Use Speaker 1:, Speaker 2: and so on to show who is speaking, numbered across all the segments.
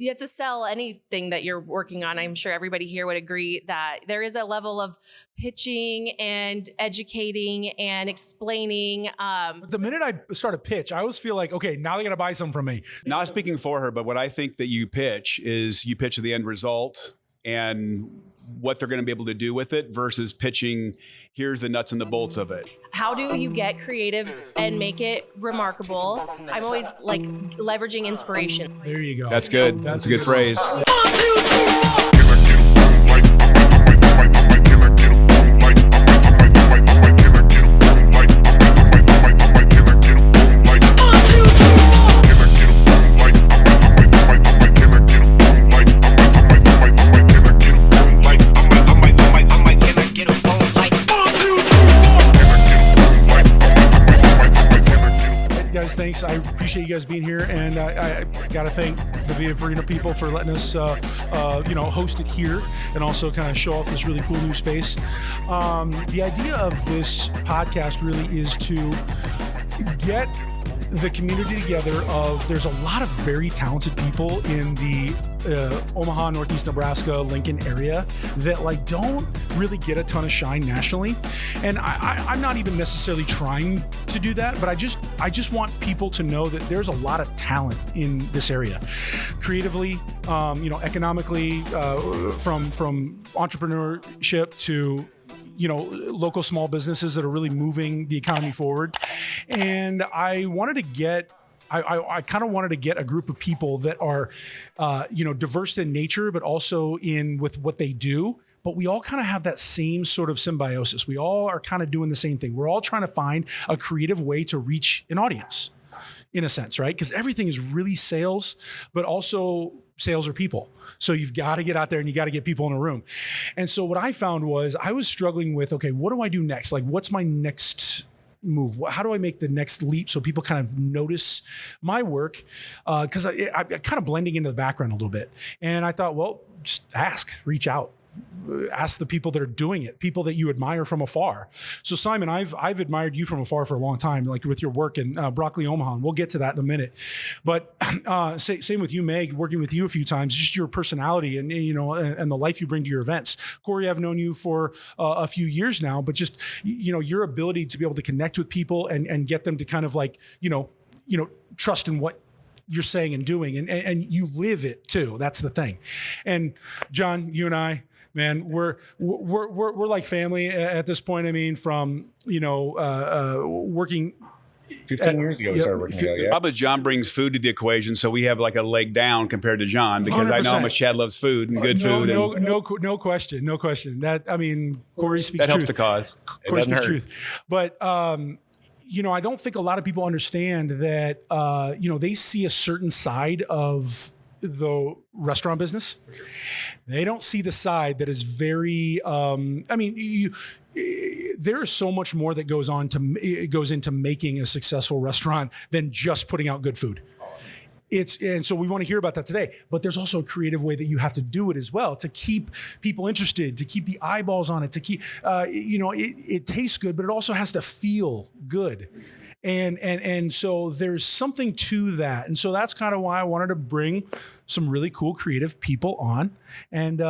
Speaker 1: you have to sell anything that you're working on. I'm sure everybody here would agree that there is a level of pitching and educating and explaining.
Speaker 2: The minute I start a pitch, I always feel like, okay, now they're going to buy something from me.
Speaker 3: Not speaking for her, but what I think that you pitch is you pitch the end result and what they're going to be able to do with it versus pitching, here's the nuts and the bolts of it.
Speaker 1: How do you get creative and make it remarkable? I'm always like leveraging inspiration.
Speaker 2: There you go.
Speaker 3: That's good. That's a good phrase.
Speaker 2: Guys, thanks. I appreciate you guys being here, and I got to thank the Via Farina people for letting us, host it here and also kind of show off this really cool new space. The idea of this podcast really is to get the community together of, there's a lot of very talented people in the Omaha, Northeast Nebraska, Lincoln area that like don't really get a ton of shine nationally. And I'm not even necessarily trying to do that, but I just want people to know that there's a lot of talent in this area, creatively, economically, from entrepreneurship to local small businesses that are really moving the economy forward. And I wanted to get, I kind of wanted to get a group of people that are, diverse in nature, but also with what they do. But we all kind of have that same sort of symbiosis. We all are kind of doing the same thing. We're all trying to find a creative way to reach an audience, in a sense, right? Because everything is really sales, but also sales are people. So you've got to get out there and you got to get people in a room. And so what I found was I was struggling with, okay, what do I do next? Like, what's my next move? How do I make the next leap so people kind of notice my work? Because I kind of blending into the background a little bit. And I thought, well, just reach out. Ask the people that are doing it, people that you admire from afar. So Simon, I've admired you from afar for a long time, like with your work in Broccoli, Omaha, and we'll get to that in a minute. But same with you, Meg, working with you a few times, just your personality and the life you bring to your events. Kori, I've known you for a few years now, but just your ability to be able to connect with people and get them to kind of like trust in what you're saying and doing, and you live it too. That's the thing. And John, you and I, man, we're like family at this point. I mean, from working
Speaker 4: 15 years ago, we started working together. Yeah.
Speaker 3: Probably John brings food to the equation, so we have like a leg down compared to John, because 100%. I know how much Chad loves food and good food.
Speaker 2: No question. That, I mean, Kori speaks
Speaker 3: that
Speaker 2: truth.
Speaker 3: Helps the cause.
Speaker 2: Kori speaks truth. But I don't think a lot of people understand that they see a certain side of the restaurant business. They don't see the side that is very, there is so much more that goes into making a successful restaurant than just putting out good food. And so we want to hear about that today, but there's also a creative way that you have to do it as well to keep people interested, to keep the eyeballs on it, to keep, it tastes good, but it also has to feel good. And so there's something to that. And so that's kind of why I wanted to bring some really cool creative people on. And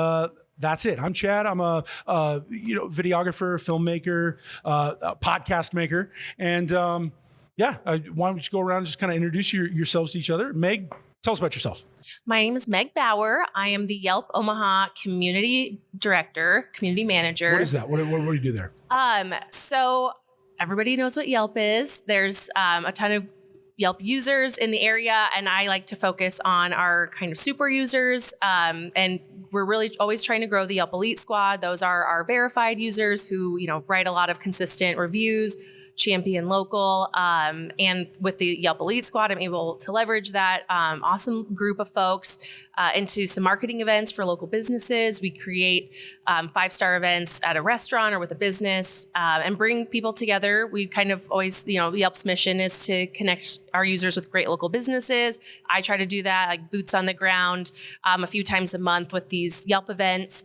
Speaker 2: that's it. I'm Chad. I'm a videographer, filmmaker, a podcast maker. And why don't you go around and just kind of introduce yourselves to each other. Meg, tell us about yourself.
Speaker 1: My name is Meg Bower. I am the Yelp Omaha Community Director, Community Manager.
Speaker 2: What is that? What do you do there?
Speaker 1: So everybody knows what Yelp is. There's a ton of Yelp users in the area, and I like to focus on our kind of super users. And we're really always trying to grow the Yelp Elite Squad. Those are our verified users who, write a lot of consistent reviews, champion local. And with the Yelp Elite Squad, I'm able to leverage that awesome group of folks into some marketing events for local businesses. We create 5-star events at a restaurant or with a business and bring people together. We kind of always, Yelp's mission is to connect our users with great local businesses. I try to do that, like boots on the ground, a few times a month with these Yelp events.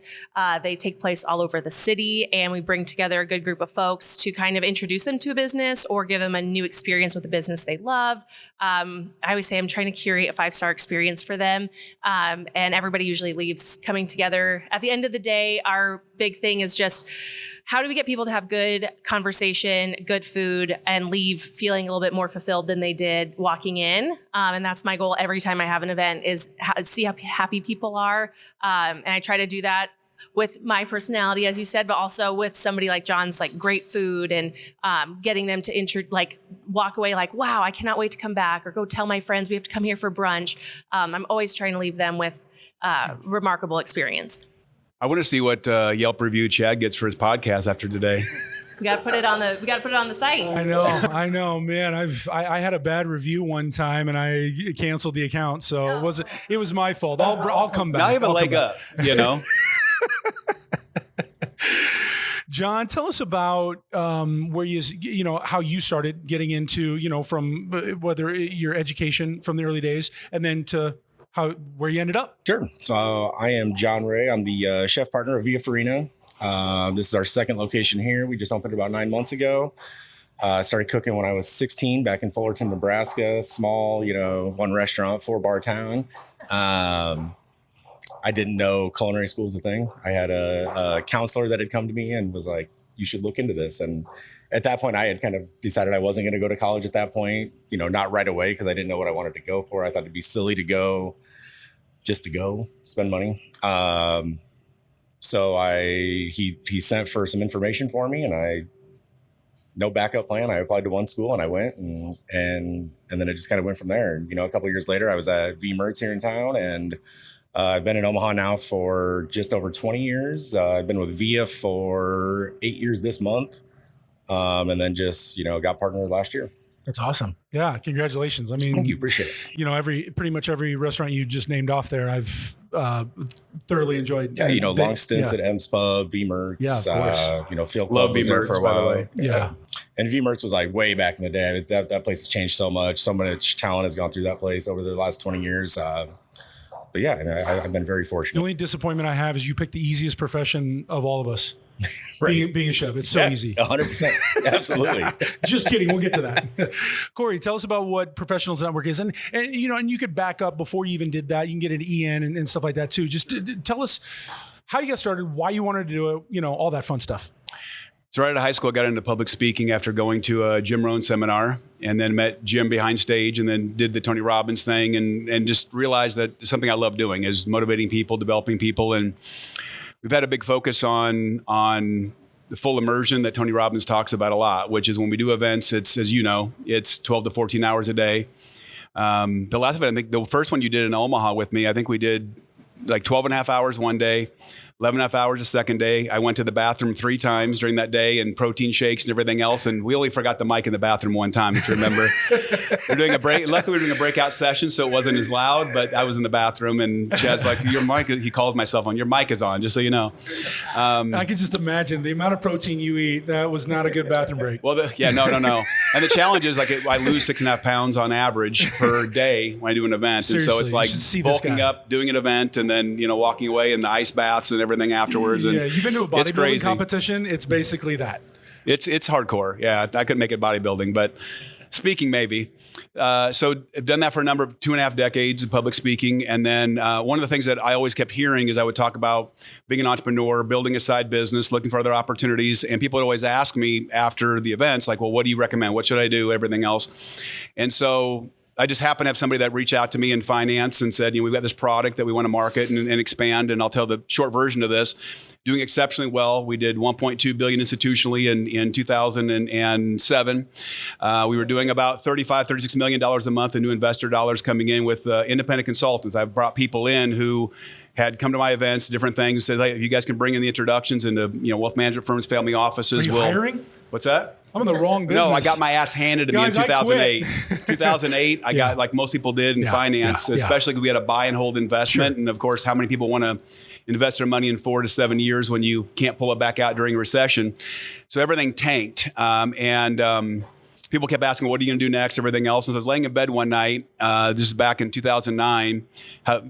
Speaker 1: They take place all over the city, and we bring together a good group of folks to kind of introduce them to a business or give them a new experience with the business they love. I always say I'm trying to curate a 5-star experience for them. And everybody usually leaves coming together. At the end of the day, our big thing is just how do we get people to have good conversation, good food, and leave feeling a little bit more fulfilled than they did walking in. And that's my goal every time I have an event is see how happy people are. And I try to do that with my personality, as you said, but also with somebody like John's, like great food and getting them to walk away like, wow, I cannot wait to come back, or go tell my friends we have to come here for brunch. I'm always trying to leave them with remarkable experience.
Speaker 3: I want to see what Yelp review Chad gets for his podcast after today.
Speaker 1: We got to put it on the site.
Speaker 2: I know, man. I had a bad review one time and I canceled the account, so it was my fault. I'll come back.
Speaker 3: Now you have a leg up, you know.
Speaker 2: John, tell us about where how you started getting into, from whether your education from the early days and then to where you ended up.
Speaker 4: Sure. So I am John Ray. I'm the chef partner of Via Farina. This is our second location here. We just opened about 9 months ago. I started cooking when I was 16 back in Fullerton, Nebraska. Small, one restaurant, 4-bar town. I didn't know culinary school was a thing. I had a counselor that had come to me and was like, you should look into this. And at that point, I had kind of decided I wasn't going to go to college at that point, not right away because I didn't know what I wanted to go for. I thought it'd be silly to go just to go spend money. So he sent for some information for me, and no backup plan. I applied to one school and I went and then it just kind of went from there. And, a couple of years later, I was at V Mertz here in town, and I've been in Omaha now for just over 20 years. I've been with Via for 8 years this month. And then just, got partnered last year.
Speaker 2: That's awesome. Yeah. Congratulations. I mean,
Speaker 4: thank you. Appreciate it.
Speaker 2: Pretty much every restaurant you just named off there, I've thoroughly enjoyed.
Speaker 4: Yeah. Long stints at M's Pub, V Mertz.
Speaker 2: Yeah, of course.
Speaker 4: Field Club was there for a while.
Speaker 3: By the way.
Speaker 2: Yeah.
Speaker 4: And V Mertz was like way back in the day. That place has changed so much. So much talent has gone through that place over the last 20 years. But yeah, and I've been very fortunate.
Speaker 2: The only disappointment I have is you picked the easiest profession of all of us.
Speaker 4: Right.
Speaker 2: Being a chef. It's so easy.
Speaker 4: 100%. Absolutely.
Speaker 2: Just kidding. We'll get to that. Kori, tell us about what Professionals Network is. And you could back up before you even did that. You can get an EN and stuff like that too. Just tell us how you got started, why you wanted to do it, all that fun stuff.
Speaker 3: So right out of high school, I got into public speaking after going to a Jim Rohn seminar, and then met Jim behind stage, and then did the Tony Robbins thing, and just realized that something I love doing is motivating people, developing people. And we've had a big focus on the full immersion that Tony Robbins talks about a lot, which is when we do events, it's, as you know, it's 12 to 14 hours a day. The last event, I think the first one you did in Omaha with me, I think we did like 12 and a half hours one day, 11 and a half hours the second day. I went to the bathroom 3 times during that day, and protein shakes and everything else. And we only forgot the mic in the bathroom one time, if you remember. We're doing a break. Luckily, we were doing a breakout session, so it wasn't as loud, but I was in the bathroom, and Chad's like, your mic, he called my cell phone, your mic is on, just so you know.
Speaker 2: I could just imagine the amount of protein you eat. That was not a good bathroom break.
Speaker 3: Well, no. And the challenge is I lose 6.5 pounds on average per day when I do an event.
Speaker 2: Seriously,
Speaker 3: and so it's like bulking up, doing an event, and then, walking away in the ice baths and everything afterwards.
Speaker 2: Yeah, you've been to a bodybuilding competition. It's basically that.
Speaker 3: It's hardcore. Yeah, I couldn't make it bodybuilding, but speaking maybe. So I've done that for a number of 2.5 decades of public speaking. And then one of the things that I always kept hearing is I would talk about being an entrepreneur, building a side business, looking for other opportunities. And people would always ask me after the events, like, well, what do you recommend? What should I do? Everything else. And so I just happened to have somebody that reached out to me in finance and said, we've got this product that we want to market and expand. And I'll tell the short version of this. Doing exceptionally well. We did $1.2 billion institutionally in 2007. We were doing about $36 million a month in new investor dollars coming in with independent consultants. I've brought people in who had come to my events, different things, said, hey, if you guys can bring in the introductions into wealth management firms, family offices.
Speaker 2: Are you hiring?
Speaker 3: What's that?
Speaker 2: I'm in the wrong business.
Speaker 3: No, I got my ass handed to me in 2008. 2008, I got, like most people did in finance, especially because we had a buy and hold investment. Sure. And of course, how many people want to invest their money in 4 to 7 years when you can't pull it back out during a recession? So everything tanked. People kept asking, what are you going to do next? Everything else. And so I was laying in bed one night. This is back in 2009.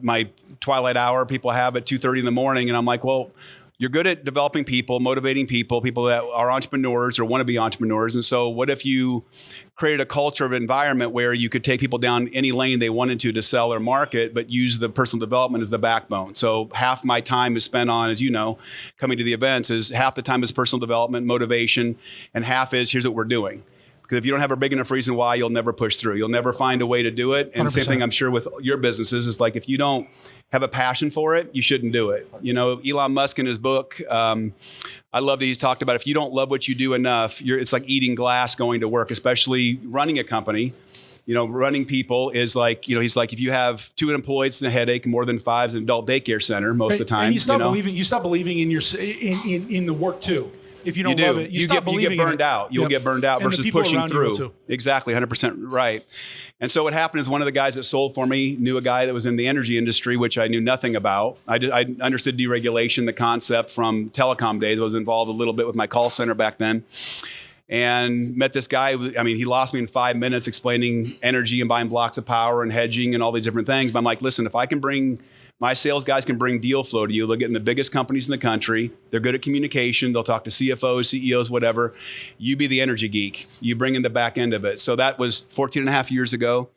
Speaker 3: My twilight hour, people have at 2:30 in the morning. And I'm like, well, you're good at developing people, motivating people that are entrepreneurs or want to be entrepreneurs. And so what if you created a culture of environment where you could take people down any lane they wanted to sell or market, but use the personal development as the backbone. So half my time is spent on, as you know, coming to the events, is half the time is personal development, motivation, and half is here's what we're doing. Because if you don't have a big enough reason why, you'll never push through. You'll never find a way to do it. And
Speaker 2: 100%.
Speaker 3: the same thing I'm sure with your businesses is like, if you don't have a passion for it, you shouldn't do it. You know, Elon Musk in his book, I love that he's talked about if you don't love what you do enough, it's like eating glass going to work, especially running a company. You know, running people is like, you know, he's like, if you have 2 employees, it's a headache, more than 5 is an adult daycare center most of the time.
Speaker 2: And you stop believing in your in the work too. If you don't love it, you
Speaker 3: get burned out. You'll get burned out versus pushing through. Exactly, 100% right. And so what happened is one of the guys that sold for me knew a guy that was in the energy industry, which I knew nothing about. I understood deregulation, the concept from telecom days. I was involved a little bit with my call center back then. And met this guy. I mean, he lost me in 5 minutes explaining energy and buying blocks of power and hedging and all these different things. But I'm like, listen, if I can bring my sales guys can bring deal flow to you. They'll get in the biggest companies in the country. They're good at communication. They'll talk to CFOs, CEOs, whatever. You be the energy geek. You bring in the back end of it. So that was 14 and a half years ago.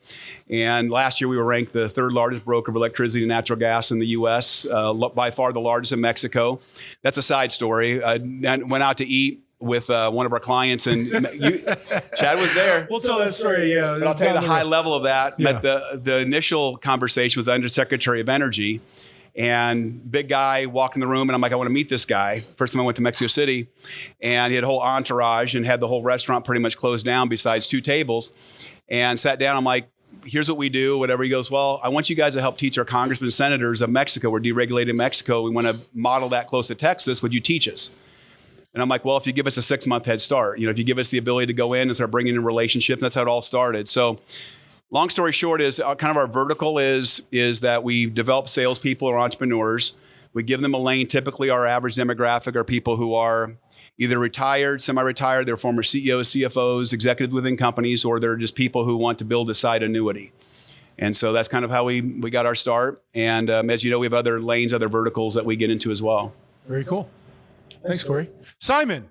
Speaker 3: And last year we were ranked the 3rd largest broker of electricity and natural gas in the U.S., by far the largest in Mexico. That's a side story. I went out to eat with one of our clients, and Chad was there.
Speaker 2: We'll tell that story, yeah.
Speaker 3: But I'll tell you the high level of that. Yeah. Met the initial conversation was the Undersecretary of Energy, and big guy walked in the room, and I'm like, I want to meet this guy. First time I went to Mexico City, and he had a whole entourage and had the whole restaurant pretty much closed down besides 2 tables, and sat down. I'm like, here's what we do, whatever. He goes, well, I want you guys to help teach our congressmen and senators of Mexico. We're deregulating Mexico. We want to model that close to Texas. Would you teach us? And I'm like, well, if you give us a 6-month head start, you know, if you give us the ability to go in and start bringing in relationships, that's how it all started. So long story short is kind of our vertical is that we develop salespeople or entrepreneurs. We give them a lane. Typically our average demographic are people who are either retired, semi-retired, they're former CEOs, CFOs, executives within companies, or they're just people who want to build a side annuity. And so that's kind of how we got our start. And as you know, we have other lanes, other verticals that we get into as well.
Speaker 2: Very cool. Thanks, Kori. Simon,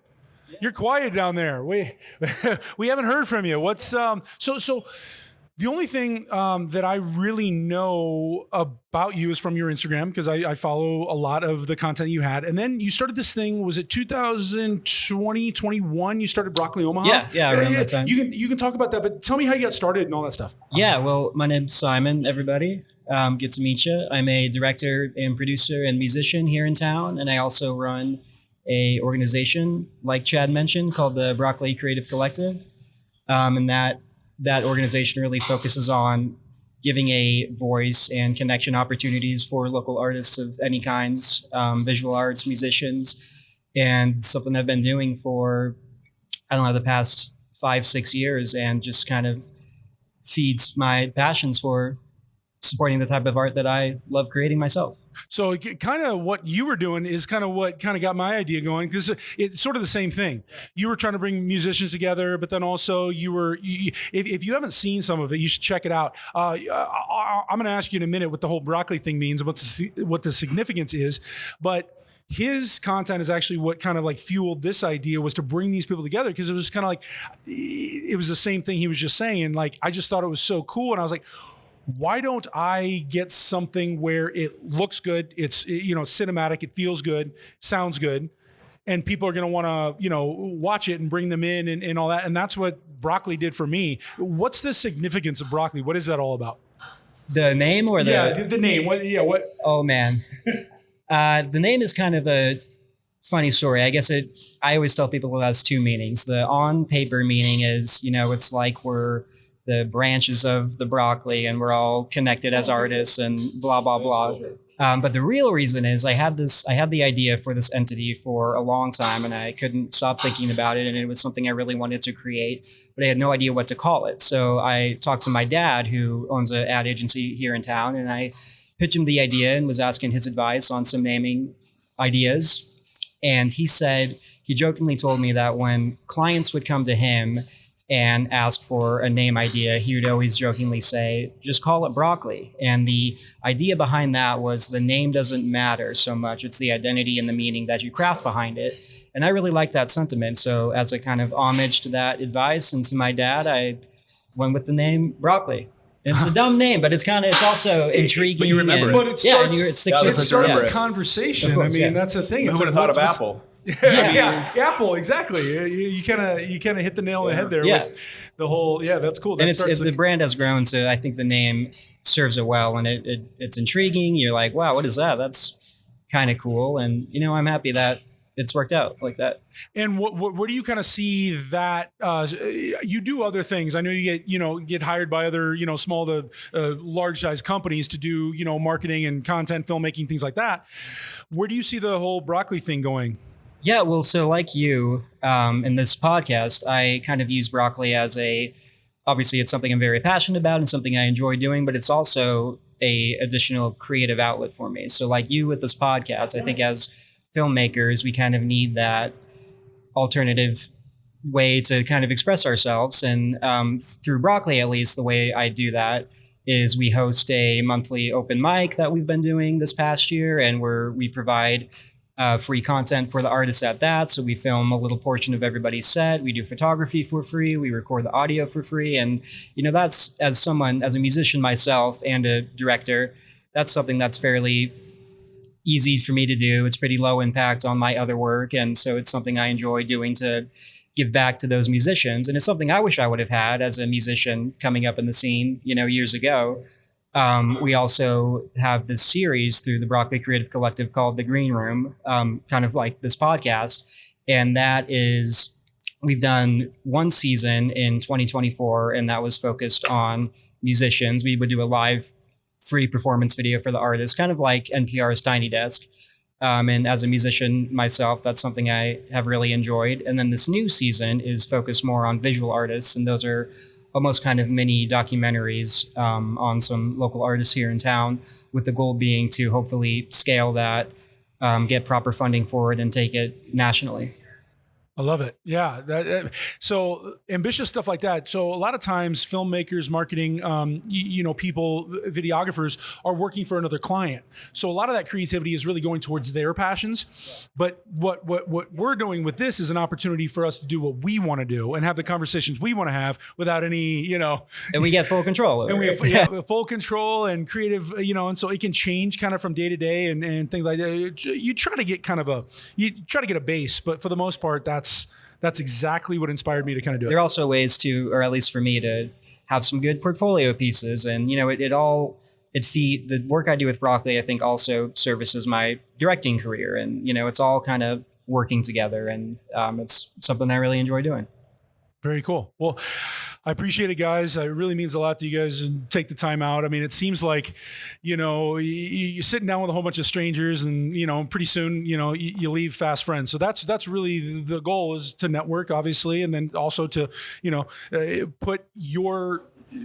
Speaker 2: you're quiet down there. We haven't heard from you. What's so the only thing that I really know about you is from your Instagram, because I follow a lot of the content you had. And then you started this thing, was it 2020, 21? You started Broccoli Omaha?
Speaker 5: Yeah, around that time.
Speaker 2: You can talk about that, but tell me how you got started and all that stuff.
Speaker 5: Yeah, well, my name's Simon, everybody. Good to meet you. I'm a director and producer and musician here in town, and I also run a organization, like Chad mentioned, called the Broccoli Creative Collective. And that organization really focuses on giving a voice and connection opportunities for local artists of any kinds, visual arts, musicians, and something I've been doing for, the past 5-6 years, and just kind of feeds my passions for supporting the type of art that I love creating myself. So
Speaker 2: kind of what you were doing is kind of what kind of got my idea going, because it's sort of the same thing. You were trying to bring musicians together, but then also if you haven't seen some of it, you should check it out. I'm going to ask you in a minute what the whole broccoli thing means, what the significance is, but his content is actually what kind of like fueled this idea, was to bring these people together, because it was kind of like, it was the same thing he was just saying. Like, I just thought it was so cool. And I was like, why don't I get something where it looks good, it's, cinematic, it feels good, sounds good, and people are going to want to, watch it and bring them in and all that. And that's what Broccoli did for me. What's the significance of Broccoli? What is that all about?
Speaker 5: The name or the...
Speaker 2: Yeah, the name. What?
Speaker 5: Oh, man. The name is kind of a funny story. I guess I always tell people it has 2 meanings. The on paper meaning is, it's like we're the branches of the broccoli and we're all connected as artists and blah, blah, blah. But the real reason is I had the idea for this entity for a long time, and I couldn't stop thinking about it. And it was something I really wanted to create, but I had no idea what to call it. So I talked to my dad, who owns an ad agency here in town, and I pitched him the idea and was asking his advice on some naming ideas. And he jokingly told me that when clients would come to him and ask for a name idea, he would always jokingly say, just call it broccoli. And the idea behind that was the name doesn't matter so much. It's the identity and the meaning that you craft behind it. And I really like that sentiment. So as a kind of homage to that advice and to my dad, I went with the name broccoli. It's a dumb name, but it's also intriguing.
Speaker 3: But you remember it.
Speaker 2: But it starts,
Speaker 5: it sticks with
Speaker 2: it
Speaker 5: you.
Speaker 2: starts
Speaker 3: Yeah.
Speaker 2: a conversation.
Speaker 5: Course,
Speaker 2: I mean,
Speaker 5: yeah.
Speaker 2: that's the thing.
Speaker 3: Who
Speaker 2: It's
Speaker 3: would have
Speaker 2: like,
Speaker 3: thought of
Speaker 2: what's-
Speaker 3: Apple?
Speaker 2: Apple, exactly. You kind of hit the nail on the head there
Speaker 5: Yeah.
Speaker 2: with the whole. Yeah, that's cool. That
Speaker 5: And
Speaker 2: starts
Speaker 5: the brand has grown to, I think the name serves it well, and it's intriguing. You're like, wow, what is that? That's kind of cool. And, I'm happy that it's worked out like that.
Speaker 2: And where do you kind of see that? You do other things. I know you get hired by other small to large size companies to do marketing and content, filmmaking, things like that. Where do you see the whole broccoli thing going?
Speaker 5: Yeah, well, so like you, in this podcast, I kind of use broccoli as obviously it's something I'm very passionate about and something I enjoy doing, but it's also a additional creative outlet for me. So like you with this podcast, I think as filmmakers, we kind of need that alternative way to kind of express ourselves. And through broccoli, at least the way I do that is we host a monthly open mic that we've been doing this past year, and we provide free content for the artists at that. So we film a little portion of everybody's set. We do photography for free. We record the audio for free. And, that's as a musician myself and a director, that's something that's fairly easy for me to do. It's pretty low impact on my other work. And so it's something I enjoy doing to give back to those musicians. And it's something I wish I would have had as a musician coming up in the scene, years ago. We also have this series through the Broccoli Creative Collective called The Green Room, kind of like this podcast. And we've done one season in 2024, and that was focused on musicians. We would do a live free performance video for the artist, kind of like NPR's Tiny Desk. And as a musician myself, that's something I have really enjoyed. And then this new season is focused more on visual artists, and those are almost kind of mini documentaries on some local artists here in town, with the goal being to hopefully scale that, get proper funding for it, and take it nationally.
Speaker 2: I love it. Yeah. So ambitious stuff like that. So a lot of times filmmakers, marketing, people, videographers are working for another client. So a lot of that creativity is really going towards their passions. But what we're doing with this is an opportunity for us to do what we want to do and have the conversations we want to have without any,
Speaker 5: And we get full control.
Speaker 2: And we have full control and creative, and so it can change kind of from day to day and things like that. You try to get a base, but for the most part, that's exactly what inspired me to kind of do it.
Speaker 5: There are also ways to, or at least for me, to have some good portfolio pieces. And, the work I do with Broccoli, I think also services my directing career. And, it's all kind of working together. And it's something I really enjoy doing.
Speaker 2: Very cool. Well, I appreciate it, guys. It really means a lot to you guys and take the time out. I mean, it seems like, you're sitting down with a whole bunch of strangers and, pretty soon, you leave fast friends. So that's really the goal, is to network, obviously. And then also to, put your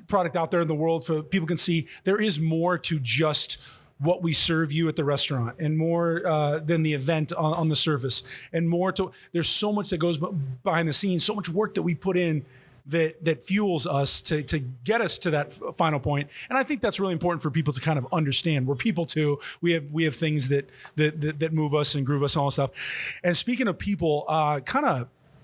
Speaker 2: product out there in the world so people can see there is more to just what we serve you at the restaurant, and more than the event on the surface, and more to, there's so much that goes behind the scenes, so much work that we put in that fuels us to get us to that final point. And I think that's really important for people to kind of understand. We're people too. We have things that move us and groove us and all that stuff. And speaking of people,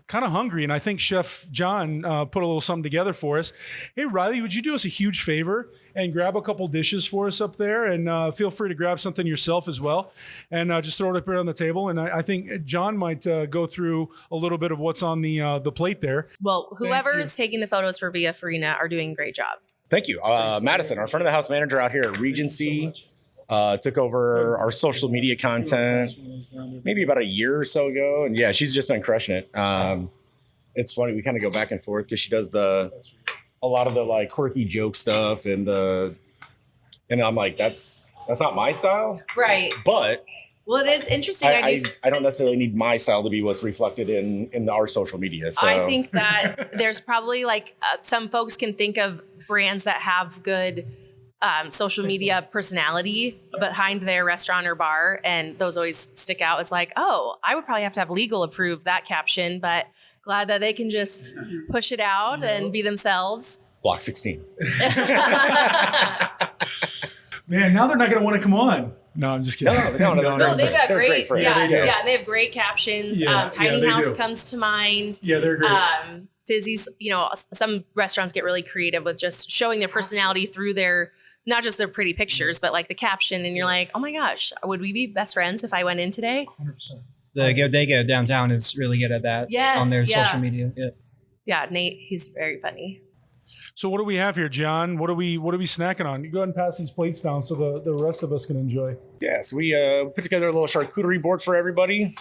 Speaker 2: kind of hungry, and I think Chef John put a little something together for us. Hey, Riley, would you do us a huge favor and grab a couple dishes for us up there, and feel free to grab something yourself as well, and just throw it up here on the table. And I think John might go through a little bit of what's on the plate there.
Speaker 1: Well, whoever's taking the photos for Via Farina are doing a great job.
Speaker 4: Thank you. Madison, our front of the house manager out here at Regency, took over our social media content maybe about a year or so ago. And yeah, she's just been crushing it. It's funny. We kind of go back and forth because she does a lot of the like quirky joke stuff. And I'm like, that's not my style.
Speaker 1: Right.
Speaker 4: But
Speaker 1: well, it is interesting.
Speaker 4: I don't necessarily need my style to be what's reflected in our social media. So
Speaker 1: I think that there's probably some folks can think of brands that have good social media personality behind their restaurant or bar, and those always stick out as like, oh, I would probably have to have legal approve that caption, but glad that they can just push it out and be themselves.
Speaker 4: Block 16.
Speaker 2: Man, now they're not going to want to come on. No, I'm just kidding.
Speaker 1: No, they've got great,
Speaker 4: friends.
Speaker 1: yeah, they have great captions.
Speaker 2: Yeah,
Speaker 1: Tiny
Speaker 2: they
Speaker 1: House
Speaker 2: do.
Speaker 1: comes to mind.
Speaker 2: Yeah, they're great.
Speaker 1: Fizzy's, some restaurants get really creative with just showing their personality through their, not just their pretty pictures, but like the caption. And you're like, oh my gosh, would we be best friends if I went in today?
Speaker 2: 100%.
Speaker 5: The Godego downtown is really good at that.
Speaker 1: Yes,
Speaker 5: on their
Speaker 1: yeah.
Speaker 5: social media. Yeah.
Speaker 1: Yeah, Nate, he's very funny.
Speaker 2: So what do we have here, John? What are we snacking on? You go ahead and pass these plates down so the rest of us can enjoy.
Speaker 4: Yeah, so we put together a little charcuterie board for everybody.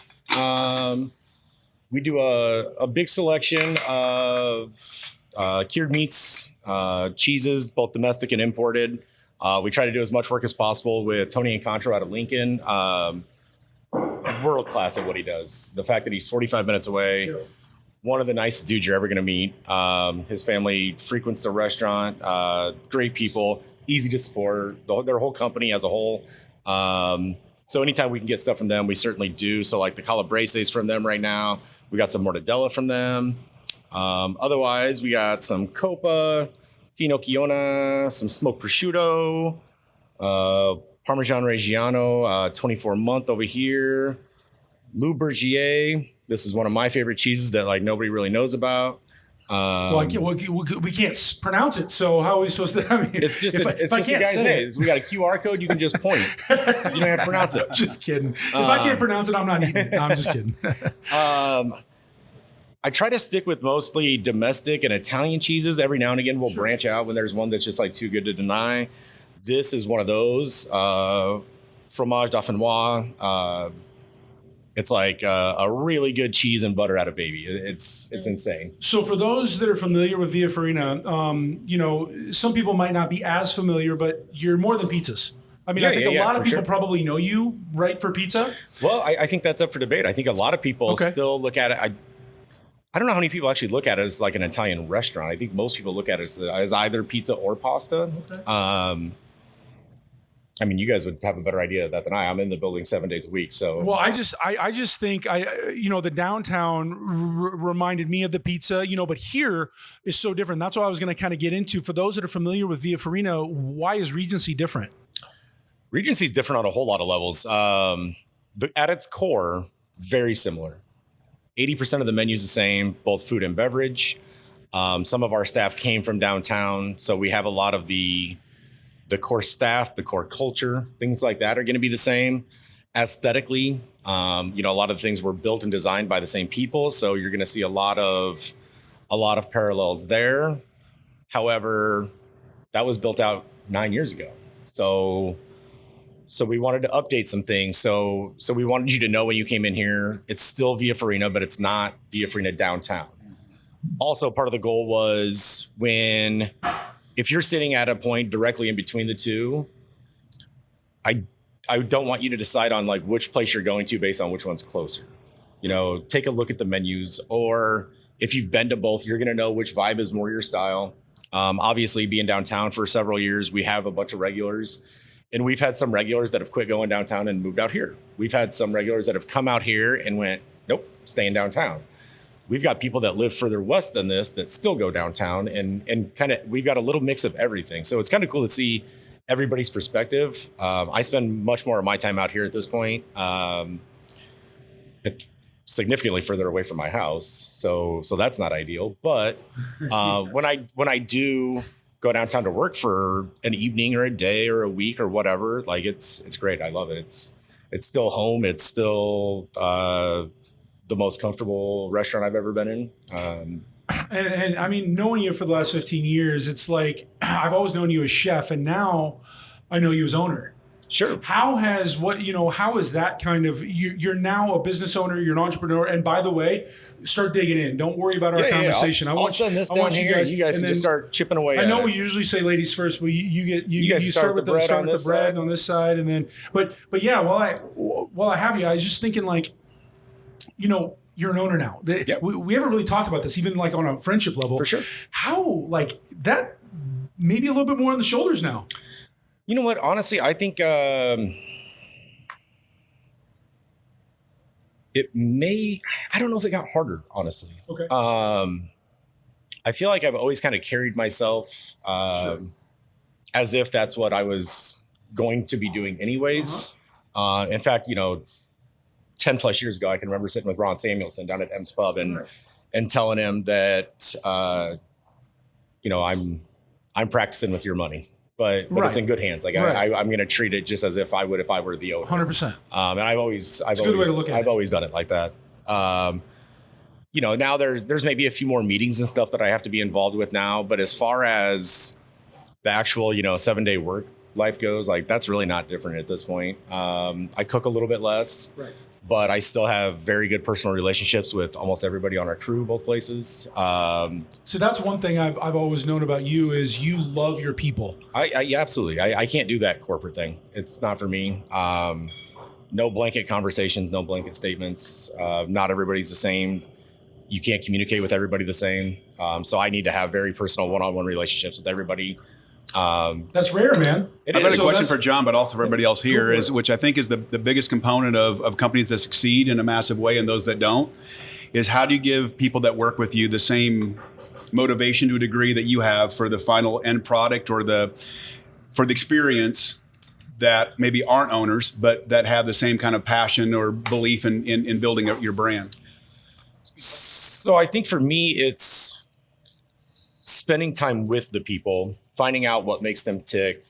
Speaker 4: We do a big selection of cured meats, cheeses, both domestic and imported. We try to do as much work as possible with Tony and Contra out of Lincoln. World class at what he does. The fact that he's 45 minutes away, one of the nicest dudes you're ever going to meet. His family frequents the restaurant. Great people, easy to support. Their whole company as a whole. So anytime we can get stuff from them, we certainly do. So like the calabreses from them right now. We got some mortadella from them. Otherwise, we got some copa, finocchiona, some smoked prosciutto, Parmesan Reggiano, 24-month over here. Lou Bergier. This is one of my favorite cheeses that like nobody really knows about.
Speaker 2: We can't pronounce it, so how are we supposed to? I mean,
Speaker 4: it's just
Speaker 2: if I can't
Speaker 4: the guy's
Speaker 2: say
Speaker 4: name.
Speaker 2: it,
Speaker 4: We got a QR code. You can just point. You don't have to pronounce it.
Speaker 2: Just kidding. If I can't pronounce it, I'm not eating it. No, I'm just kidding.
Speaker 4: I try to stick with mostly domestic and Italian cheeses. Every now and again, we'll branch out when there's one that's just like too good to deny. This is one of those. Fromage dauphinois. It's like a really good cheese and butter out of baby. It's insane.
Speaker 2: So for those that are familiar with Via Farina, some people might not be as familiar, but you're more than pizzas. I mean, I think a lot of people probably know you, right, for pizza?
Speaker 4: Well, I think that's up for debate. I think a lot of people still look at it. I don't know how many people actually look at it as like an Italian restaurant. I think most people look at it as either pizza or pasta. Okay. I mean, you guys would have a better idea of that than I. I'm in the building 7 days a week. So,
Speaker 2: well, I just think the downtown reminded me of the pizza, but here is so different. That's what I was going to kind of get into. For those that are familiar with Via Farina, why is Regency different?
Speaker 4: Regency is different on a whole lot of levels. At its core, very similar. 80% of the menu's the same, both food and beverage. Some of our staff came from downtown, so we have a lot of the core staff, the core culture, things like that are going to be the same. Aesthetically, a lot of the things were built and designed by the same people, so you're going to see a lot of parallels there. However, that was built out 9 years ago, so we wanted to update some things. So we wanted you to know when you came in here, it's still Via Farina, but it's not Via Farina downtown. Also, part of the goal was if you're sitting at a point directly in between the two, I don't want you to decide on like which place you're going to based on which one's closer. Take a look at the menus, or if you've been to both, you're going to know which vibe is more your style. Obviously, being downtown for several years, we have a bunch of regulars. And we've had some regulars that have quit going downtown and moved out here. We've had some regulars that have come out here and went, nope, staying downtown. We've got people that live further west than this that still go downtown, and kind of we've got a little mix of everything. So it's kind of cool to see everybody's perspective. I spend much more of my time out here at this point. It's significantly further away from my house, so that's not ideal. But when I do go downtown to work for an evening or a day or a week or whatever, like it's great. I love it. It's still home. It's still the most comfortable restaurant I've ever been in.
Speaker 2: And I mean, knowing you for the last 15 years, it's like I've always known you as chef, and now I know you as owner.
Speaker 4: Sure.
Speaker 2: How is that kind of, you're now a business owner, you're an entrepreneur. And by the way, start digging in. Don't worry about our conversation.
Speaker 4: I'll send this down here. You guys can just start chipping away.
Speaker 2: I know we usually say ladies first, but you start with the bread on this side. And then, but yeah, while I have you, I was just thinking like, you're an owner now. We haven't really talked about this, even like on a friendship level.
Speaker 4: For sure.
Speaker 2: How like that, maybe a little bit more on the shoulders now.
Speaker 4: You know what? Honestly, I think I don't know if it got harder, honestly.
Speaker 2: Okay.
Speaker 4: I feel like I've always kind of carried myself as if that's what I was going to be doing anyways. In fact, 10 plus years ago, I can remember sitting with Ron Samuelson down at M's Pub and telling him that, I'm practicing with your money, but it's in good hands. Like I'm going to treat it just as if I would if I were the owner.
Speaker 2: 100%.
Speaker 4: And I've always done it like that. Now there's maybe a few more meetings and stuff that I have to be involved with now, but as far as the actual, 7-day work life goes, like that's really not different at this point. I cook a little bit less, but I still have very good personal relationships with almost everybody on our crew, both places.
Speaker 2: So that's one thing I've always known about you is you love your people.
Speaker 4: Yeah, absolutely. I can't do that corporate thing. It's not for me. No blanket conversations, no blanket statements. Not everybody's the same. You can't communicate with everybody the same. So I need to have very personal one-on-one relationships with everybody.
Speaker 2: That's rare, man.
Speaker 3: I've got a question for John, but also for everybody else here, which I think is the biggest component of companies that succeed in a massive way and those that don't, is how do you give people that work with you the same motivation to a degree that you have for the final end product or for the experience that maybe aren't owners, but that have the same kind of passion or belief in building up your brand?
Speaker 4: So I think for me, it's spending time with the people, finding out what makes them tick,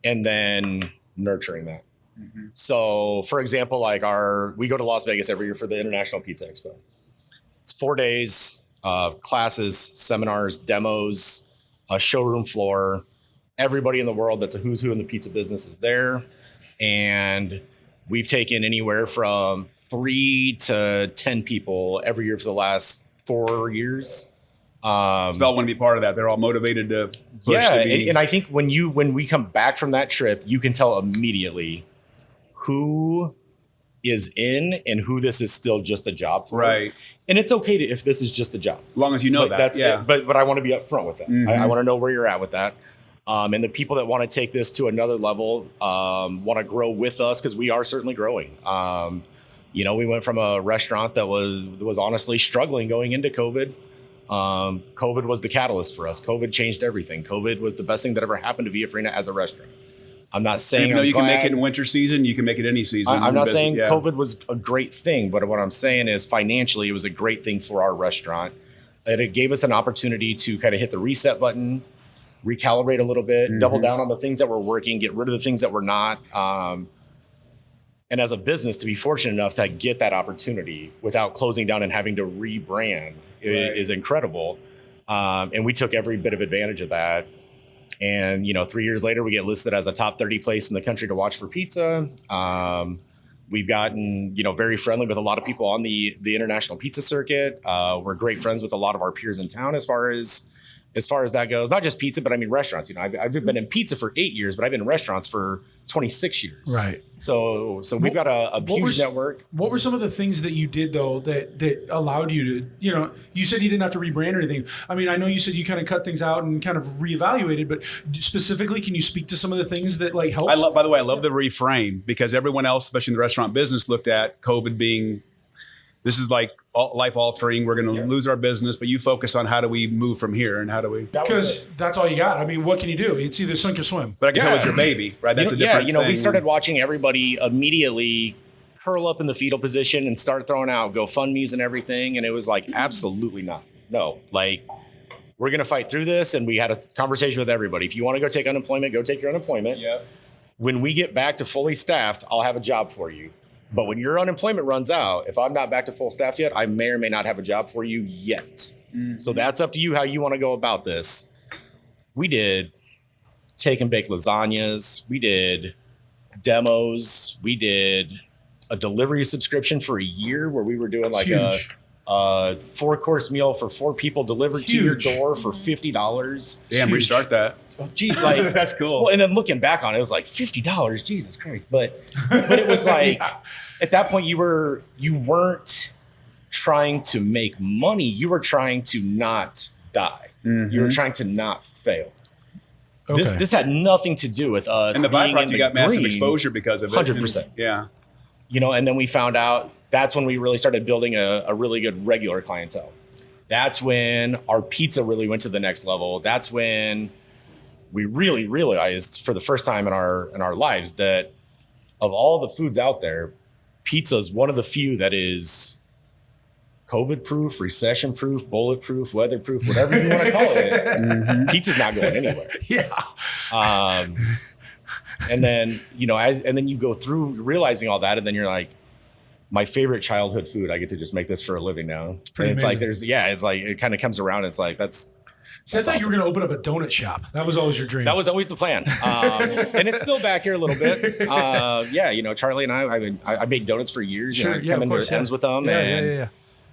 Speaker 4: and then nurturing that. Mm-hmm. So for example, we go to Las Vegas every year for the International Pizza Expo. It's 4 days, classes, seminars, demos, a showroom floor. Everybody in the world that's a who's who in the pizza business is there. And we've taken anywhere from 3 to 10 people every year for the last 4 years.
Speaker 3: So they all want to be part of that. They're all motivated to push.
Speaker 4: Yeah, and I think when we come back from that trip, you can tell immediately who is in and who this is still just a job for.
Speaker 3: Right.
Speaker 4: And it's okay if this is just a job.
Speaker 3: As long as you know
Speaker 4: like,
Speaker 3: that.
Speaker 4: That's
Speaker 3: yeah.
Speaker 4: it. But I want to be upfront with that. Mm-hmm. I want to know where you're at with that. And the people that want to take this to another level want to grow with us because we are certainly growing. We went from a restaurant that was honestly struggling going into COVID. COVID was the catalyst for us. COVID changed everything. COVID was the best thing that ever happened to Via Farina as a restaurant. I'm not saying
Speaker 3: even though you can make it in winter season, you can make it any season.
Speaker 4: I'm not saying COVID was a great thing, but what I'm saying is financially, it was a great thing for our restaurant. It gave us an opportunity to kind of hit the reset button, recalibrate a little bit, double down on the things that were working, get rid of the things that were not. And as a business, to be fortunate enough to get that opportunity without closing down and having to rebrand is incredible. And we took every bit of advantage of that. And, 3 years later, we get listed as a top 30 place in the country to watch for pizza. We've gotten, very friendly with a lot of people on the international pizza circuit. We're great friends with a lot of our peers in town as far as that goes. Not just pizza, but I mean restaurants. I've been in pizza for 8 years, but I've been in restaurants for 26 years.
Speaker 2: Right.
Speaker 4: So we've got a huge network.
Speaker 2: What were some of the things that you did though that allowed you to, you said you didn't have to rebrand or anything. I mean, I know you said you kind of cut things out and kind of reevaluated, but specifically, can you speak to some of the things that helps?
Speaker 3: By the way, I love the reframe because everyone else, especially in the restaurant business, looked at COVID being, this is like life altering. We're going to lose our business, but you focus on how do we move from here and how do we?
Speaker 2: Because that's all you got. I mean, what can you do? It's either sink or swim.
Speaker 3: But I can tell it's your baby, right? That's a different thing.
Speaker 4: We started watching everybody immediately curl up in the fetal position and start throwing out GoFundMes and everything. And it was like, absolutely not. No, we're going to fight through this. And we had a conversation with everybody. If you want to go take unemployment, go take your unemployment.
Speaker 3: Yep.
Speaker 4: When we get back to fully staffed, I'll have a job for you. But when your unemployment runs out, if I'm not back to full staff yet, I may or may not have a job for you yet. Mm-hmm. So that's up to you how you want to go about this. We did take and bake lasagnas. We did demos. We did a delivery subscription for a year where we were doing a 4-course meal for 4 people delivered to your door for $50.
Speaker 3: Damn, restart that.
Speaker 4: Oh, geez, that's cool. Well, and then looking back on it, it was like $50. Jesus Christ! But it was like at that point you weren't trying to make money. You were trying to not die. Mm-hmm. You were trying to not fail. Okay. This had nothing to do with us.
Speaker 3: And the byproduct, you got massive exposure because of it.
Speaker 4: 100%.
Speaker 3: Yeah.
Speaker 4: And then we found out that's when we really started building a really good regular clientele. That's when our pizza really went to the next level. That's when we really realized for the first time in our lives that of all the foods out there, pizza is one of the few that is COVID proof, recession proof, bulletproof, weatherproof, whatever you want to call it. Pizza's not going anywhere.
Speaker 2: Yeah.
Speaker 4: And then, and then you go through realizing all that, and then you're like, my favorite childhood food, I get to just make this for a living now. It's
Speaker 2: pretty
Speaker 4: and it's
Speaker 2: amazing.
Speaker 4: like, it's like, it kind of comes around. It's like, that's
Speaker 2: I thought you were going to open up a donut shop. That was always your dream.
Speaker 4: That was always the plan. And it's still back here a little bit. Charlie and I made donuts for years.
Speaker 2: Sure,
Speaker 4: I come into ends with them.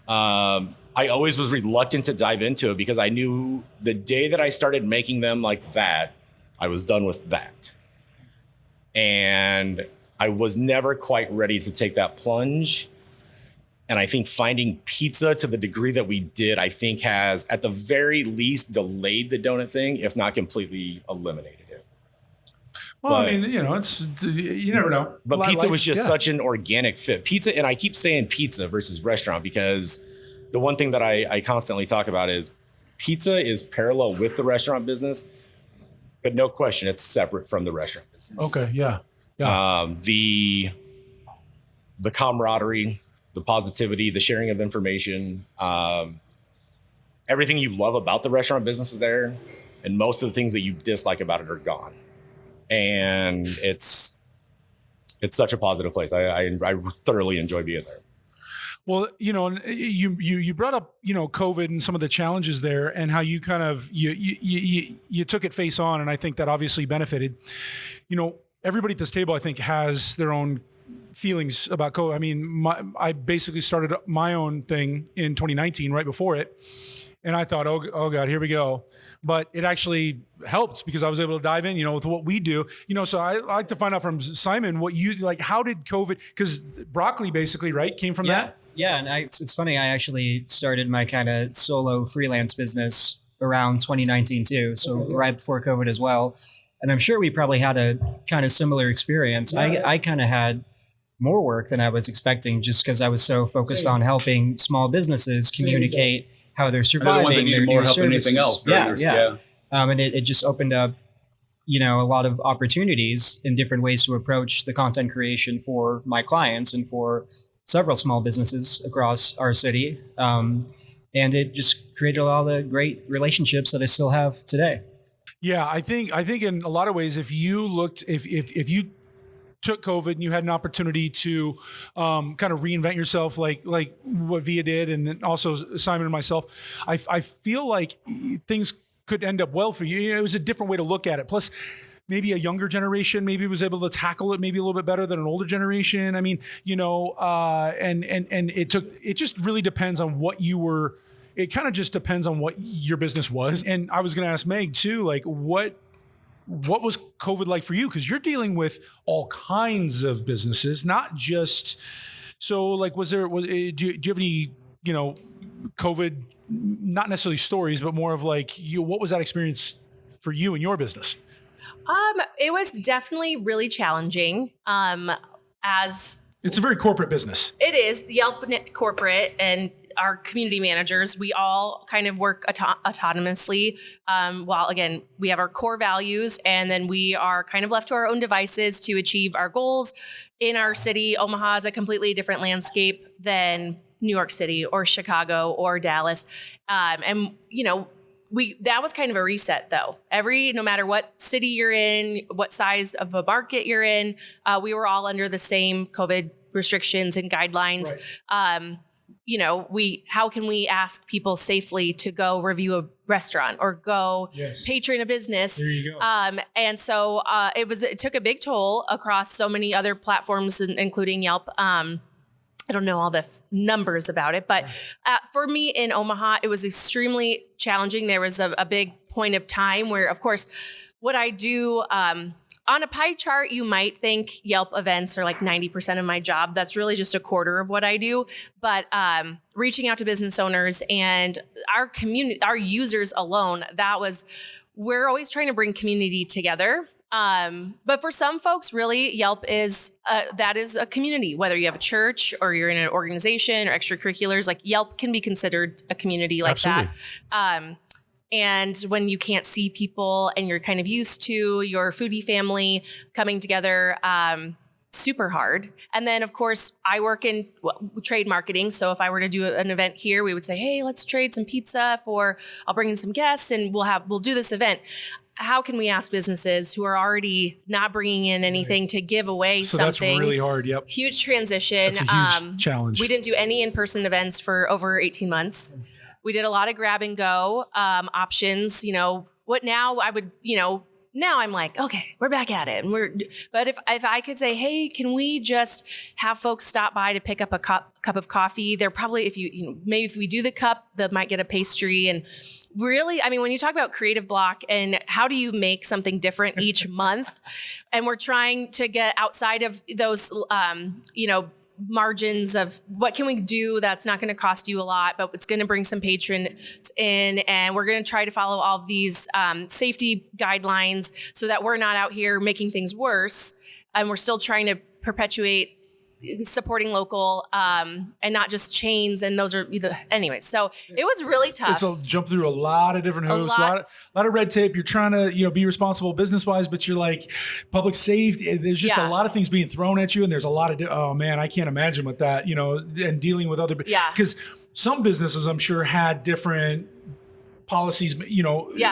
Speaker 4: I always was reluctant to dive into it because I knew the day that I started making them like that, I was done with that. And I was never quite ready to take that plunge. And I think finding pizza to the degree that we did, I think has at the very least delayed the donut thing, if not completely eliminated it.
Speaker 2: Well, I mean, it's you never know.
Speaker 4: But pizza was just such an organic fit. Pizza, and I keep saying pizza versus restaurant because the one thing that I constantly talk about is pizza is parallel with the restaurant business, but no question, it's separate from the restaurant business.
Speaker 2: Okay, yeah.
Speaker 4: The camaraderie, the positivity, the sharing of information, everything you love about the restaurant business is there, and most of the things that you dislike about it are gone. And it's such a positive place. I thoroughly enjoy being there.
Speaker 2: Well, you brought up, COVID and some of the challenges there and how you kind of, you took it face on. And I think that obviously benefited, everybody at this table, I think, has their own feelings about COVID. I mean, I basically started my own thing in 2019, right before it. And I thought, oh God, here we go. But it actually helped because I was able to dive in, with what we do. So I like to find out from Simon what you like. How did COVID? Because broccoli basically, right, came from that.
Speaker 5: Yeah, and it's funny. I actually started my kind of solo freelance business around 2019 too. So right before COVID as well. And I'm sure we probably had a kind of similar experience. Yeah. I kind of had more work than I was expecting just because I was so focused on helping small businesses communicate how they're surviving their new services. Anything else. Yeah. And it just opened up, a lot of opportunities in different ways to approach the content creation for my clients and for several small businesses across our city. And it just created a lot of great relationships that I still have today.
Speaker 2: Yeah, I think in a lot of ways, if you took COVID and you had an opportunity to kind of reinvent yourself like what Via did, and then also Simon and myself, I feel like things could end up well for you. It was a different way to look at it. Plus, maybe a younger generation maybe was able to tackle it maybe a little bit better than an older generation. I mean, and it just really depends on what you were. It kind of just depends on what your business was. And I was going to ask Meg too, like what was COVID like for you? Because you're dealing with all kinds of businesses, not just. So, like, do you have any, COVID, not necessarily stories, but more of like, what was that experience for you and your business?
Speaker 1: It was definitely really challenging. As
Speaker 2: it's a very corporate business.
Speaker 1: It is. Yelp corporate and our community managers, we all kind of work autonomously. While again, we have our core values, and then we are kind of left to our own devices to achieve our goals. In our city, Omaha is a completely different landscape than New York City or Chicago or Dallas. And that was kind of a reset though. No matter what city you're in, what size of a market you're in, we were all under the same COVID restrictions and guidelines. Right. How can we ask people safely to go review a restaurant or go patron a business?
Speaker 2: There you go.
Speaker 1: And so it took a big toll across so many other platforms, including Yelp. I don't know all the numbers about it, but for me in Omaha, it was extremely challenging. There was a big point of time where, of course, what I do on a pie chart, you might think Yelp events are like 90% of my job. That's really just a quarter of what I do. But reaching out to business owners and our community, our users alone, we're always trying to bring community together. But for some folks, really, Yelp is that is a community. Whether you have a church or you're in an organization or extracurriculars, like Yelp can be considered a community like
Speaker 2: Absolutely.
Speaker 1: that. And when you can't see people and you're kind of used to your foodie family coming together, super hard. And then, of course, I work in trade marketing. So if I were to do an event here, we would say, hey, let's trade some pizza I'll bring in some guests and we'll do this event. How can we ask businesses who are already not bringing in anything to give away
Speaker 2: So
Speaker 1: something?
Speaker 2: that's really hard. Yep.
Speaker 1: Huge transition.
Speaker 2: That's a huge challenge.
Speaker 1: We didn't do any in-person events for over 18 months. We did a lot of grab and go options. What now I would, now I'm like, okay, we're back at it. But if I could say, hey, can we just have folks stop by to pick up a cup of coffee? They're probably, maybe if we do the cup, they might get a pastry. And really, I mean, when you talk about creative block and how do you make something different each month, and we're trying to get outside of those, margins of what can we do that's not going to cost you a lot, but it's going to bring some patrons in, and we're going to try to follow all of these safety guidelines so that we're not out here making things worse, and we're still trying to perpetuate supporting local and not just chains. And those are anyway. So it was really tough.
Speaker 2: It's a jump through a lot of different hoops, a lot of red tape. You're trying to, be responsible business wise, but you're like public safety. There's just a lot of things being thrown at you. And there's a lot of, oh man, I can't imagine with that, and dealing with other, because some businesses I'm sure had different policies,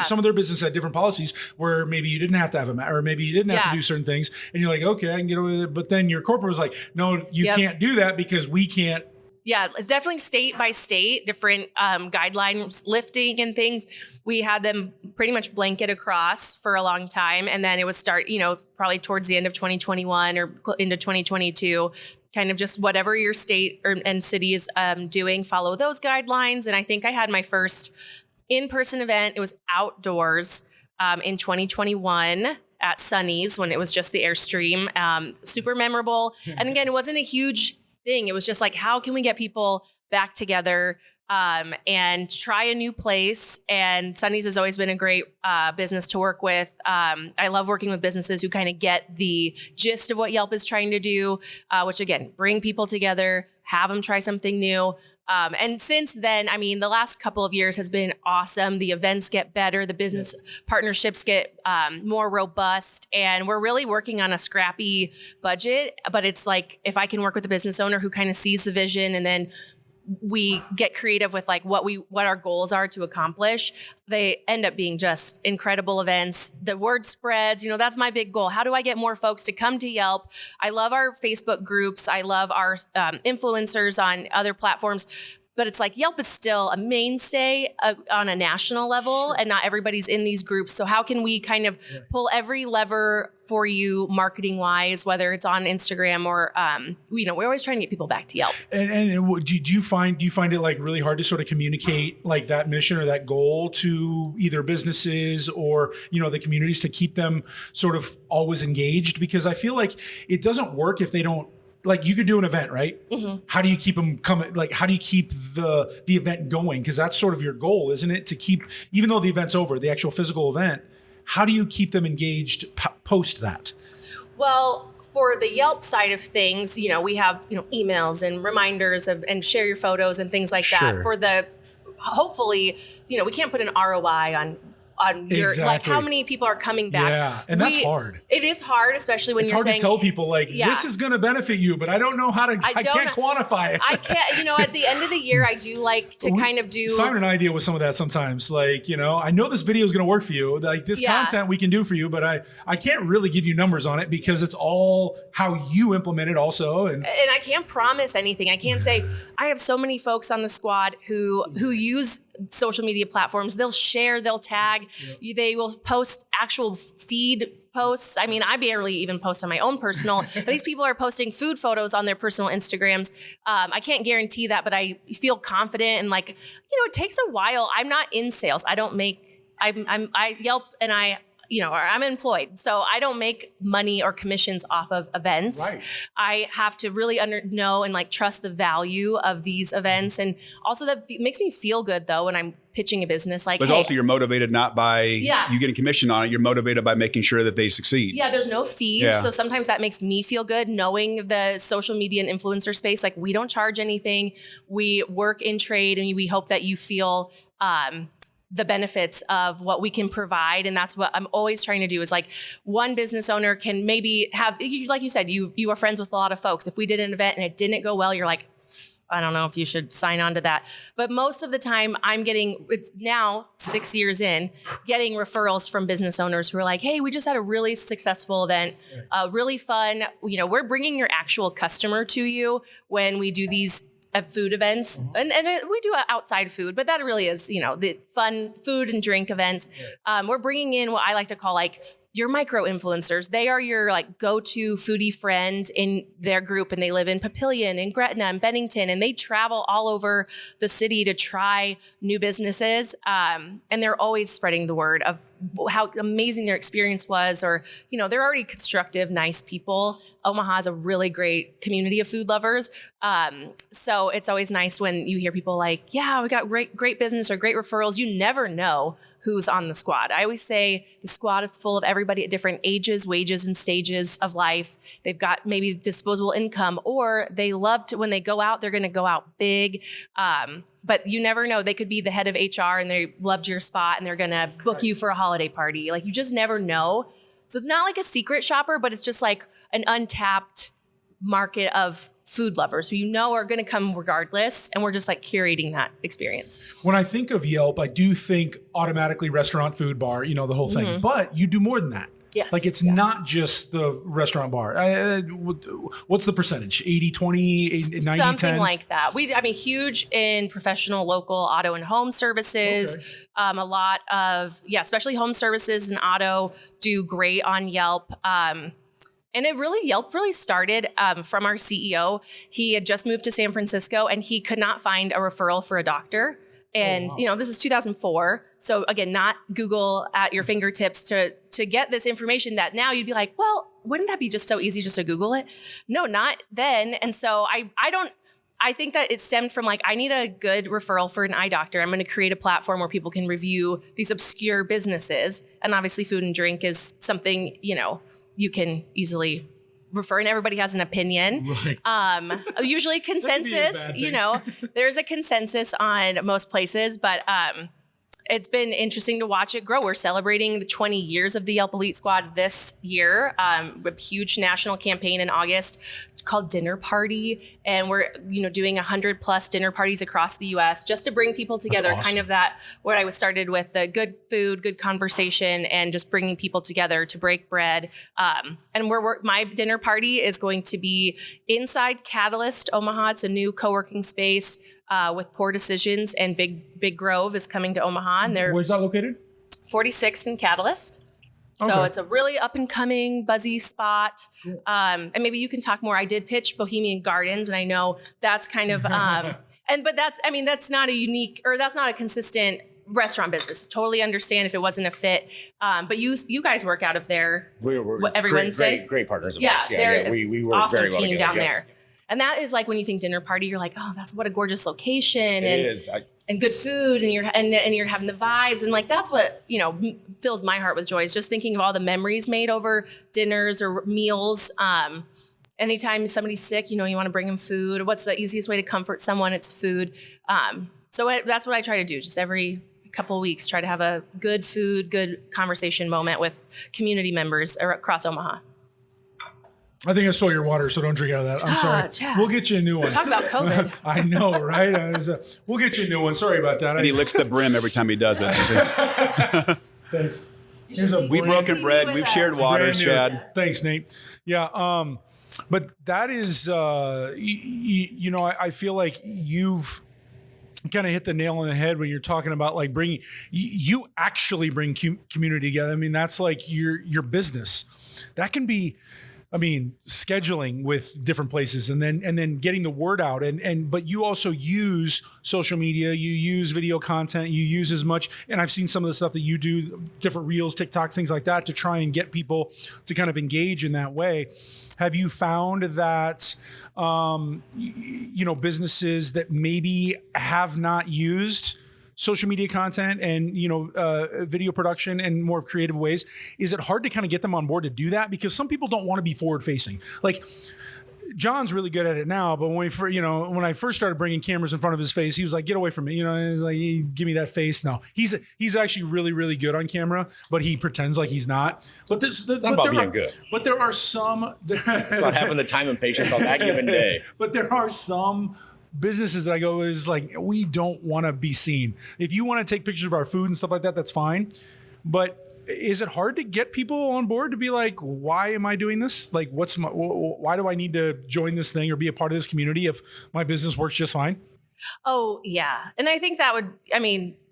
Speaker 2: some of their business had different policies where maybe you didn't have to have a or maybe you didn't have to do certain things, and you're like, okay, I can get away with it. But then your corporate was like, no, you can't do that because we can't.
Speaker 1: Yeah, it's definitely state by state, different guidelines lifting and things. We had them pretty much blanket across for a long time. And then it would start, probably towards the end of 2021 or into 2022, kind of just whatever your state and city is doing, follow those guidelines. And I think I had my first in-person event. It was outdoors in 2021 at Sunny's when it was just the Airstream. Super memorable. And again, it wasn't a huge thing. It was just like, how can we get people back together and try a new place? And Sunny's has always been a great business to work with. I love working with businesses who kind of get the gist of what Yelp is trying to do, which again, bring people together, have them try something new. And since then, I mean, the last couple of years has been awesome. The events get better. The business partnerships get more robust. And we're really working on a scrappy budget. But it's like, if I can work with a business owner who kind of sees the vision, and then we get creative with like what our goals are to accomplish, they end up being just incredible events. The word spreads, that's my big goal. How do I get more folks to come to Yelp? I love our Facebook groups. I love our influencers on other platforms. But it's like Yelp is still a mainstay on a national level, and not everybody's in these groups. So how can we kind of pull every lever for you marketing wise, whether it's on Instagram or, we're always trying to get people back to Yelp.
Speaker 2: And do you find it like really hard to sort of communicate like that mission or that goal to either businesses or, the communities to keep them sort of always engaged? Because I feel like it doesn't work if they don't. Like you could do an event, right? Mm-hmm. How do you keep them coming? Like, how do you keep the event going? Because that's sort of your goal, isn't it? To keep, even though the event's over, the actual physical event, how do you keep them engaged post that?
Speaker 1: Well, for the Yelp side of things, we have, emails and reminders and share your photos and things like that. For the, hopefully, we can't put an ROI on your, like how many people are coming back.
Speaker 2: Yeah, and that's hard.
Speaker 1: It is hard, especially when
Speaker 2: it's
Speaker 1: you're
Speaker 2: hard
Speaker 1: saying,
Speaker 2: to tell people like, this is going to benefit you, but I don't know how to, I can't quantify it.
Speaker 1: I can't, at the end of the year, I do like to kind of do.
Speaker 2: Simon and I deal with some of that sometimes. Like, I know this video is going to work for you. Like this content we can do for you, but I can't really give you numbers on it because it's all how you implement it also. And
Speaker 1: I can't promise anything. I can't say, I have so many folks on the squad who use social media platforms. They'll share, they'll tag, they will post actual feed posts. I mean, I barely even post on my own personal, but these people are posting food photos on their personal Instagrams. I can't guarantee that, but I feel confident, and like, it takes a while. I'm not in sales. I don't make, I Yelp and I, or I'm employed. So I don't make money or commissions off of events.
Speaker 2: Right.
Speaker 1: I have to really know and like trust the value of these events. And also that makes me feel good though when I'm pitching a business like,
Speaker 3: But
Speaker 1: hey,
Speaker 3: also you're motivated not by you getting commission on it. You're motivated by making sure that they succeed.
Speaker 1: Yeah, there's no fees.
Speaker 3: Yeah.
Speaker 1: So sometimes that makes me feel good knowing the social media and influencer space. Like we don't charge anything. We work in trade and we hope that you feel the benefits of what we can provide. And that's what I'm always trying to do is like one business owner can maybe have, like you said, you are friends with a lot of folks. If we did an event and it didn't go well, you're like, I don't know if you should sign on to that. But most of the time it's now 6 years in, getting referrals from business owners who are like, hey, we just had a really successful event, really fun. We're bringing your actual customer to you when we do these food events. And we do outside food, but that really is, the fun food and drink events. We're bringing in what I like to call like your micro influencers. They are your like go-to foodie friend in their group, and they live in Papillion and Gretna and Bennington, and they travel all over the city to try new businesses. And they're always spreading the word of how amazing their experience was, or, they're already constructive, nice people. Omaha is a really great community of food lovers. So it's always nice when you hear people like, yeah, we got great business or great referrals. You never know who's on the squad. I always say the squad is full of everybody at different ages, wages, and stages of life. They've got maybe disposable income, or they love to, when they go out, they're going to go out big. But you never know. They could be the head of HR and they loved your spot and they're going to book you for a holiday party. Like you just never know. So it's not like a secret shopper, but it's just like an untapped market of food lovers who are going to come regardless, and we're just like curating that experience.
Speaker 2: When I think of Yelp, I do think automatically restaurant, food, bar, the whole thing. But you do more than that.
Speaker 1: Yes.
Speaker 2: Like it's not just the restaurant bar. What's the percentage? 80, 20, 90,
Speaker 1: Something
Speaker 2: 10?
Speaker 1: like that. Huge in professional, local auto and home services. Okay. A lot of, especially home services and auto do great on Yelp. And Yelp really started from our CEO. He had just moved to San Francisco and he could not find a referral for a doctor. And, this is 2004. So again, not Google at your fingertips to get this information that now you'd be like, well, wouldn't that be just so easy just to Google it? No, not then. And so I think that it stemmed from like, I need a good referral for an eye doctor. I'm going to create a platform where people can review these obscure businesses. And obviously food and drink is something, you can easily refer, and everybody has an opinion. Right. Usually consensus, there's a consensus on most places, but it's been interesting to watch it grow. We're celebrating the 20 years of the Yelp Elite Squad this year. A huge national campaign in August called Dinner Party. And we're, doing 100+ dinner parties across the US just to bring people together. That's awesome. Kind of that, what I started with, the good food, good conversation, and just bringing people together to break bread. And my dinner party is going to be inside Catalyst Omaha. It's a new co-working space with Poor Decisions, and Big Grove is coming to Omaha. And
Speaker 2: where's that located?
Speaker 1: 46th and Catalyst. So It's a really up and coming, buzzy spot. And maybe you can talk more. I did pitch Bohemian Gardens, and I know that's kind of, that's not a unique, or that's not a consistent restaurant business. Totally understand if it wasn't a fit. But you guys work out of there every Wednesday.
Speaker 4: Great partners of ours.
Speaker 1: Yeah,
Speaker 4: we work
Speaker 1: awesome
Speaker 4: very well
Speaker 1: team
Speaker 4: together.
Speaker 1: down there. And that is like when you think dinner party, you're like, oh, that's what a gorgeous location.
Speaker 4: It is.
Speaker 1: And good food, and you're having the vibes, and like that's what fills my heart with joy, is just thinking of all the memories made over dinners or meals. Anytime somebody's sick, you want to bring them food. What's the easiest way to comfort someone? It's food. That's what I try to do. Just every couple of weeks, try to have a good food, good conversation moment with community members across Omaha.
Speaker 2: I think I stole your water, so don't drink out of that. I'm sorry.
Speaker 1: Chad.
Speaker 2: We'll get you a new one.
Speaker 1: Talk about COVID.
Speaker 2: I know, right? We'll get you a new one. Sorry about that.
Speaker 3: And he licks the brim every time he does it.
Speaker 2: Thanks.
Speaker 3: We've broken bread. We've shared waters, Chad.
Speaker 2: Thanks, Nate. Yeah. But that is, I feel like you've kind of hit the nail on the head when you're talking about like you actually bring community together. I mean, that's like your business. That can be I mean, scheduling with different places and then getting the word out but you also use social media, you use video content, you use as much, and I've seen some of the stuff that you do, different reels, TikToks, things like that, to try and get people to kind of engage in that way. Have you found that, businesses that maybe have not used social media content and video production and more of creative ways, is it hard to kind of get them on board to do that? Because some people don't want to be forward facing. Like John's really good at it now, but when I first started bringing cameras in front of his face, he was like, "Get away from me!" He's like, "Give me that face." No, he's actually really, really good on camera, but he pretends like he's not. But
Speaker 4: it's not about being good.
Speaker 2: But there are some.
Speaker 4: It's about having the time and patience on that given day.
Speaker 2: But there are some businesses that I go is like, we don't want to be seen. If you want to take pictures of our food and stuff like that, that's fine. But is it hard to get people on board to be like, why am I doing this? Like, why do I need to join this thing or be a part of this community if my business works just fine?
Speaker 1: Oh, yeah. And I think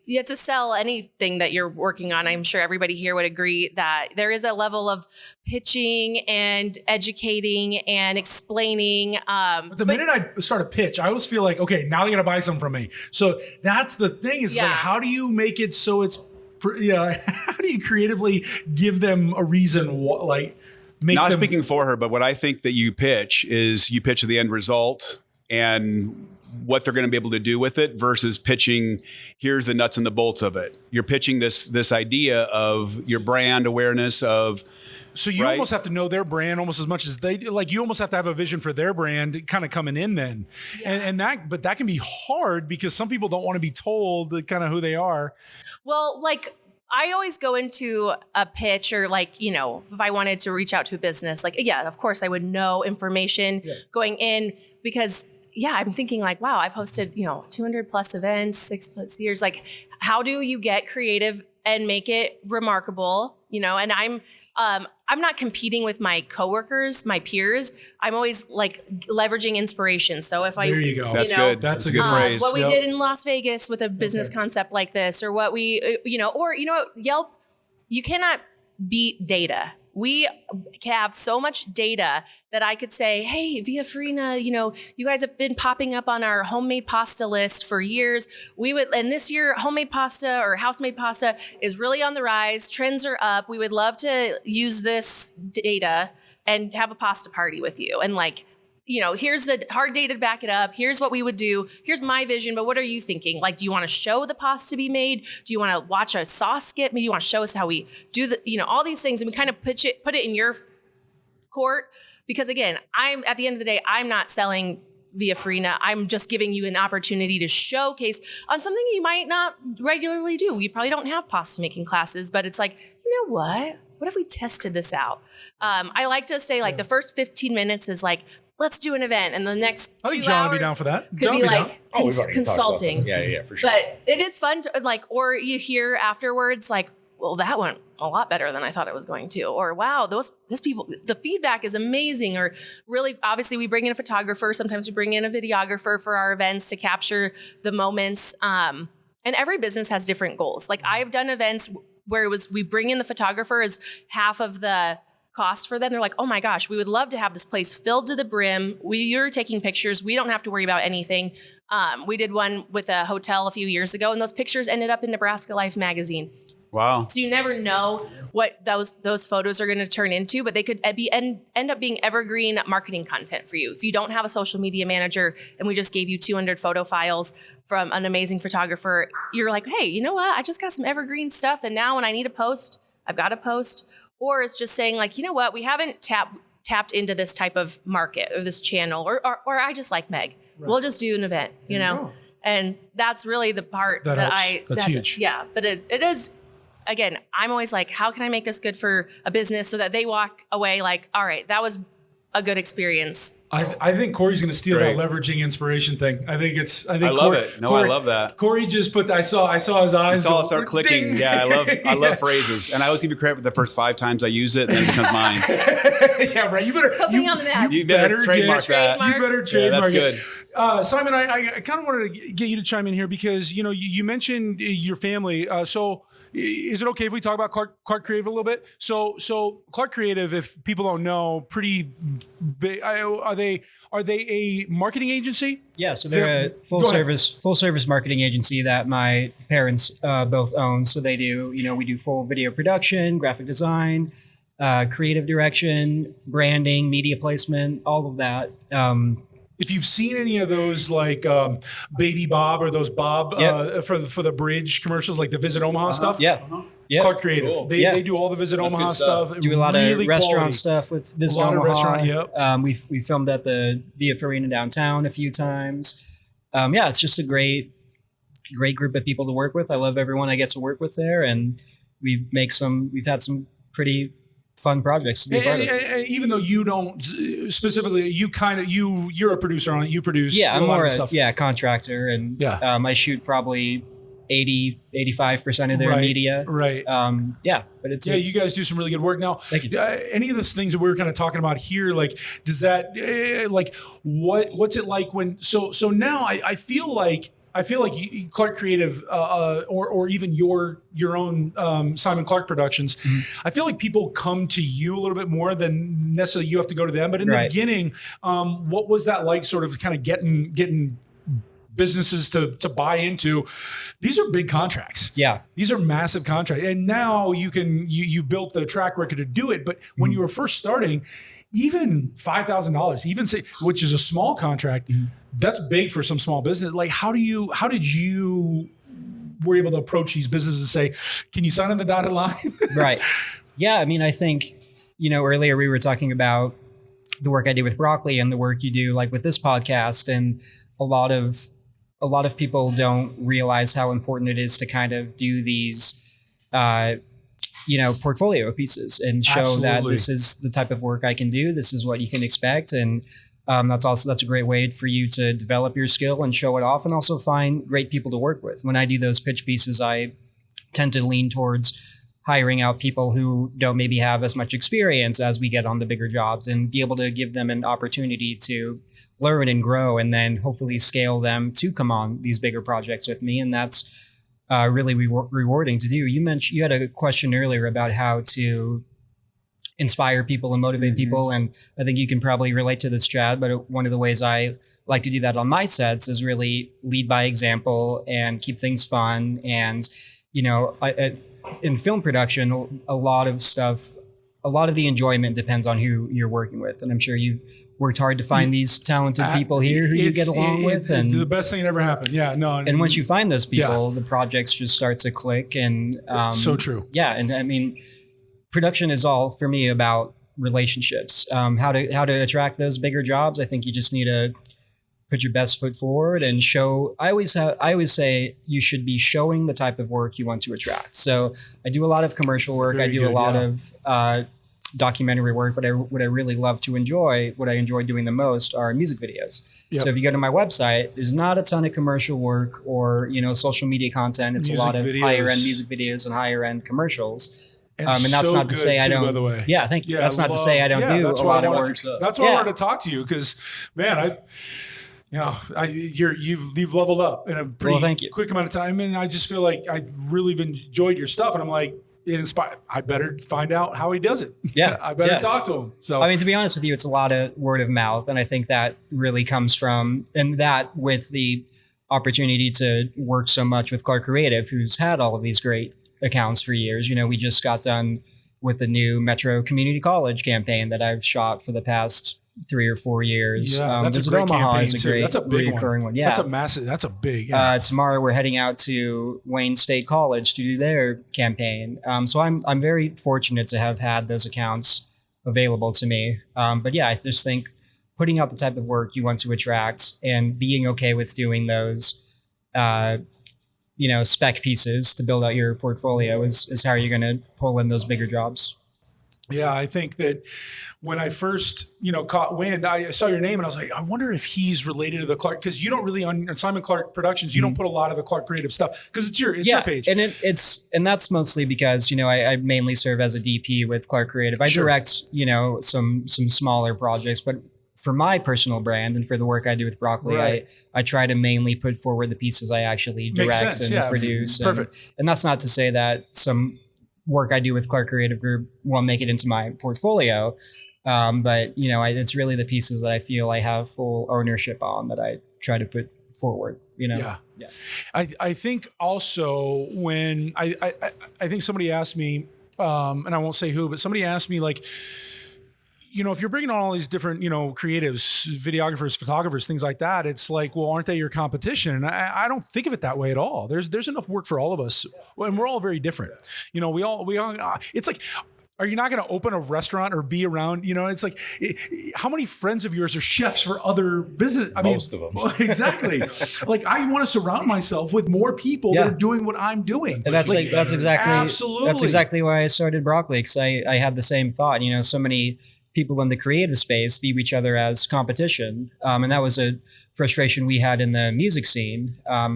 Speaker 1: you have to sell anything that you're working on. I'm sure everybody here would agree that there is a level of pitching and educating and explaining.
Speaker 2: But the minute I start a pitch, I always feel like, okay, now they're going to buy something from me. So that's the thing is like, how do you make it so it's, how do you creatively give them a reason? Not
Speaker 3: speaking for her, but what I think that you pitch is you pitch the end result and what they're going to be able to do with it versus pitching, here's the nuts and the bolts of it. You're pitching this idea of your brand awareness of.
Speaker 2: So you almost have to know their brand almost as much as they do. Like you almost have to have a vision for their brand kind of coming in then. Yeah. But that can be hard because some people don't want to be told kind of who they are.
Speaker 1: Well, like I always go into a pitch or if I wanted to reach out to a business, of course I would know information going in because I'm thinking like, wow, I've hosted, 200 plus events, 6+ years. Like, how do you get creative and make it remarkable? And I'm not competing with my coworkers, my peers. I'm always like leveraging inspiration. So if
Speaker 2: there you go.
Speaker 3: That's good. That's a good phrase.
Speaker 1: What we did in Las Vegas with a business concept like this, or what we, Yelp, you cannot beat data. We have so much data that I could say, hey, Via Farina, you guys have been popping up on our homemade pasta list for years. And this year, homemade pasta or house-made pasta is really on the rise. Trends are up. We would love to use this data and have a pasta party with you. And here's the hard data to back it up. Here's what we would do. Here's my vision. But what are you thinking? Like, do you want to show the pasta to be made? Do you want to watch a sauce skit? Maybe you want to show us how we do all these things. And we kind of put it in your court. Because again, at the end of the day, I'm not selling Via Farina. I'm just giving you an opportunity to showcase on something you might not regularly do. You probably don't have pasta making classes, but it's like, you know what? What if we tested this out? I like to say the first 15 minutes is like, let's do an event. And the next 2 hours.
Speaker 2: I think John would be down for that.
Speaker 1: Could be like consulting.
Speaker 4: Yeah, for sure.
Speaker 1: But it is fun to or you hear afterwards, well, that went a lot better than I thought it was going to. Or, wow, those people, the feedback is amazing. Or really, obviously, we bring in a photographer. Sometimes we bring in a videographer for our events to capture the moments. And every business has different goals. Like I've done events where we bring in the photographer as half of the cost for them. They're like, oh my gosh, we would love to have this place filled to the brim. You're taking pictures. We don't have to worry about anything. We did one with a hotel a few years ago, and those pictures ended up in Nebraska Life magazine.
Speaker 3: Wow.
Speaker 1: So you never know what those photos are going to turn into, but they could end up being evergreen marketing content for you. If you don't have a social media manager and we just gave you 200 photo files from an amazing photographer, you're like, hey, you know what? I just got some evergreen stuff. And now when I need a post, I've got a post. Or it's just saying you know what? We haven't tapped into this type of market or this channel, or I just like Meg. Right. We'll just do an event, you know? And that's really the part that's huge. Yeah. But it is, again, I'm always like, how can I make this good for a business so that they walk away like, all right, that was a good experience.
Speaker 2: I think Kori's going to steal that leveraging inspiration thing. I
Speaker 3: love it. No, I love that.
Speaker 2: Kori just put. I saw his eyes. I
Speaker 3: saw it start clicking. Ding. Yeah, I love phrases, and I always give you credit for the first 5 times I use it, and then it becomes mine.
Speaker 2: Yeah, right. You better
Speaker 1: something on the map.
Speaker 3: You better trademark that.
Speaker 2: You better trademark
Speaker 3: it.
Speaker 2: That's good. Simon, I kind of wanted to get you to chime in here because you mentioned your family. So is it okay if we talk about Clark Creative a little bit? So Clark Creative, if people don't know, pretty big. Are they a marketing agency?
Speaker 5: Yeah, so they're a full service marketing agency that my parents both own. So they do, we do full video production, graphic design, creative direction, branding, media placement, all of that.
Speaker 2: If you've seen any of those, like Baby Bob or those Bob for the bridge commercials, like the Visit Omaha stuff, Clark Creative,
Speaker 3: Cool.
Speaker 2: they do all the Visit Omaha stuff.
Speaker 5: Do a lot
Speaker 2: really
Speaker 5: of restaurant
Speaker 2: quality
Speaker 5: stuff with Visit Omaha. We filmed at the Via Farina downtown a few times. It's just a great group of people to work with. I love everyone I get to work with there, and we've had some pretty fun projects to be a part of.
Speaker 2: And even though you don't specifically, you're a producer on it. You produce.
Speaker 5: Yeah, I'm more
Speaker 2: stuff.
Speaker 5: a contractor, and I shoot probably 85% of their media.
Speaker 2: Right.
Speaker 5: But it's
Speaker 2: you guys do some really good work. Now,
Speaker 5: thank you.
Speaker 2: Any of those things that we were kind of talking about here, like, does that what's it like when? So now I feel like Clark Creative, or even your own Simon Clark Productions, I feel like people come to you a little bit more than necessarily you have to go to them. But in the beginning, what was that like? Sort of kind of getting businesses to buy into. These are big contracts.
Speaker 5: Yeah,
Speaker 2: these are massive contracts, and now you built the track record to do it. But when you were first starting, even $5,000, which is a small contract. That's big for some small business. Like, how did you were able to approach these businesses and say, can you sign on the dotted line?
Speaker 5: Right. Yeah. I mean, I think, earlier we were talking about the work I do with Broccoli and the work you do like with this podcast. And a lot of people don't realize how important it is to kind of do these, portfolio pieces and show that this is the type of work I can do. This is what you can expect. And that's a great way for you to develop your skill and show it off, and also find great people to work with. When I do those pitch pieces, I tend to lean towards hiring out people who don't maybe have as much experience as we get on the bigger jobs, and be able to give them an opportunity to learn and grow, and then hopefully scale them to come on these bigger projects with me. And that's really rewarding to do. You had a question earlier about how to inspire people and motivate people. And I think you can probably relate to this, Chad, but one of the ways I like to do that on my sets is really lead by example and keep things fun. And, in film production, a lot of the enjoyment depends on who you're working with. And I'm sure you've worked hard to find these talented people here who you get along with. And
Speaker 2: the best thing that ever happened. Yeah, no.
Speaker 5: And once you find those people, the projects just start to click. And
Speaker 2: so true.
Speaker 5: Yeah. And I mean, production is all for me about relationships. How to attract those bigger jobs. I think you just need to put your best foot forward and show. I always say you should be showing the type of work you want to attract. So I do a lot of commercial work. I do a lot of documentary work, but what I really love to enjoy, what I enjoy doing the most, are music videos. Yep. So if you go to my website, there's not a ton of commercial work or social media content. It's music a lot of higher end music videos and higher end commercials. And that's not to say I don't. By the way. Yeah, thank you. That's not to say I don't do a lot of work.
Speaker 2: That's why I wanted to talk to you, because, man, you've leveled up in a pretty quick amount of time, and I just feel like I really enjoyed your stuff, and I'm like, it inspired. I better find out how he does it.
Speaker 5: Yeah,
Speaker 2: I better talk to him. So
Speaker 5: I mean, to be honest with you, it's a lot of word of mouth, and I think that really comes from, and that with the opportunity to work so much with Clark Creative, who's had all of these great accounts for years. We just got done with the new Metro Community College campaign that I've shot for the past 3 or 4 years.
Speaker 2: Yeah, that's
Speaker 5: Visit
Speaker 2: a great
Speaker 5: Omaha
Speaker 2: campaign
Speaker 5: is a great
Speaker 2: that's a big
Speaker 5: recurring one. Yeah,
Speaker 2: that's a massive. That's a big. Yeah.
Speaker 5: Tomorrow we're heading out to Wayne State College to do their campaign. So I'm very fortunate to have had those accounts available to me. But yeah, I just think putting out the type of work you want to attract and being okay with doing those, spec pieces to build out your portfolio is how you're going to pull in those bigger jobs.
Speaker 2: Yeah, I think that when I first, caught wind, I saw your name and I was like, I wonder if he's related to the Clark, because you don't really on Simon Clark Productions, you don't put a lot of the Clark Creative stuff because it's your page.
Speaker 5: And that's mostly because I mainly serve as a DP with Clark Creative. I direct some smaller projects, but for my personal brand and for the work I do with Broccoli,
Speaker 2: Right.
Speaker 5: I try to mainly put forward the pieces I actually
Speaker 2: Makes
Speaker 5: direct
Speaker 2: sense,
Speaker 5: and
Speaker 2: yeah.
Speaker 5: produce.
Speaker 2: Perfect.
Speaker 5: And that's not to say that some work I do with Clark Creative Group won't make it into my portfolio. But it's really the pieces that I feel I have full ownership on that I try to put forward,
Speaker 2: Yeah. I think also when I think somebody asked me, and I won't say who, but somebody asked me like, if you're bringing on all these different, creatives, videographers, photographers, things like that, it's like, well, aren't they your competition? And I don't think of it that way at all. There's enough work for all of us, and we're all very different. We all, it's like, are you not going to open a restaurant or be around, it's like, how many friends of yours are chefs for other business?
Speaker 4: Most of them.
Speaker 2: Exactly. Like I want to surround myself with more people that are doing what I'm doing.
Speaker 5: And that's exactly,
Speaker 2: absolutely.
Speaker 5: That's exactly why I started Broccoli. Cause I had the same thought, so many people in the creative space view each other as competition. And that was a frustration we had in the music scene. A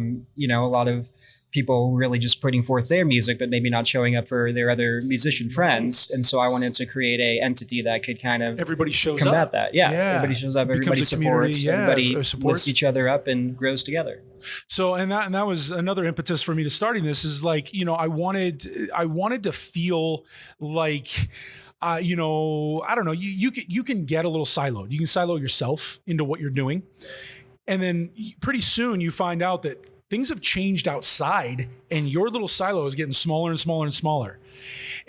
Speaker 5: lot of people really just putting forth their music, but maybe not showing up for their other musician friends. And so I wanted to create a entity that could kind of
Speaker 2: everybody shows
Speaker 5: combat
Speaker 2: up.
Speaker 5: that. Yeah. Everybody shows up, everybody supports, everybody lifts each other up and grows together.
Speaker 2: So, and that was another impetus for me to starting this is like, I wanted to feel like, I don't know, you can get a little siloed. You can silo yourself into what you're doing. And then pretty soon you find out that things have changed outside and your little silo is getting smaller and smaller and smaller.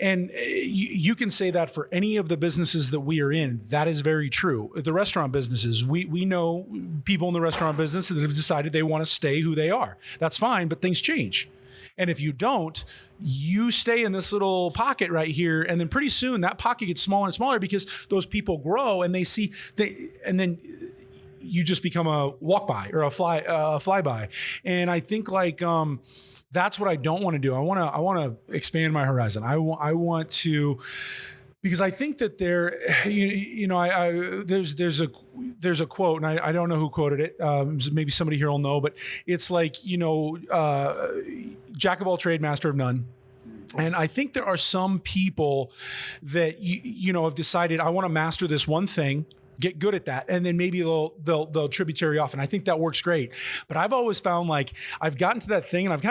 Speaker 2: And you can say that for any of the businesses that we are in. That is very true. The restaurant businesses, we know people in the restaurant business that have decided they want to stay who they are. That's fine, but things change. And if you don't, you stay in this little pocket right here. And then pretty soon that pocket gets smaller and smaller because those people grow and and then you just become a walk by or a fly by. And I think like, that's what I don't want to do. I want to expand my horizon. I want to, because I think that there's a quote, and I don't know who quoted it. Maybe somebody here will know, but it's like, jack of all trade, master of none. And I think there are some people that, have decided, I want to master this one thing, get good at that, and then maybe they'll tributary off. And I think that works great. But I've always found like I've gotten to that thing and I've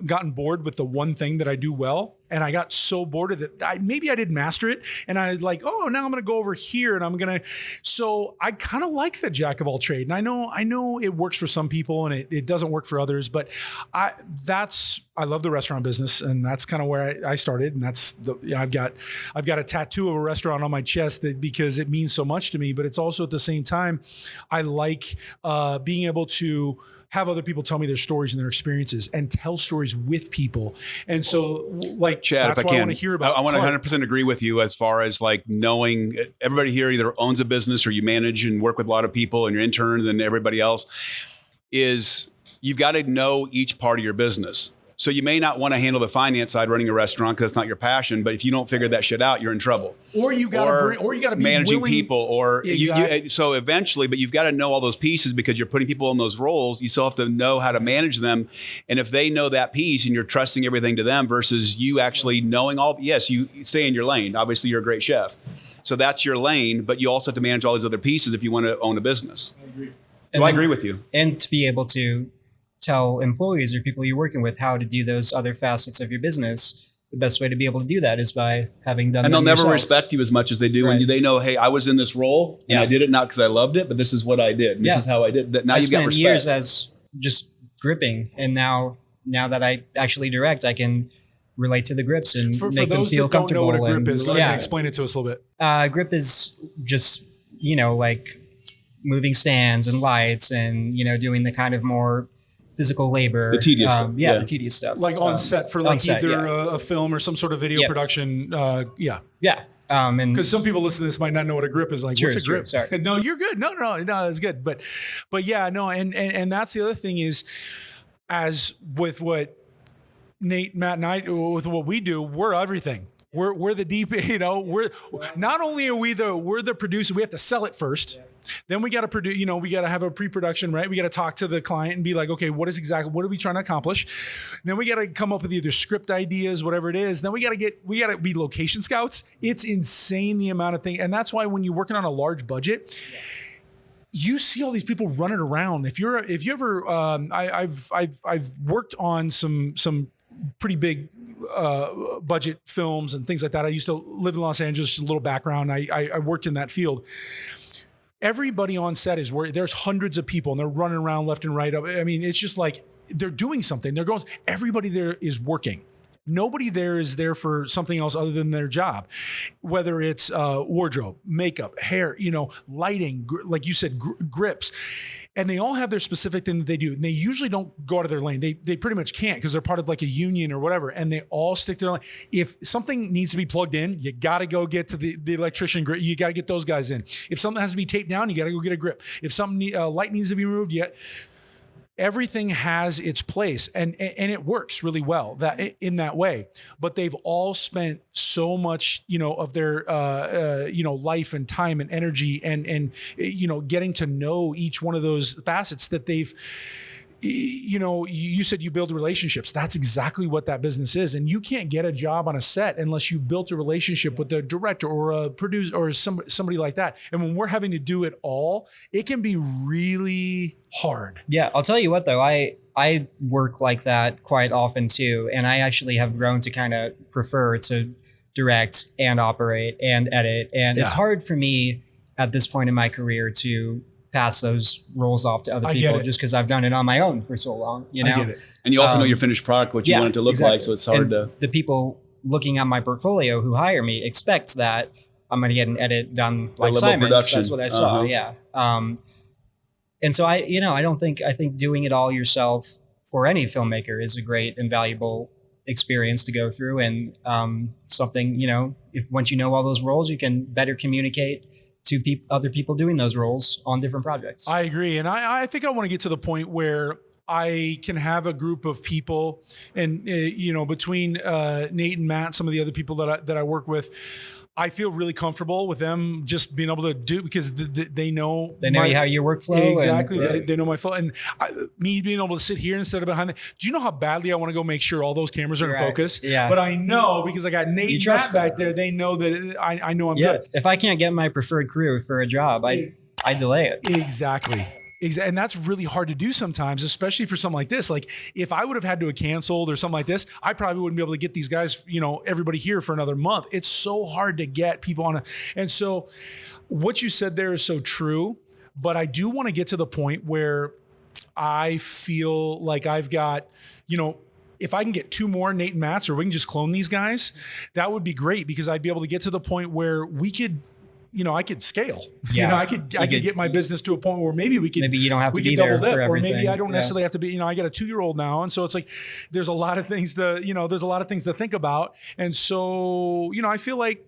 Speaker 2: gotten bored with the one thing that I do well. And I got so bored of it. Maybe I didn't master it. And I like, now I'm going to go over here and so I kind of like the jack of all trade. And I know it works for some people and it doesn't work for others, but I love the restaurant business and that's kind of where I started. And that's I've got a tattoo of a restaurant on my chest because it means so much to me, but it's also at the same time, I like being able to have other people tell me their stories and their experiences and tell stories with people. And so like,
Speaker 3: Chad,
Speaker 2: that's
Speaker 3: if
Speaker 2: what
Speaker 3: I
Speaker 2: I
Speaker 3: can,
Speaker 2: want to hear about.
Speaker 3: I want to 100% agree with you as far as like knowing everybody here either owns a business or you manage and work with a lot of people and your interns and everybody else is you've got to know each part of your business. So you may not want to handle the finance side running a restaurant because it's not your passion, but if you don't figure that shit out, you're in trouble.
Speaker 2: Or you got to be
Speaker 3: managing
Speaker 2: willing,
Speaker 3: people, or
Speaker 2: exactly.
Speaker 3: So eventually, but you've got to know all those pieces because you're putting people in those roles. You still have to know how to manage them, and if they know that piece and you're trusting everything to them versus you actually knowing all. Yes, you stay in your lane. Obviously, you're a great chef, so that's your lane. But you also have to manage all these other pieces if you want to own a business. I agree. So I agree with you,
Speaker 5: and to be able to tell employees or people you're working with how to do those other facets of your business. The best way to be able to do that is by having done.
Speaker 3: And they'll never
Speaker 5: yourself.
Speaker 3: respect you as much as they do when they know, hey, I was in this role and I did it not because I loved it, but this is what I did. And this is how I did. That now you got respect.
Speaker 5: I spent years as just gripping, and now that I actually direct, I can relate to the grips and make them feel comfortable.
Speaker 2: For those that don't know what a grip is, go ahead and explain it to us a little bit.
Speaker 5: Grip is just like moving stands and lights, and doing the kind of more physical labor,
Speaker 3: the tedious stuff.
Speaker 5: The tedious stuff,
Speaker 2: like on set for like either a film or some sort of video production. And because some people listening to this might not know what a grip is. Like, what's a grip?
Speaker 5: Sorry.
Speaker 2: No, you're good. No, that's good. But yeah, no, and that's the other thing is, as with what Nate, Matt, and I, with what we do, we're everything. We're the deep. We're not only are we're the producer. We have to sell it first. Yeah. Then we got to produce, we got to have a pre-production, right? We got to talk to the client and be like, okay, what are we trying to accomplish? Then we got to come up with either script ideas, whatever it is. Then we got to be location scouts. It's insane the amount of things. And that's why when you're working on a large budget, you see all these people running around. If you ever, I've worked on some pretty big budget films and things like that. I used to live in Los Angeles, a little background. I worked in that field. Everybody on set is where there's hundreds of people and they're running around left and right. I mean, it's just like they're doing something. They're going, everybody there is working. Nobody there is there for something else other than their job, whether it's wardrobe, makeup, hair, lighting, like you said, grips. And they all have their specific thing that they do. And they usually don't go out of their lane. They pretty much can't because they're part of like a union or whatever. And they all stick to their lane. If something needs to be plugged in, you got to go get to the electrician. You got to get those guys in. If something has to be taped down, you got to go get a grip. If something light needs to be removed, everything has its place and it works really well in that way. But they've all spent so much, of their, life and time and energy and getting to know each one of those facets that they've, you said you build relationships. That's exactly what that business is. And you can't get a job on a set unless you've built a relationship with a director or a producer or somebody like that. And when we're having to do it all, it can be really hard.
Speaker 5: Yeah. I'll tell you what, though, I work like that quite often too. And I actually have grown to kind of prefer to direct and operate and edit. And it's hard for me at this point in my career to pass those roles off to other people just because I've done it on my own for so long, I get it.
Speaker 3: And you also know your finished product, what you want it to look like. So it's hard to.
Speaker 5: The people looking at my portfolio who hire me expect that I'm going to get an edit done like Simon. That's what I saw. Yeah. And so I think doing it all yourself for any filmmaker is a great and valuable experience to go through. And something, if once you know all those roles, you can better communicate to other people doing those roles on different projects.
Speaker 2: I agree. And I think I want to get to the point where I can have a group of people and, between Nate and Matt, some of the other people that I work with, I feel really comfortable with them just being able to do because they know
Speaker 5: how your workflow.
Speaker 2: Exactly. They know my flow. And me being able to sit here instead of behind them. Do you know how badly I want to go make sure all those cameras are in focus? Yeah. But I know because I got Nate and Matt back there, they know that I know I'm good.
Speaker 5: If I can't get my preferred crew for a job, I delay it.
Speaker 2: Exactly. And that's really hard to do sometimes, especially for something like this. Like if I would have had to have canceled or something like this, I probably wouldn't be able to get these guys, everybody here for another month. It's so hard to get people on and so what you said there is so true, but I do want to get to the point where I feel like I've got, if I can get 2 more Nate and Matts, or we can just clone these guys, that would be great because I'd be able to get to the point where we could, I could scale.
Speaker 5: Yeah.
Speaker 2: I could get my business to a point where maybe
Speaker 5: you don't have to be there for everything.
Speaker 2: Or maybe I don't necessarily have to be, I got a 2-year-old now. And so it's like, there's a lot of things to think about. And so, I feel like,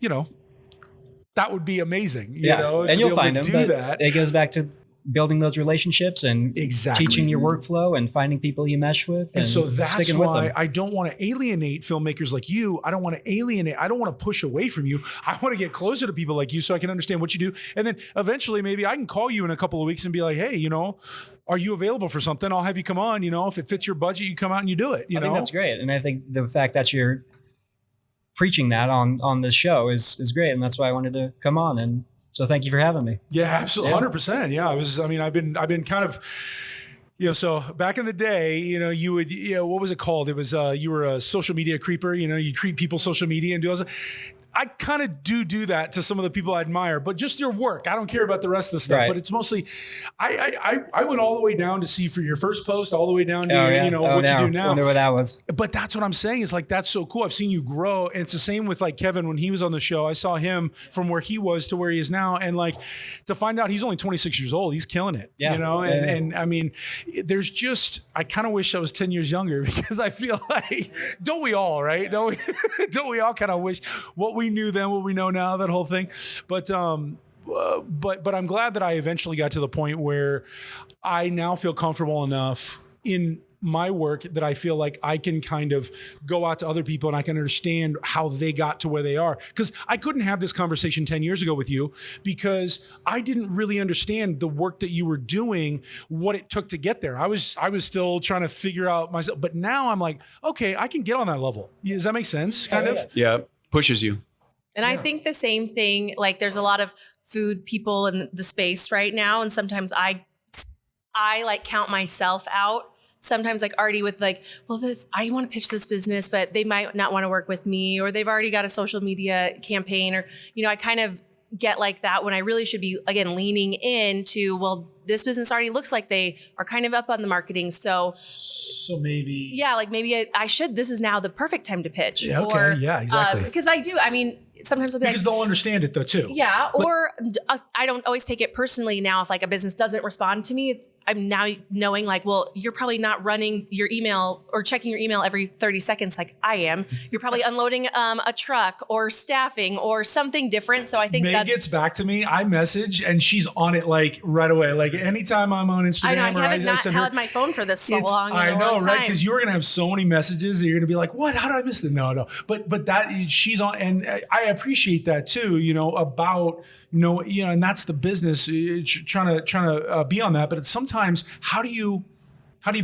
Speaker 2: that would be amazing.
Speaker 5: And you'll find them. It goes back to building those relationships and teaching your workflow and finding people you mesh with.
Speaker 2: And so that's why I don't want to alienate filmmakers like you. I don't want to push away from you. I want to get closer to people like you so I can understand what you do. And then eventually maybe I can call you in a couple of weeks and be like, hey, are you available for something? I'll have you come on, if it fits your budget, you come out and you do it.
Speaker 5: I think that's great. And I think the fact that you're preaching that on this show is great. And that's why I wanted to come on. And so thank you for having me.
Speaker 2: Yeah, absolutely. 100%. Yeah. I've been kind of, so back in the day, you would, what was it called? It was, you were a social media creeper, you creep people's social media and do all that. I kind of do that to some of the people I admire, but just your work. I don't care about the rest of the stuff, but it's mostly, I went all the way down to see for your first post, all the way down to, what you do now.
Speaker 5: I wonder what that was.
Speaker 2: But that's what I'm saying is like, that's so cool. I've seen you grow. And it's the same with like Kevin, when he was on the show, I saw him from where he was to where he is now. And like to find out he's only 26 years old, he's killing it, and I mean, there's just, I kind of wish I was 10 years younger because I feel like, don't we all, right? Don't we all kind of wish what we knew then, what we know now, that whole thing. But I'm glad that I eventually got to the point where I now feel comfortable enough in my work that I feel like I can kind of go out to other people and I can understand how they got to where they are. Because I couldn't have this conversation 10 years ago with you because I didn't really understand the work that you were doing, what it took to get there. I was still trying to figure out myself. But now I'm like, okay, I can get on that level. Does that make sense? Kind of?
Speaker 3: Yeah. Pushes you.
Speaker 1: And I think the same thing, like there's a lot of food people in the space right now. And sometimes I like count myself out. Sometimes like already with like, well, I want to pitch this business, but they might not want to work with me, or they've already got a social media campaign, or, I kind of get like that when I really should be, again, leaning into, well, this business already looks like they are kind of up on the marketing. So
Speaker 2: maybe.
Speaker 1: Yeah, like maybe I should, this is now the perfect time to pitch.
Speaker 2: Yeah, okay. Yeah, exactly.
Speaker 1: Because I do, sometimes I'll be
Speaker 2: because they'll understand it though too.
Speaker 1: Yeah, or I don't always take it personally now if like a business doesn't respond to me. I'm now knowing like, well, you're probably not running your email or checking your email every 30 seconds like I am. You're probably unloading a truck or staffing or something different. So I think
Speaker 2: Meg gets back to me. I message and she's on it like right away. Like anytime I'm on Instagram,
Speaker 1: I haven't not held my phone for this so long.
Speaker 2: I know, right? Because you're gonna have so many messages that you're gonna be like, "What? How did I miss them?" No. But that she's on, and I appreciate that too. About and that's the business. Trying to be on that, but it's sometimes how do you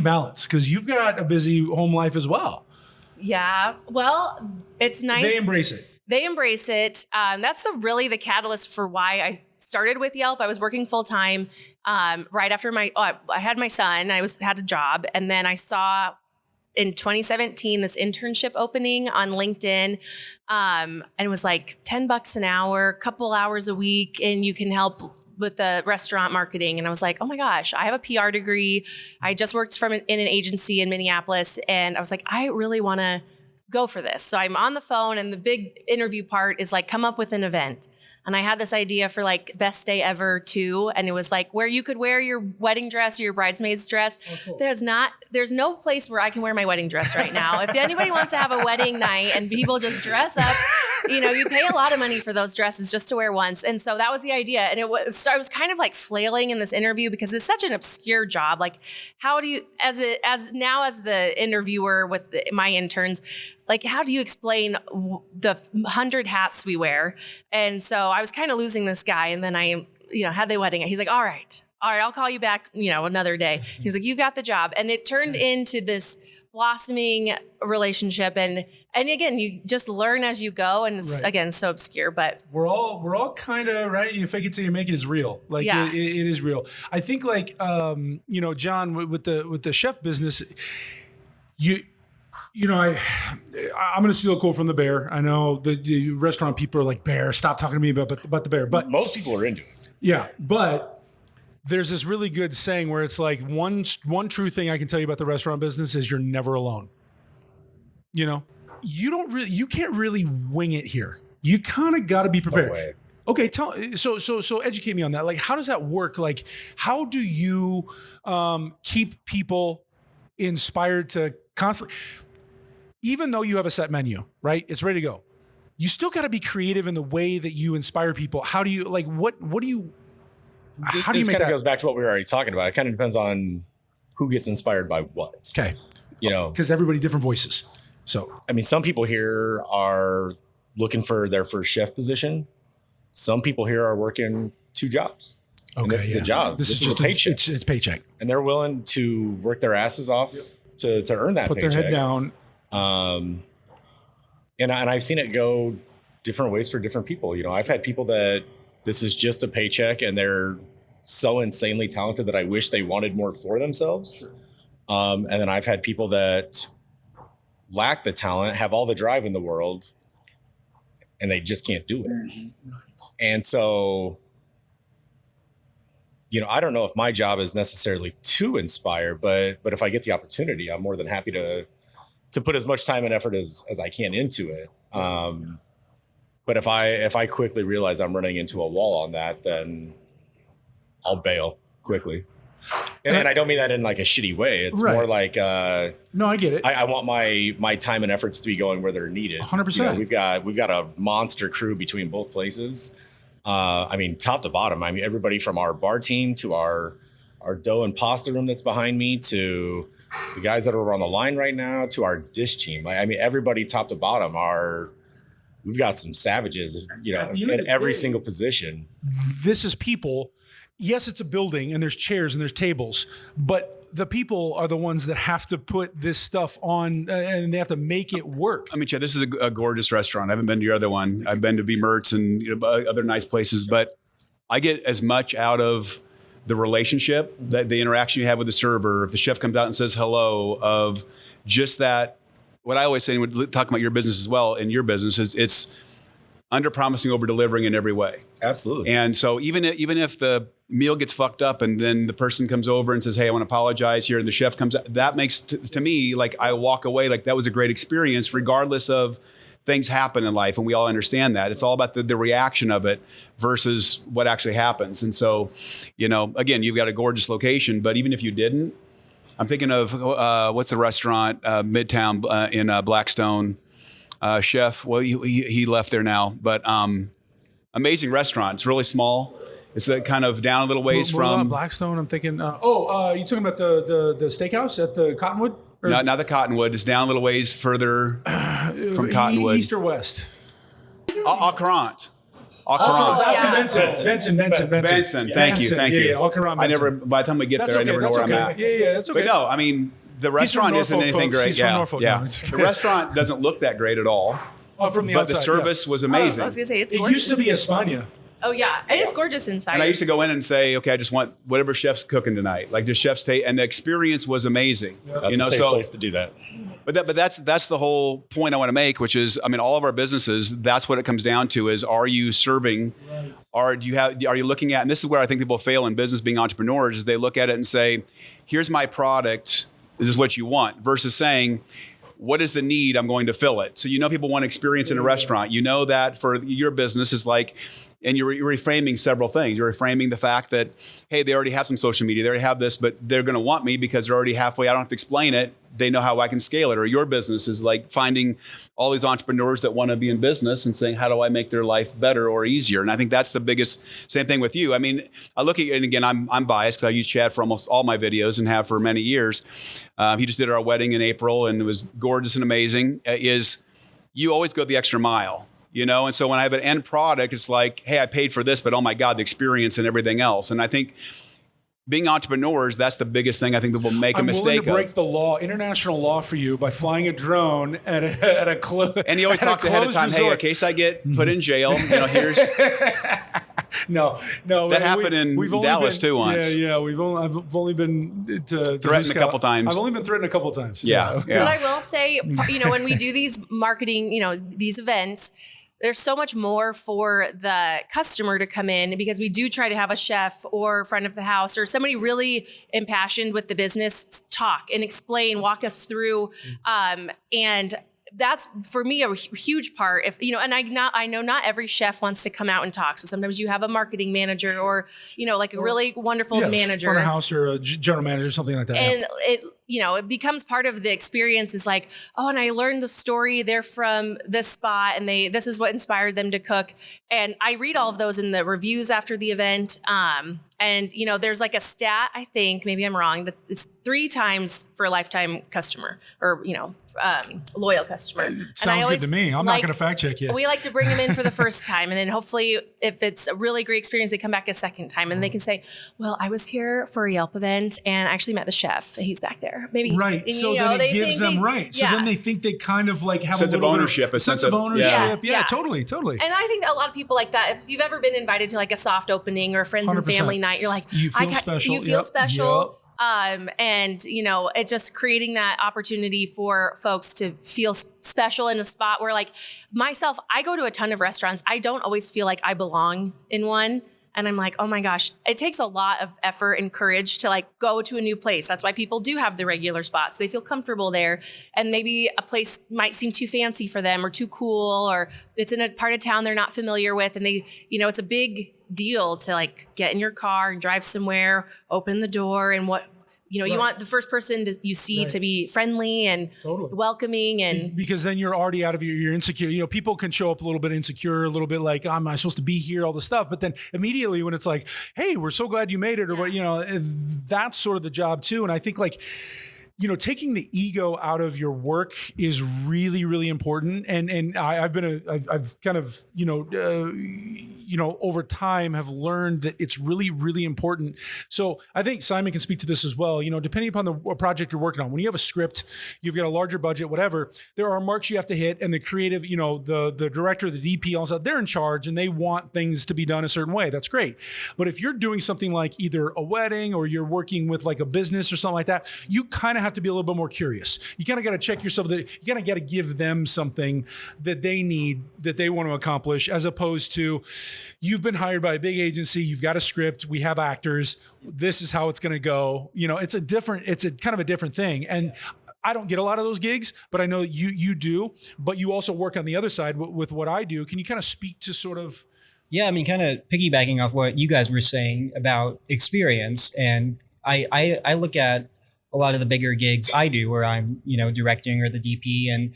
Speaker 2: balance? Because you've got a busy home life as well.
Speaker 1: Yeah. Well, it's nice.
Speaker 2: They embrace it.
Speaker 1: That's really the catalyst for why I started with Yelp. I was working full time right after I had my son. I had a job, and then I saw in 2017 this internship opening on LinkedIn, and it was like $10 an hour, couple hours a week, and you can help with the restaurant marketing. And I was like, oh my gosh, I have a PR degree. I just worked in an agency in Minneapolis, and I was like, I really want to go for this. So I'm on the phone, and the big interview part is like, come up with an event. And I had this idea for like best day ever too. And it was like where you could wear your wedding dress or your bridesmaid's dress. Oh, cool. There's no place where I can wear my wedding dress right now. If anybody wants to have a wedding night and people just dress up, you pay a lot of money for those dresses just to wear once. And so that was the idea. And I was kind of like flailing in this interview because it's such an obscure job. Like how do you, as the interviewer with my interns, like, how do you explain the 100 hats we wear? And so I was kind of losing this guy. And then I, had the wedding. He's like, all right, I'll call you back, another day. He's like, you've got the job. And it turned into this blossoming relationship. And again, you just learn as you go. And it's, again, so obscure, but.
Speaker 2: We're all kind of, right? You fake it till you make it is real. Like, yeah. It is real. I think like, John, with the chef business, I'm going to steal a quote from the Bear. I know the restaurant people are like, Bear, stop talking to me about the Bear. But
Speaker 4: most people are into it.
Speaker 2: Yeah, but there's this really good saying where it's like one true thing I can tell you about the restaurant business is you're never alone. You can't really wing it here. You kind of got to be prepared.
Speaker 4: No way.
Speaker 2: Okay, so educate me on that. Like, how does that work? Like, how do you keep people inspired to constantly? Even though you have a set menu, right? It's ready to go. You still got to be creative in the way that you inspire people. How do you how do you make that? This kind
Speaker 4: of goes back to what we were already talking about. It kind of depends on who gets inspired by what.
Speaker 2: Okay. Because everybody different voices. So,
Speaker 4: some people here are looking for their first chef position. Some people here are working 2 jobs. Okay, and this is a job. This is just a paycheck.
Speaker 2: It's paycheck.
Speaker 4: And they're willing to work their asses off to earn that
Speaker 2: paycheck. Put their head down.
Speaker 4: And I've seen it go different ways for different people. I've had people that this is just a paycheck and they're so insanely talented that I wish they wanted more for themselves. And then I've had people that lack the talent, have all the drive in the world, and they just can't do it. And so, I don't know if my job is necessarily to inspire, but if I get the opportunity, I'm more than happy to put as much time and effort as I can into it. But if I quickly realize I'm running into a wall on that, then I'll bail quickly. And I don't mean that in like a shitty way. It's more like,
Speaker 2: no, I get it.
Speaker 4: I want my time and efforts to be going where they're needed.
Speaker 2: 100%.
Speaker 4: We've got a monster crew between both places. Top to bottom. Everybody from our bar team to our dough and pasta room that's behind me to the guys that are on the line right now to our dish team. Everybody top to bottom we've got some savages, in every single position.
Speaker 2: This is people. Yes, it's a building and there's chairs and there's tables, but the people are the ones that have to put this stuff on, and they have to make it work.
Speaker 3: I mean, Chad, this is a gorgeous restaurant. I haven't been to your other one. I've been to Via Mertz and other nice places, but I get as much out of the relationship, that the interaction you have with the server, if the chef comes out and says hello, of just that. What I always say, and we're talking about your business as well, in your business, is it's under promising, over delivering in every way.
Speaker 4: Absolutely.
Speaker 3: And so even if the meal gets fucked up and then the person comes over and says, hey, I want to apologize here, and the chef comes out, that makes to me, like, I walk away like that was a great experience, regardless of things happen in life, and we all understand that. It's all about the reaction of it versus what actually happens. And so, again, you've got a gorgeous location, but even if you didn't, I'm thinking of what's the restaurant, Midtown in Blackstone, chef. Well, he left there now, but amazing restaurant. It's really small. It's kind of down a little ways from
Speaker 2: Blackstone. I'm thinking, you talking about the steakhouse at the Cottonwood?
Speaker 3: Not the Cottonwood. It's down a little ways further from Cottonwood.
Speaker 2: East or west?
Speaker 3: Ocarant.
Speaker 2: Benson.
Speaker 3: Thank you.
Speaker 2: Yeah, Ocarant, Benson.
Speaker 3: By the time we get there, I never know where I'm at.
Speaker 2: Yeah, that's okay.
Speaker 3: But no, I mean, the restaurant isn't anything great.
Speaker 2: He's from Norfolk.
Speaker 3: Yeah.
Speaker 2: No,
Speaker 3: The restaurant doesn't look that great at all.
Speaker 2: Oh, from the
Speaker 3: but
Speaker 2: outside,
Speaker 3: the service was amazing.
Speaker 1: I was going to say, it's
Speaker 2: It
Speaker 1: gorgeous.
Speaker 2: used to be España.
Speaker 1: Oh, yeah. And it's gorgeous inside.
Speaker 3: And I used to go in and say, okay, I just want whatever chef's cooking tonight. Like, the chef's taste, and the experience was amazing.
Speaker 4: That's a safe place to do that.
Speaker 3: But that's the whole point I want to make, which is, I mean, all of our businesses, that's what it comes down to: is, are you serving? Are you looking at? And this is where I think people fail in business, being entrepreneurs, is they look at it and say, here's my product. This is what you want, versus saying, what is the need? I'm going to fill it. So people want experience in a restaurant. You know that for your business is like, and you're reframing several things. You're reframing the fact that, hey, they already have some social media. They already have this, but they're going to want me because they're already halfway. I don't have to explain it. They know how I can scale it. Or your business is like finding all these entrepreneurs that want to be in business and saying, how do I make their life better or easier? And I think that's the biggest, same thing with you. I mean, I look at, and again, I'm biased because I use Chad for almost all my videos and have for many years. He just did our wedding in April and it was gorgeous and amazing. Is you always go the extra mile. And so when I have an end product, it's like, hey, I paid for this, but oh my God, the experience and everything else. And I think being entrepreneurs, that's the biggest thing I think people make a mistake of.
Speaker 2: I'm willing to break the law, international law, for you by flying a drone at a
Speaker 3: And you always talk ahead of time, resort. Hey, in case I get put in jail, here's...
Speaker 2: No.
Speaker 3: That happened in Dallas too once.
Speaker 2: Yeah. I've only been
Speaker 3: threatened a couple times.
Speaker 2: I've only been threatened a couple times.
Speaker 3: Yeah.
Speaker 1: But I will say, when we do these marketing, these events, there's so much more for the customer to come in, because we do try to have a chef or friend of the house or somebody really impassioned with the business talk and explain, walk us through, and that's for me a huge part. If and I know not every chef wants to come out and talk. So sometimes you have a marketing manager or like a really wonderful manager,
Speaker 2: front of house or a general manager, something like that.
Speaker 1: And it becomes part of the experience. Is like, oh, and I learned the story. They're from this spot, and this is what inspired them to cook. And I read all of those in the reviews after the event. And there's like a stat, I think, maybe I'm wrong, that it's 3 times for a lifetime customer or, loyal customer.
Speaker 2: Sounds good to me. I'm not going to fact check you.
Speaker 1: We like to bring them in for the first time. And then hopefully if it's a really great experience, they come back a second time and they can say, well, I was here for a Yelp event and I actually met the chef. He's back there. Maybe.
Speaker 2: Right.
Speaker 1: And,
Speaker 2: so then it gives them right. So then they think they kind of like have
Speaker 3: sense
Speaker 2: a little
Speaker 3: of ownership.
Speaker 2: A sense of ownership. Yeah, totally.
Speaker 1: And I think a lot of people like that. If you've ever been invited to like a soft opening or friends 100%. And family night, you're like,
Speaker 2: you feel special.
Speaker 1: You feel special. And it's just creating that opportunity for folks to feel special in a spot where, like myself, I go to a ton of restaurants. I don't always feel like I belong in one. And I'm like, oh my gosh, it takes a lot of effort and courage to like go to a new place. That's why people do have the regular spots. They feel comfortable there. And maybe a place might seem too fancy for them or too cool, or it's in a part of town they're not familiar with. And they, it's a big deal to like get in your car and drive somewhere, open the door, and you want the first person you see to be friendly and welcoming, and
Speaker 2: because then you're already out of your insecure. People can show up a little bit insecure, a little bit like, am I supposed to be here? All this stuff. But then immediately when it's like, hey, we're so glad you made it, or what, that's sort of the job too. And I think like, taking the ego out of your work is really, really important. And I've kind of, over time have learned that it's really, really important. So I think Simon can speak to this as well. Depending upon the project you're working on, when you have a script, you've got a larger budget, whatever, there are marks you have to hit, and the creative, the director, the DP, all that, they're in charge and they want things to be done a certain way. That's great. But if you're doing something like either a wedding or you're working with like a business or something like that, you kind of have to be a little bit more curious. You kind of got to check yourself, that you kind of got to give them something that they need, that they want to accomplish, as opposed to you've been hired by a big agency, you've got a script, we have actors, this is how it's going to go. It's a kind of a different thing. And I don't get a lot of those gigs, but I know you do, but you also work on the other side with what I do. Can you kind of speak to sort of...
Speaker 5: Yeah, I mean, kind of piggybacking off what you guys were saying about experience. And I look at a lot of the bigger gigs I do where I'm, directing or the DP, and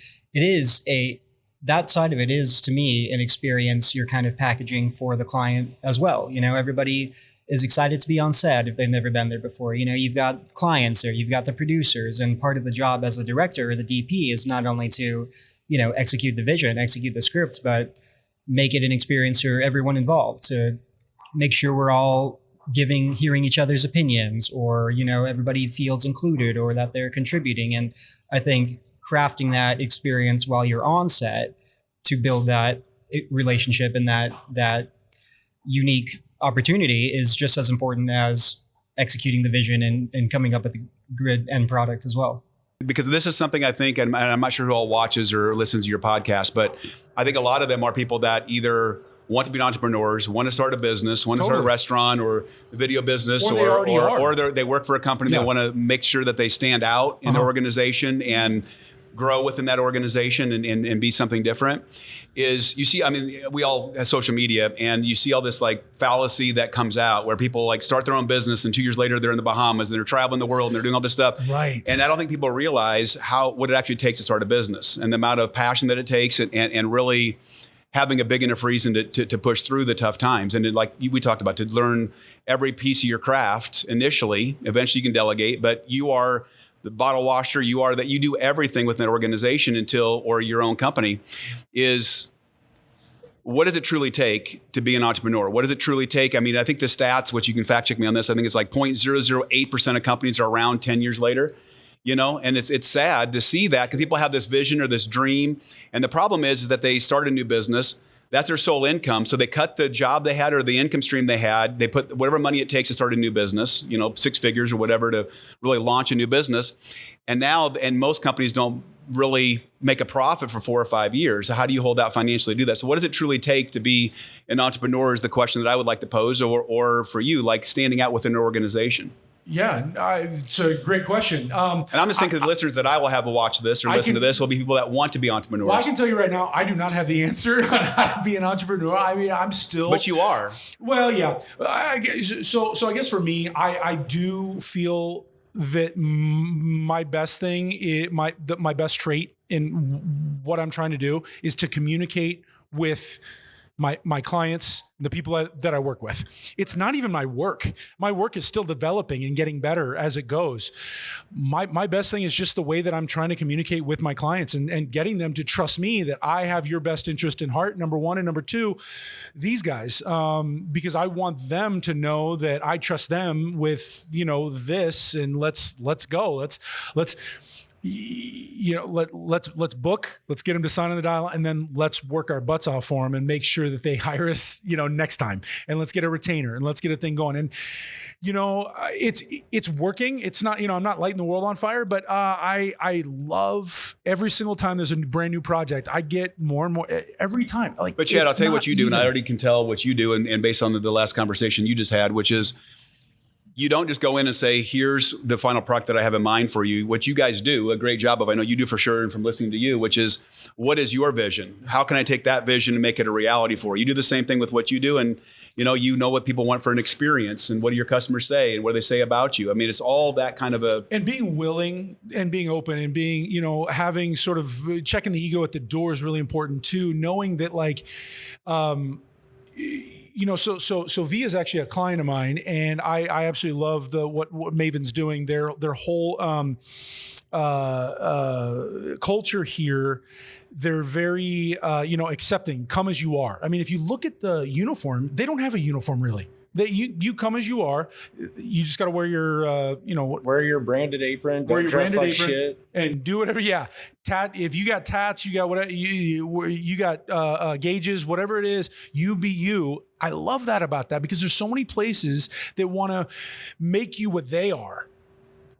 Speaker 5: that side of it is, to me, an experience you're kind of packaging for the client as well. Everybody is excited to be on set if they've never been there before. You've got clients there, you've got the producers, and part of the job as a director or the DP is not only to, execute the vision, execute the script, but make it an experience for everyone involved, to make sure we're all hearing each other's opinions, or, everybody feels included or that they're contributing. And I think crafting that experience while you're on set to build that relationship and that unique opportunity is just as important as executing the vision and coming up with a good end product as well.
Speaker 3: Because this is something I think, and I'm not sure who all watches or listens to your podcast, but I think a lot of them are people that either want to be entrepreneurs, want to start a business, want to start a restaurant or the video business, or they work for a company. They want to make sure that they stand out in their organization and grow within that organization and be something different. Is, you see, I mean, we all have social media, and you see all this like fallacy that comes out where people like start their own business and 2 years later they're in the Bahamas and they're traveling the world and they're doing all this stuff.
Speaker 2: Right.
Speaker 3: And I don't think people realize what it actually takes to start a business and the amount of passion that it takes and really having a big enough reason to push through the tough times. And like we talked about, to learn every piece of your craft initially. Eventually you can delegate, but you are the bottle washer, you do everything within an organization or your own company. Is what does it truly take to be an entrepreneur? What does it truly take? I mean, I think the stats, which you can fact check me on this, I think it's like 0.008% of companies are around 10 years later. And it's sad to see that, because people have this vision or this dream. And the problem is that they start a new business. That's their sole income. So they cut the job they had or the income stream they had. They put whatever money it takes to start a new business, 6 figures or whatever, to really launch a new business. And most companies don't really make a profit for 4 or 5 years. So how do you hold out financially to do that? So what does it truly take to be an entrepreneur is the question that I would like to pose, or for you, like standing out within an organization.
Speaker 2: Yeah, it's a great question.
Speaker 3: And I'm just thinking the listeners that I will have to watch this or listen to this will be people that want to be entrepreneurs.
Speaker 2: Well, I can tell you right now, I do not have the answer on how to be an entrepreneur. I mean, I'm still...
Speaker 3: But you are.
Speaker 2: Well, yeah. So I guess for me, I do feel that my best thing, my best trait in what I'm trying to do is to communicate with my clients, the people that I work with. It's not even my work. My work is still developing and getting better as it goes. My best thing is just the way that I'm trying to communicate with my clients and getting them to trust me that I have your best interest in heart, number one. And number two, these guys, because I want them to know that I trust them with, this, and let's go. Let's book, let's get them to sign on the dial, and then let's work our butts off for them and make sure that they hire us, next time, and let's get a retainer and let's get a thing going. And, it's working. It's not, I'm not lighting the world on fire, but I love every single time there's a brand new project. I get more and more every time.
Speaker 3: But Chad, I'll tell you what you do, and I already can tell what you do, and based on the last conversation you just had, which is, you don't just go in and say, here's the final product that I have in mind for you. What you guys do a great job of, I know you do for sure, and from listening to you, which is, what is your vision? How can I take that vision and make it a reality for you? You do the same thing with what you do, and you know what people want for an experience, and what do your customers say, and what do they say about you? I mean, it's all that kind of
Speaker 2: and being willing and being open and being, having sort of checking the ego at the door is really important too. Knowing that So Via is actually a client of mine, and I absolutely love what Maven's doing. Their whole culture here. They're very accepting. Come as you are. I mean, if you look at the uniform, they don't have a uniform really. You come as you are. You just got to wear your
Speaker 4: wear your branded apron. Don't dress like shit.
Speaker 2: And do whatever. Yeah, if you got tats, you got whatever. You got gauges, whatever it is. You be you. I love that about that, because there's so many places that want to make you what they are,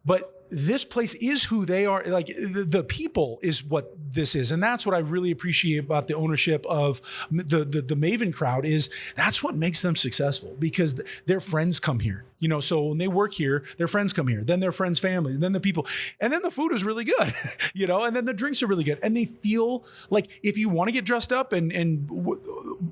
Speaker 2: but this place is who they are. Like the people is what this is. And that's what I really appreciate about the ownership of the Maven crowd, is that's what makes them successful, because their friends come here, so when they work here, their friends come here, then their friends' family, and then the people, and then the food is really good, and then the drinks are really good. And they feel like if you want to get dressed up and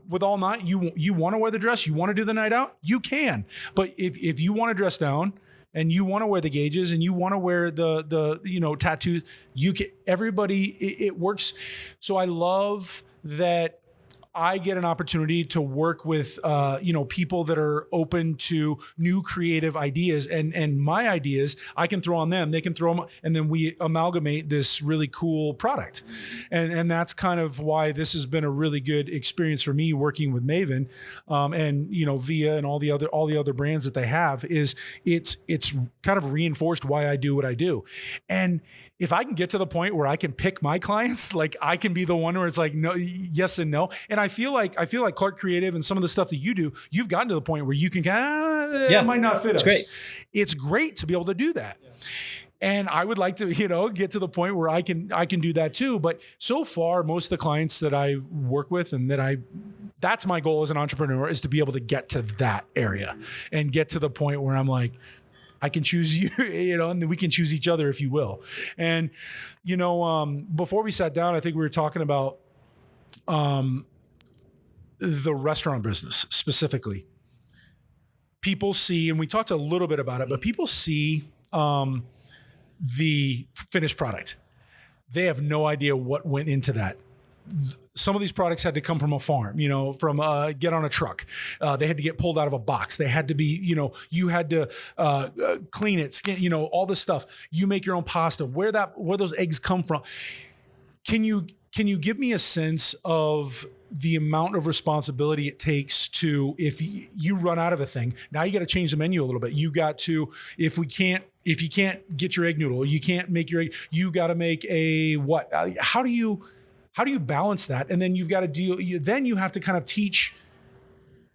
Speaker 2: with all night, you want to wear the dress, you want to do the night out, you can. But if you want to dress down, and you want to wear the gauges, and you want to wear the tattoos, you can. Everybody, it works. So I love that I get an opportunity to work with people that are open to new creative ideas, and my ideas I can throw on them, they can throw them, and then we amalgamate this really cool product. And that's kind of why this has been a really good experience for me working with Maven, and Via and all the other brands that they have. Is it's kind of reinforced why I do what I do. And if I can get to the point where I can pick my clients, like I can be the one where it's like no, yes and no. And I feel like Clark Creative and some of the stuff that you do, you've gotten to the point where you can it might not fit us.
Speaker 5: Great.
Speaker 2: It's great to be able to do that. Yeah. And I would like to, get to the point where I can do that too. But so far, most of the clients that I work with and that's my goal as an entrepreneur, is to be able to get to that area and get to the point where I'm like, I can choose you, and then we can choose each other, if you will. And, before we sat down, I think we were talking about the restaurant business specifically. People see, and we talked a little bit about it, but people see the finished product. They have no idea what went into that. Some of these products had to come from a farm, from get on a truck. They had to get pulled out of a box. They had to be, you had to clean it, skin, all this stuff. You make your own pasta. Where those eggs come from? Can you give me a sense of the amount of responsibility it takes to, if you run out of a thing, now you got to change the menu a little bit. You got to, if you can't get your egg noodle, you can't make your egg, you got to make a what? How do you balance that? And then you've got to then you have to kind of teach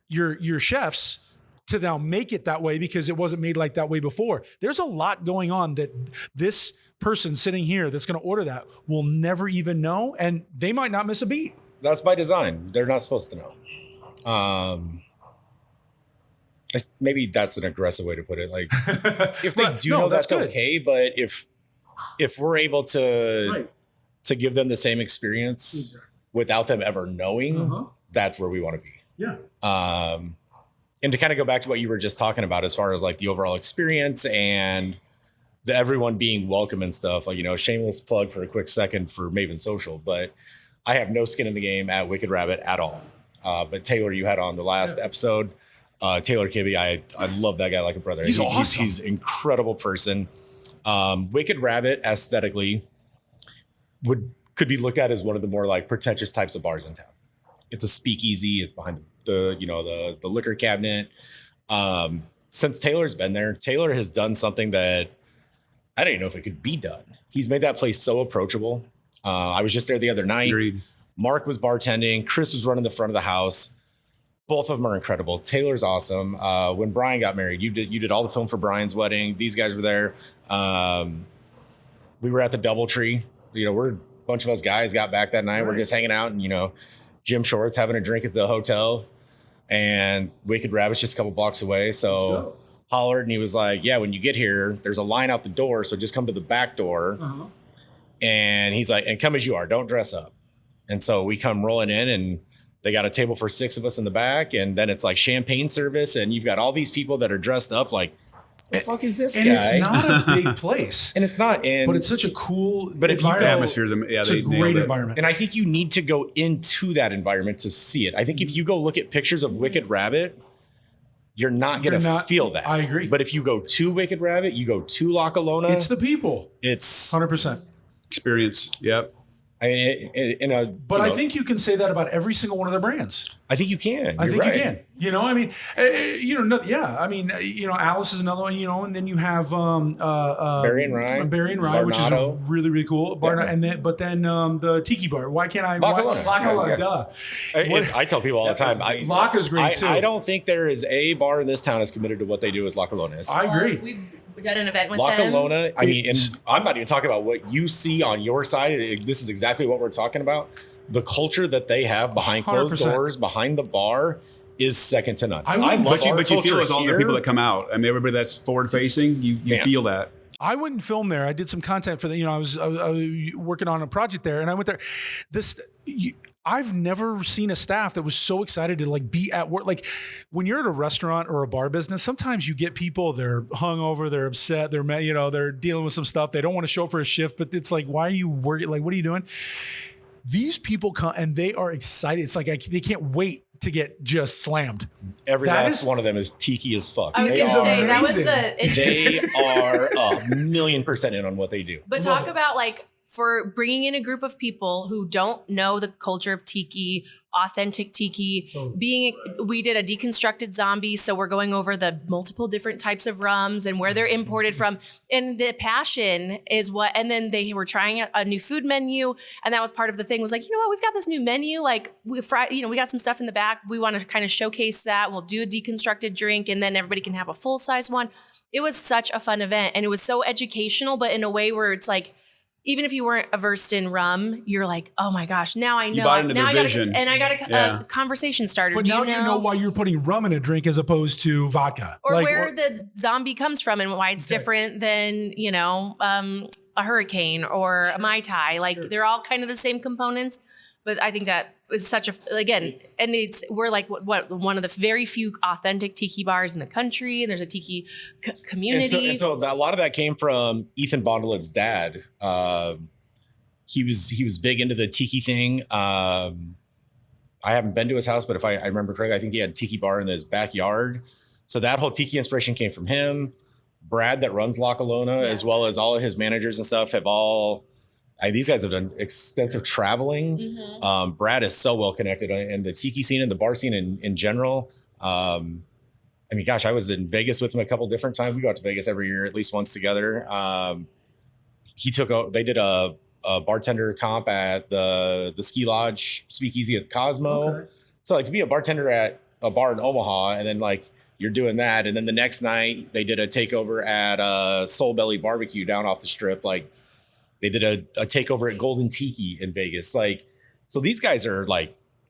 Speaker 2: your chefs to now make it that way, because it wasn't made like that way before. There's a lot going on that this person sitting here that's going to order that will never even know, and they might not miss a beat.
Speaker 4: That's by design. They're not supposed to know. Maybe that's an aggressive way to put it. Like, if they do know, that's okay. But if we're able to give them the same experience without them ever knowing, that's where we want to be.
Speaker 2: Yeah.
Speaker 4: And to kind of go back to what you were just talking about, as far as like the overall experience and the everyone being welcome and stuff, like, shameless plug for a quick second for Maven Social, but I have no skin in the game at Wicked Rabbit at all. But Taylor, you had on the last episode, Taylor Kibbe, I love that guy like a brother.
Speaker 2: He's awesome.
Speaker 4: He's an incredible person. Wicked Rabbit aesthetically could be looked at as one of the more like pretentious types of bars in town. It's a speakeasy. It's behind the liquor cabinet. Since Taylor's been there, Taylor has done something that I don't even know if it could be done. He's made that place so approachable. I was just there the other night.
Speaker 3: Agreed.
Speaker 4: Mark was bartending. Chris was running the front of the house. Both of them are incredible. Taylor's awesome. When Brian got married, you did all the film for Brian's wedding. These guys were there. We were at the DoubleTree. We're a bunch of us guys got back that night. Right. We're just hanging out and, gym shorts, having a drink at the hotel. And Wicked Rabbit's just a couple blocks away. So hollered, and he was like, yeah, when you get here, there's a line out the door. So just come to the back door. And he's like, and come as you are. Don't dress up. And so we come rolling in, and they got a table for 6 of us in the back. And then it's like champagne service. And you've got all these people that are dressed up like the fuck is this
Speaker 2: and
Speaker 4: guy?
Speaker 2: it's not a big place.
Speaker 4: And it's not.
Speaker 2: But it's such a cool
Speaker 4: But if you
Speaker 2: environment.
Speaker 3: atmospheres, yeah,
Speaker 2: It's a great environment.
Speaker 4: And I think you need to go into that environment to see it. I think if you go look at pictures of Wicked Rabbit, you're not going to feel that.
Speaker 2: I agree.
Speaker 4: But if you go to Wicked Rabbit, you go to La Colonna.
Speaker 2: It's the people.
Speaker 4: It's
Speaker 2: 100%.
Speaker 3: Experience. Yep.
Speaker 4: I mean,
Speaker 2: but I think you can say that about every single one of their brands.
Speaker 4: I think you can.
Speaker 2: I think
Speaker 4: right.
Speaker 2: you can. You know, I mean, I mean, Alice is another one. And then you have
Speaker 4: Barry and Rye,
Speaker 2: which is really really cool. And then the Tiki Bar. Why can't I?
Speaker 4: La Colonna.
Speaker 2: Duh.
Speaker 4: I tell people all the time.
Speaker 2: Laka's great too.
Speaker 4: I don't think there is a bar in this town as committed to what they do as La Colonna is.
Speaker 2: I agree.
Speaker 1: We've done an event with
Speaker 4: La
Speaker 1: them.
Speaker 4: Colonna, I mean, and I'm not even talking about what you see on your side. This is exactly what we're talking about. The culture that they have behind closed
Speaker 2: 100%.
Speaker 4: doors, behind the bar, is second to none.
Speaker 3: But you feel it with all the people that come out. I mean, everybody that's forward facing, you feel that.
Speaker 2: I wouldn't film there. I did some content for the. I was working on a project there, and I went there. I've never seen a staff that was so excited to be at work. Like when you're at a restaurant or a bar business, sometimes you get people, they're hungover, they're upset, they're dealing with some stuff. They don't want to show up for a shift, but it's like, why are you working? Like, what are you doing? These people come and they are excited. It's like they can't wait to get just slammed.
Speaker 4: Every last one of them is tiki as fuck.
Speaker 1: I was going to say, that was
Speaker 4: they are 1,000,000% in on what they do.
Speaker 1: But talk about for bringing in a group of people who don't know the culture of tiki, authentic tiki, we did a deconstructed zombie. So we're going over the multiple different types of rums and where they're imported from. And the passion is and then they were trying a new food menu. And that was part of the thing was you know what, we've got this new menu. We got some stuff in the back. We want to kind of showcase that. We'll do a deconstructed drink and then everybody can have a full size one. It was such a fun event and it was so educational, but in a way where it's even if you weren't versed in rum, you're like, oh my gosh, now I know.
Speaker 3: You bought into their vision.
Speaker 1: I got a conversation starter.
Speaker 2: But now you know why you're putting rum in a drink as opposed to vodka.
Speaker 1: Or where the zombie comes from and why it's different than, a hurricane or a Mai Tai. They're all kind of the same components. But I think that is such we're one of the very few authentic tiki bars in the country, and there's a tiki community.
Speaker 4: And so a lot of that came from Ethan Bondelet's dad. He was big into the tiki thing. I haven't been to his house, but if I remember correctly, I think he had a tiki bar in his backyard. So that whole tiki inspiration came from him. Brad that runs La Colonna, as well as all of his managers and stuff, have all. These guys have done extensive traveling. Mm-hmm. Brad is so well connected in the tiki scene and the bar scene in general. I mean, gosh, I was in Vegas with him a couple different times. We go out to Vegas every year, at least once together. They did a bartender comp at the ski lodge speakeasy at Cosmo. Okay. So to be a bartender at a bar in Omaha and then you're doing that. And then the next night they did a takeover at Soul Belly Barbecue down off the strip. They did a takeover at Golden Tiki in Vegas. So these guys are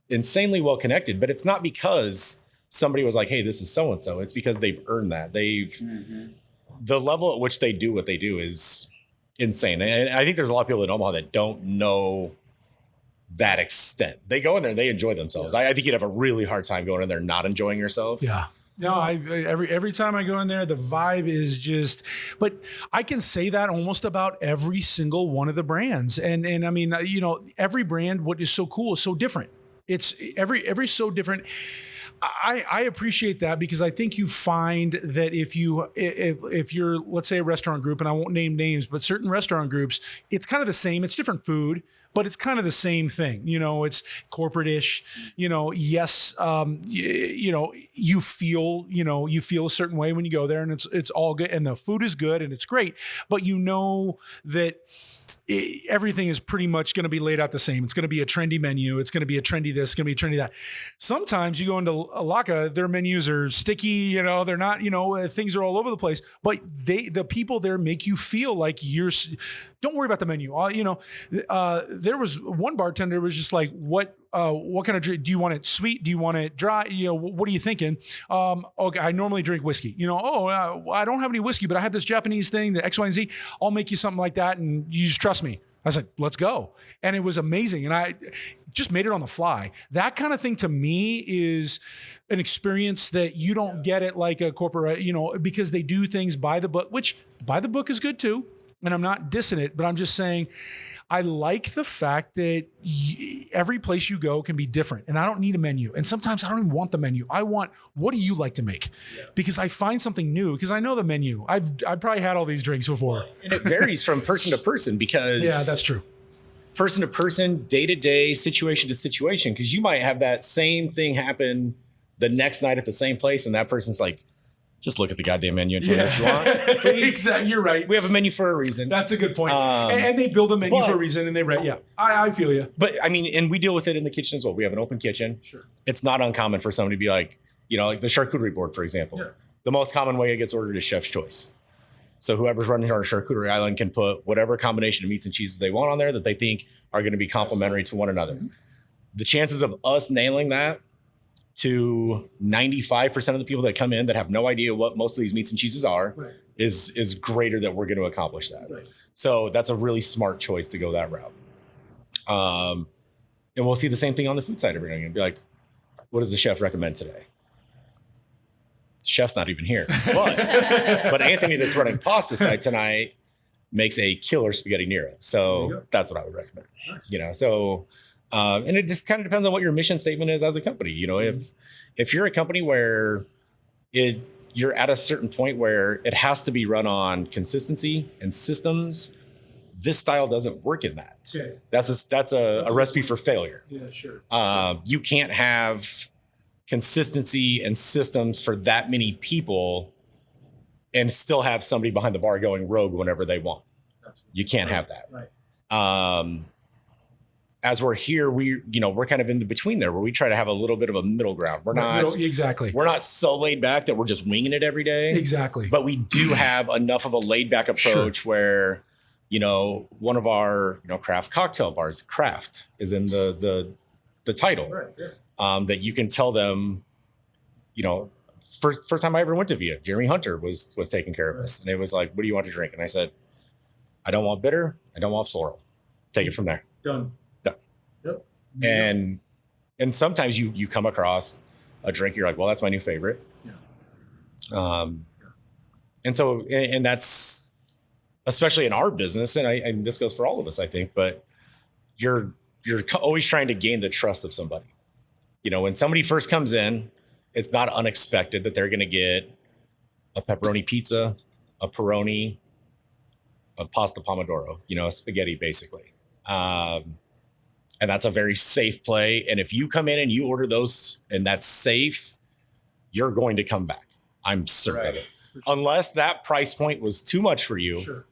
Speaker 4: insanely well connected, but it's not because somebody was like, hey, this is so-and-so. It's because they've earned that. The level at which they do what they do is insane. And I think there's a lot of people in Omaha that don't know that extent. They go in there and they enjoy themselves. I think you'd have a really hard time going in there not enjoying yourself.
Speaker 2: Yeah. No, every time I go in there, the vibe is just. But I can say that almost about every single one of the brands, and I mean, every brand. What is so cool is so different. It's every so different. I appreciate that because I think you find that if you're, let's say, a restaurant group, and I won't name names, but certain restaurant groups, it's kind of the same. It's different food, but it's kind of the same thing. It's corporate-ish. Yes, you feel a certain way when you go there, and it's all good, and the food is good, and it's great. But that everything is pretty much going to be laid out the same. It's going to be a trendy menu. It's going to be a trendy this. It's going to be a trendy that. Sometimes you go into Laka, their menus are sticky. They're not. Things are all over the place. But the people there make you feel like you're. Don't worry about the menu. There was one bartender was just like, what kind of drink? Do you want it sweet? Do you want it dry? What are you thinking? Okay, I normally drink whiskey. I don't have any whiskey, but I have this Japanese thing, the X, Y, and Z. I'll make you something like that, and you just trust me. was like, let's go. And it was amazing. And I just made it on the fly. That kind of thing to me is an experience that you don't get at like a corporate, because they do things by the book, which by the book is good too. And I'm not dissing it, but I'm just saying I like the fact that every place you go can be different. And I don't need a menu. And sometimes I don't even want the menu. I want, what do you like to make? Yeah. Because I find something new, because I know the menu. I've probably had all these drinks before.
Speaker 4: And it varies from person to person because...
Speaker 2: Yeah, that's true.
Speaker 4: Person to person, day to day, situation to situation, because you might have that same thing happen the next night at the same place. And that person's like, just look at the goddamn menu and tell me what you want. Please.
Speaker 2: Exactly. You're right.
Speaker 4: We have a menu for a reason.
Speaker 2: That's a good point. And they build a menu for a reason and they rent. Yeah, I feel you.
Speaker 4: But I mean, and we deal with it in the kitchen as well. We have an open kitchen.
Speaker 2: Sure.
Speaker 4: It's not uncommon for somebody to be like, like the charcuterie board, for example. Yeah. The most common way it gets ordered is chef's choice. So whoever's running our charcuterie island can put whatever combination of meats and cheeses they want on there that they think are going to be complementary to one another. Mm-hmm. The chances of us nailing that to 95% of the people that come in that have no idea what most of these meats and cheeses are is greater that we're going to accomplish that. Right. So that's a really smart choice to go that route. And we'll see the same thing on the food side of everything and be like, what does the chef recommend today? The chef's not even here. But Anthony that's running pasta side tonight makes a killer spaghetti nero. So that's what I would recommend. Nice. So and it kind of depends on what your mission statement is as a company. If you're a company where you're at a certain point where it has to be run on consistency and systems, this style doesn't work in that. Okay. That's a recipe for failure.
Speaker 2: Yeah, sure.
Speaker 4: You can't have consistency and systems for that many people and still have somebody behind the bar going rogue whenever they want. You can't have that. Right. As we're here, we're kind of in the between there where we try to have a little bit of a middle ground. We're not so laid back that we're just winging it every day.
Speaker 2: Exactly.
Speaker 4: But we do have enough of a laid back approach where, one of our, craft cocktail bars, craft is in the title, right, yeah. That you can tell them, first time I ever went to Via, Jeremy Hunter was taking care of us. And it was like, what do you want to drink? And I said, I don't want bitter. I don't want floral. Take it from there.
Speaker 2: Done. Yep.
Speaker 4: And sometimes you come across a drink, you're like, well, that's my new favorite. Yeah. And so, and that's especially in our business, and this goes for all of us, I think, but you're always trying to gain the trust of somebody. When somebody first comes in, it's not unexpected that they're going to get a pepperoni pizza, a Peroni, a pasta pomodoro, a spaghetti basically. And that's a very safe play. And if you come in and you order those and that's safe, you're going to come back. I'm certain of it. Sure. Unless that price point was too much for you, sure.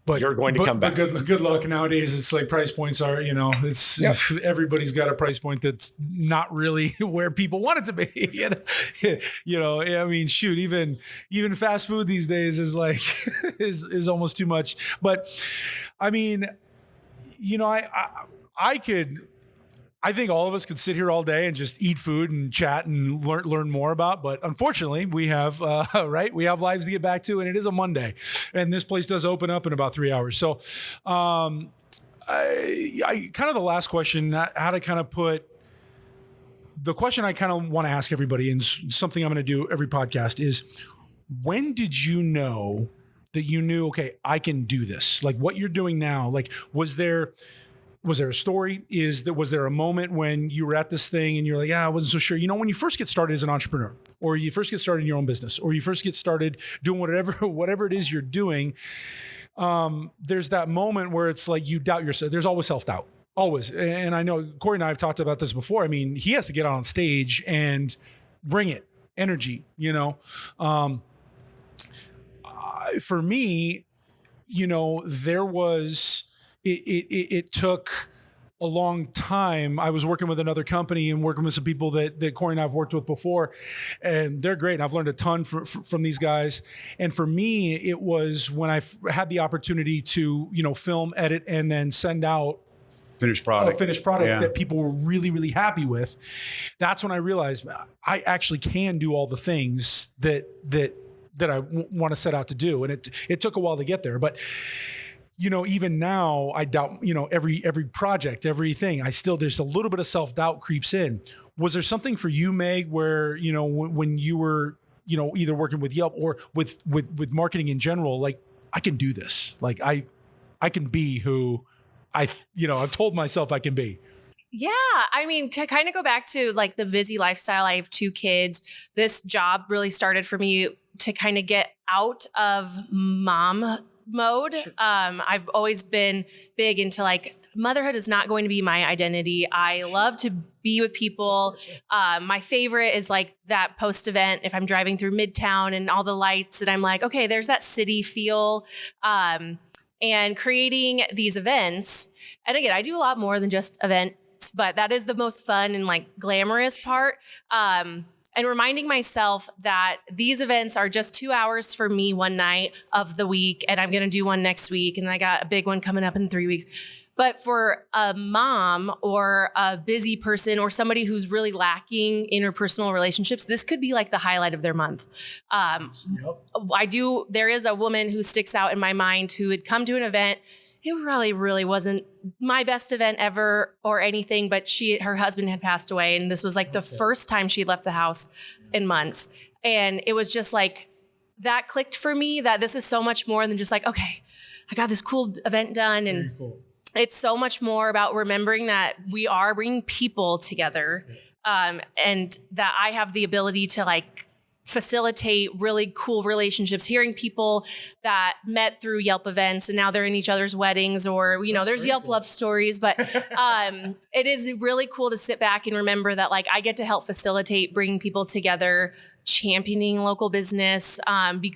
Speaker 4: But you're going to come back.
Speaker 2: Good luck nowadays. It's like price points are, everybody's got a price point that's not really where people want it to be. I mean, shoot, even fast food these days is like, is almost too much. But I mean, I think all of us could sit here all day and just eat food and chat and learn more about. But unfortunately, we have we have lives to get back to, and it is a Monday, and this place does open up in about 3 hours. So, I kind of the last question, how to kind of put the question I kind of want to ask everybody, and something I'm going to do every podcast is, when did you know that you knew, okay, I can do this? Like what you're doing now, like was there a story? Was there a moment when you were at this thing and you're like, I wasn't so sure? When you first get started as an entrepreneur, or you first get started in your own business, or you first get started doing whatever it is you're doing, there's that moment where it's like you doubt yourself. There's always self-doubt, always. And I know Kori and I have talked about this before. I mean, he has to get on stage and bring it, energy, for me, there was, it took a long time. I was working with another company and working with some people that Kori and I have worked with before, and they're great. And I've learned a ton from these guys. And for me, it was when I had the opportunity to, film, edit, and then send out
Speaker 3: finished product
Speaker 2: that people were really, really happy with. That's when I realized I actually can do all the things that I want to set out to do. And it took a while to get there, but even now, I doubt, every project, everything, there's a little bit of self-doubt creeps in. Was there something for you, Meg, where, when you were, either working with Yelp or with marketing in general, like, I can do this. Like, I can be who I've told myself I can be.
Speaker 1: Yeah. I mean, to kind of go back to like the busy lifestyle, I have 2 kids. This job really started for me to kind of get out of mom mode. Sure. I've always been big into like, motherhood is not going to be my identity. I love to be with people. My favorite is like that post event. If I'm driving through Midtown and all the lights and I'm like, okay, there's that city feel. And creating these events. And again, I do a lot more than just events, but that is the most fun and like glamorous part. And reminding myself that these events are just 2 hours for me one night of the week. And I'm going to do one next week. And I got a big one coming up in 3 weeks. But for a mom or a busy person or somebody who's really lacking interpersonal relationships, this could be like the highlight of their month. There is a woman who sticks out in my mind who had come to an event. It really wasn't my best event ever or anything, but her husband had passed away. And this was like the first time she left the house in months. And it was just like, that clicked for me that this is so much more than just like, okay, I got this cool event done. And it's so much more about remembering that we are bringing people together, and that I have the ability to like facilitate really cool relationships, hearing people that met through Yelp events and now they're in each other's weddings, or, there's Yelp love stories, but it is really cool to sit back and remember that like I get to help facilitate bringing people together, championing local business,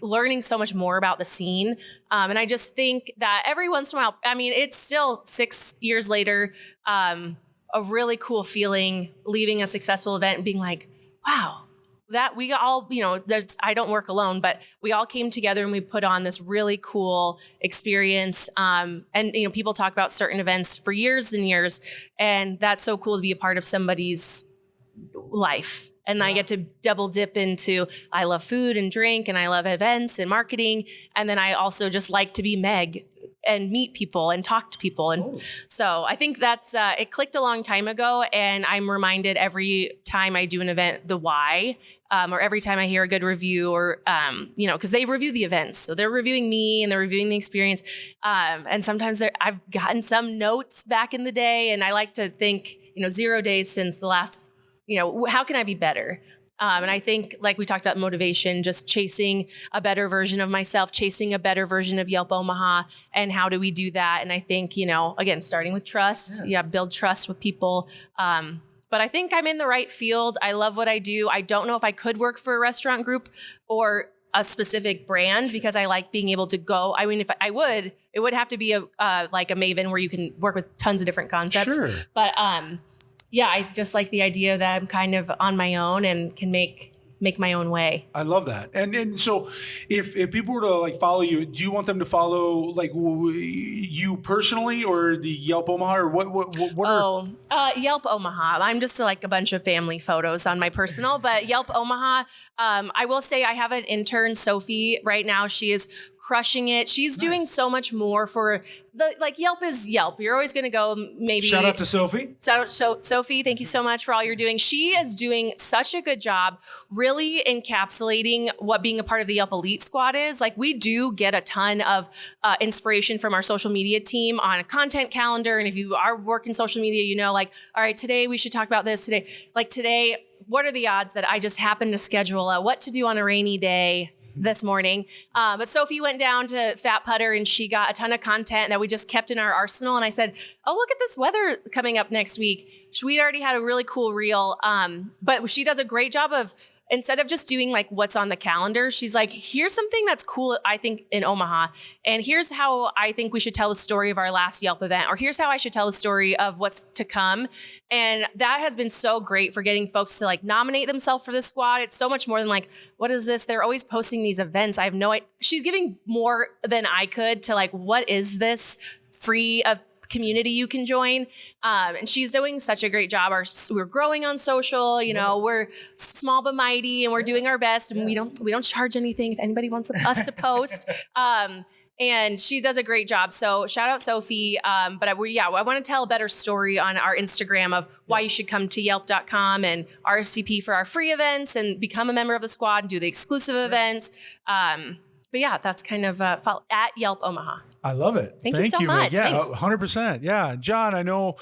Speaker 1: learning so much more about the scene. And I just think that every once in a while, I mean, it's still 6 years later, a really cool feeling leaving a successful event and being like, wow, that we all, I don't work alone, but we all came together and we put on this really cool experience. And people talk about certain events for years and years, and that's so cool to be a part of somebody's life. And I get to double dip into, I love food and drink, and I love events and marketing. And then I also just like to be Meg and meet people and talk to people. And so I think that's, it clicked a long time ago. And I'm reminded every time I do an event, the why, or every time I hear a good review or, cause they review the events. So they're reviewing me and they're reviewing the experience. And sometimes I've gotten some notes back in the day, and I like to think, 0 days since the last, how can I be better? And I think, like we talked about motivation, just chasing a better version of myself, chasing a better version of Yelp Omaha, and how do we do that? And I think, again, starting with trust, build trust with people. But I think I'm in the right field. I love what I do. I don't know if I could work for a restaurant group or a specific brand, because I like being able to go. I mean, if I would, it would have to be like a Maven where you can work with tons of different concepts.
Speaker 2: Sure.
Speaker 1: But I just like the idea that I'm kind of on my own and can make my own way.
Speaker 2: I love that. And so if people were to like follow you, do you want them to follow like you personally or the Yelp Omaha, or what
Speaker 1: Yelp Omaha. I'm just like a bunch of family photos on my personal, but Yelp Omaha, I will say I have an intern, Sophie, right now. She is crushing it. She's doing so much more for Yelp is Yelp. You're always going to go maybe.
Speaker 2: Shout out to Sophie.
Speaker 1: Sophie, thank you so much for all you're doing. She is doing such a good job really encapsulating what being a part of the Yelp Elite Squad is. Like, we do get a ton of inspiration from our social media team on a content calendar. And if you are working social media, all right, today we should talk about this today. Like today, what are the odds that I just happen to schedule what to do on a rainy day this morning? But Sophie went down to Fat Putter and she got a ton of content that we just kept in our arsenal. And I said, oh, look at this weather coming up next week. We'd already had a really cool reel. But she does a great job of, instead of just doing like what's on the calendar, she's like, here's something that's cool, I think, in Omaha. And here's how I think we should tell the story of our last Yelp event, or here's how I should tell the story of what's to come. And that has been so great for getting folks to like nominate themselves for this squad. It's so much more than like, what is this? They're always posting these events. I have no idea. She's giving more than I could to like, what is this free of community you can join, and she's doing such a great job. We're growing on social, we're small but mighty, and we're doing our best, and we don't charge anything if anybody wants us to post. And she does a great job. So shout out Sophie. But I want to tell a better story on our Instagram of why you should come to yelp.com and RSVP for our free events and become a member of the squad and do the exclusive events. But yeah, that's kind of follow at Yelp Omaha.
Speaker 2: I love it.
Speaker 1: Thank you so
Speaker 2: Meg.
Speaker 1: much.
Speaker 2: Yeah,
Speaker 1: Thanks.
Speaker 2: 100%. Yeah. John, I know,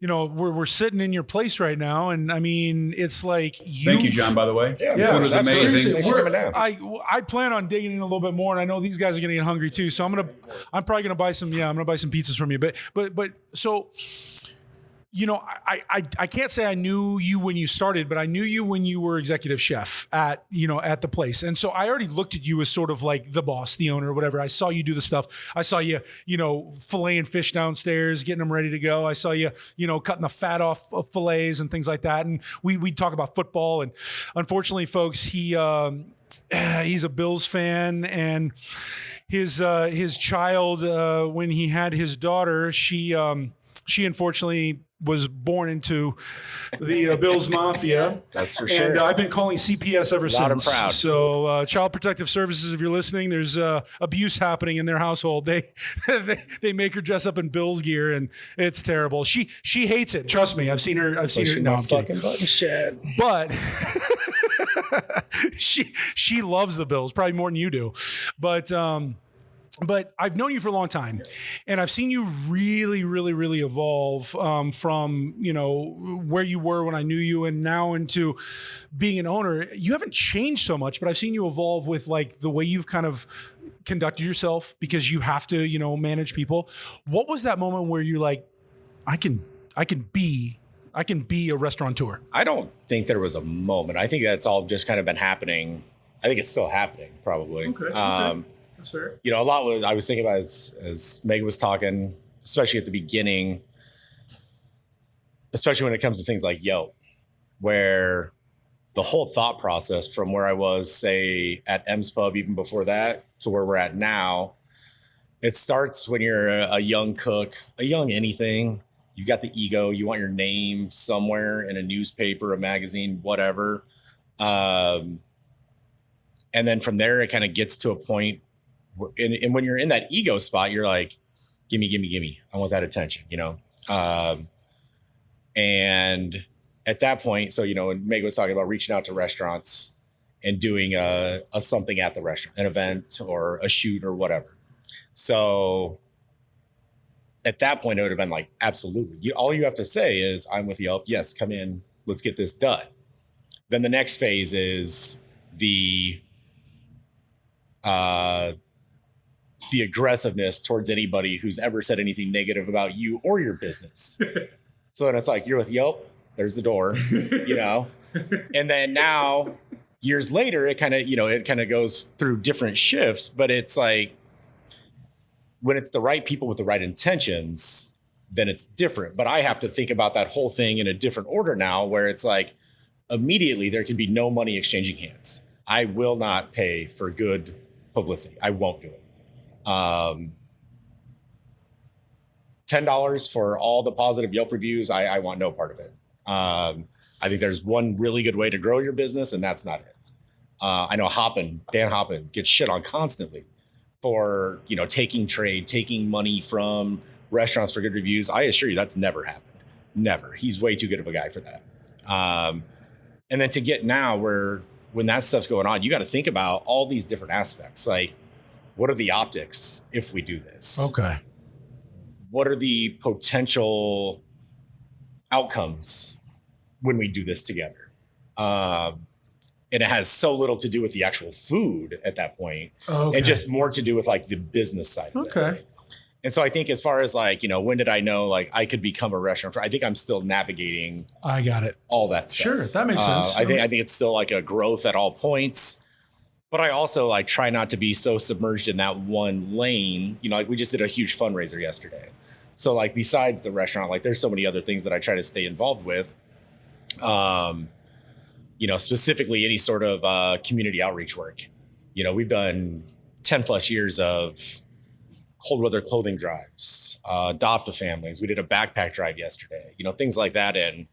Speaker 2: we're sitting in your place right now. And I mean, it's like
Speaker 3: Thank you, John, by the way.
Speaker 4: Yeah,
Speaker 3: Food was amazing.
Speaker 2: seriously,
Speaker 4: Thanks for coming down.
Speaker 2: I plan on digging in a little bit more, and I know these guys are going to get hungry too. So I'm probably going to buy some. Yeah, I'm going to buy some pizzas from you. But so, I can't say I knew you when you started, but I knew you when you were executive chef at the place. And so I already looked at you as sort of like the boss, the owner, whatever. I saw you do the stuff. I saw you, filleting fish downstairs, getting them ready to go. I saw you, cutting the fat off of fillets and things like that. And we'd talk about football. And unfortunately, folks, he's a Bills fan, and his child, when he had his daughter, she unfortunately was born into the Bills Mafia.
Speaker 4: That's for sure.
Speaker 2: And I've been calling CPS ever
Speaker 4: Loud and
Speaker 2: since.
Speaker 4: proud.
Speaker 2: So Child Protective Services, if you're listening, there's abuse happening in their household. They make her dress up in Bills gear, and it's terrible. She hates it. Trust me. I've seen her. No, I'm kidding. But she loves the Bills probably more than you do. But I've known you for a long time, and I've seen you really, really, really evolve from, where you were when I knew you and now into being an owner. You haven't changed so much, but I've seen you evolve with like the way you've kind of conducted yourself, because you have to, manage people. What was that moment where you're like, I can be a restaurateur?
Speaker 4: I don't think there was a moment. I think that's all just kind of been happening. I think it's still happening, probably.
Speaker 2: Okay. That's fair.
Speaker 4: A lot I was thinking about as Meg was talking, especially at the beginning, especially when it comes to things like Yelp, where the whole thought process from where I was, say, at M's Pub, even before that, to where we're at now, it starts when you're a young cook, a young anything. You got the ego. You want your name somewhere in a newspaper, a magazine, whatever. And then from there, it kind of gets to a point. And when you're in that ego spot, you're like, gimme. I want that attention, and at that point, so, when Meg was talking about reaching out to restaurants and doing a something at the restaurant, an event or a shoot or whatever. So at that point, it would have been like, absolutely. All you have to say is, I'm with Yelp. Yes, come in. Let's get this done. Then the next phase is the aggressiveness towards anybody who's ever said anything negative about you or your business. So then it's like, you're with Yelp, there's the door, and then now years later, it kind of goes through different shifts, but it's like, when it's the right people with the right intentions, then it's different. But I have to think about that whole thing in a different order now, where it's like, immediately there can be no money exchanging hands. I will not pay for good publicity. I won't do it. $10 for all the positive Yelp reviews. I want no part of it. I think there's one really good way to grow your business, and that's not it. I know Dan Hoppen gets shit on constantly for, taking money from restaurants for good reviews. I assure you that's never happened. Never. He's way too good of a guy for that. And then to get now when that stuff's going on, you got to think about all these different aspects. Like, what are the optics if we do this?
Speaker 2: Okay.
Speaker 4: What are the potential outcomes when we do this together? And it has so little to do with the actual food at that point, and just more to do with like the business side of it. And so I think as far as like, when did I know like I could become a restaurateur? I think I'm still navigating.
Speaker 2: I got it.
Speaker 4: All that stuff.
Speaker 2: Sure, that makes sense.
Speaker 4: I think it's still like a growth at all points. But I also like try not to be so submerged in that one lane. Like we just did a huge fundraiser yesterday. So like besides the restaurant, like there's so many other things that I try to stay involved with. Specifically any sort of community outreach work. We've done 10 plus years of cold weather clothing drives, adopt-a families. We did a backpack drive yesterday, things like that. And,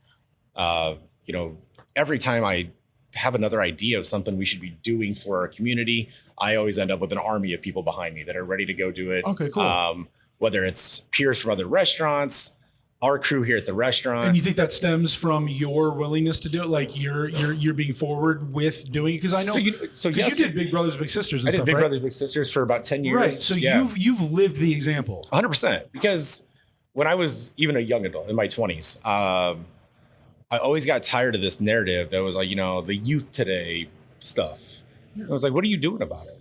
Speaker 4: every time I have another idea of something we should be doing for our community, I always end up with an army of people behind me that are ready to go do it.
Speaker 2: Okay, cool.
Speaker 4: Whether it's peers from other restaurants, our crew here at the restaurant.
Speaker 2: And you think that stems from your willingness to do it? Like you're being forward with doing it? Because I know, you did Big Brothers Big Sisters and
Speaker 4: I did
Speaker 2: stuff,
Speaker 4: Big
Speaker 2: right?
Speaker 4: Brothers Big Sisters for about 10 years.
Speaker 2: Right. So you've lived the example.
Speaker 4: 100%. Because when I was even a young adult in my 20s, I always got tired of this narrative that was like, the youth today stuff. I was like, what are you doing about it?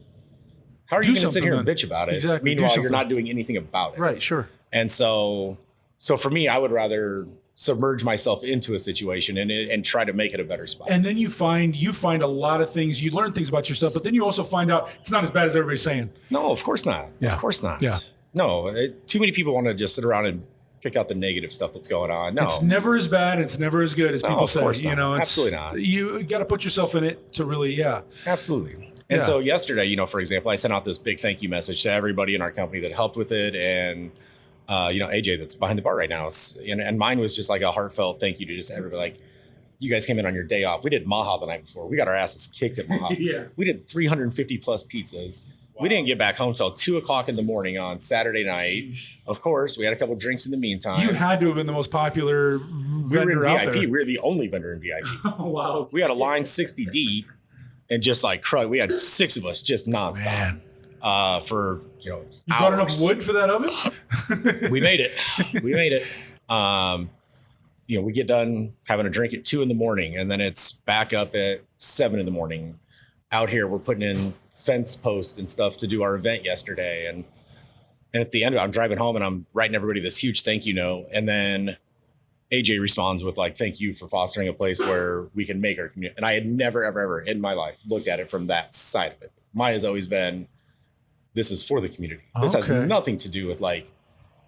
Speaker 4: How are you going to sit here and bitch about it?
Speaker 2: Exactly.
Speaker 4: Meanwhile, you're not doing anything about it.
Speaker 2: Right. Sure.
Speaker 4: And so for me, I would rather submerge myself into a situation and try to make it a better spot.
Speaker 2: And then you find a lot of things, you learn things about yourself, but then you also find out it's not as bad as everybody's saying.
Speaker 4: No, of course not.
Speaker 2: Yeah.
Speaker 4: Of course not.
Speaker 2: Yeah.
Speaker 4: No, too many people want to just sit around and pick out the negative stuff that's going on. No,
Speaker 2: it's never as bad. It's never as good as people say.
Speaker 4: Absolutely not.
Speaker 2: You got to put yourself in it to really,
Speaker 4: absolutely. And so yesterday, for example, I sent out this big thank you message to everybody in our company that helped with it. And, AJ that's behind the bar right now. And mine was just like a heartfelt thank you to just everybody. Like, you guys came in on your day off. We did Maha the night before. We got our asses kicked at Maha. We did 350 plus pizzas. Wow. We didn't get back home till 2:00 in the morning on Saturday night. Of course, we had a couple drinks in the meantime.
Speaker 2: You had to have been the most popular vendor out there.
Speaker 4: We were the only vendor in VIP.
Speaker 2: Oh, wow.
Speaker 4: We had a line 60 deep and just like we had 6 of us just nonstop. For you
Speaker 2: hours. Got enough wood for that oven?
Speaker 4: We made it. We get done having a drink at 2 a.m. and then it's back up at 7 a.m. Out here, we're putting in fence posts and stuff to do our event yesterday. And at the end of it, I'm driving home and I'm writing everybody this huge thank you note. And then AJ responds with like, thank you for fostering a place where we can make our community. And I had never, ever, ever in my life looked at it from that side of it. Mine has always been, this is for the community. This has nothing to do with like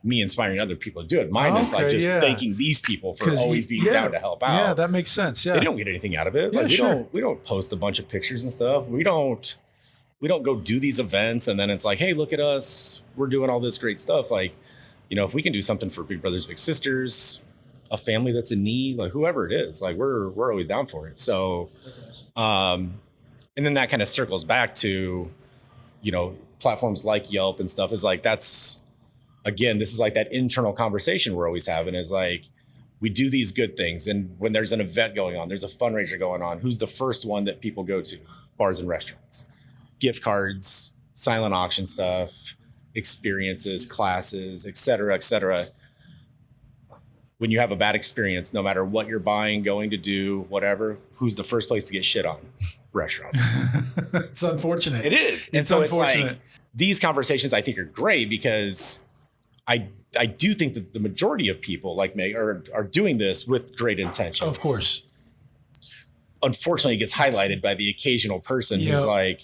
Speaker 4: me inspiring other people to do it. Mine is like just thanking these people for always being down to help out.
Speaker 2: Yeah, that makes sense. Yeah.
Speaker 4: They don't get anything out of it.
Speaker 2: Yeah,
Speaker 4: like we don't post a bunch of pictures and stuff. We don't go do these events and then it's like, hey, look at us. We're doing all this great stuff. Like, if we can do something for Big Brothers Big Sisters, a family that's in need, like whoever it is, like we're always down for it. So and then that kind of circles back to, platforms like Yelp and stuff is like, this is like that internal conversation we're always having is like, we do these good things. And when there's an event going on, there's a fundraiser going on, who's the first one that people go to? Bars and restaurants, gift cards, silent auction stuff, experiences, classes, et cetera, et cetera. When you have a bad experience, no matter what you're buying, going to do, whatever, who's the first place to get shit on? Restaurants.
Speaker 2: It's unfortunate.
Speaker 4: It is. And so it's like these conversations I think are great because I do think that the majority of people like Meg are doing this with great intentions.
Speaker 2: Of course.
Speaker 4: Unfortunately, it gets highlighted by the occasional person who's like,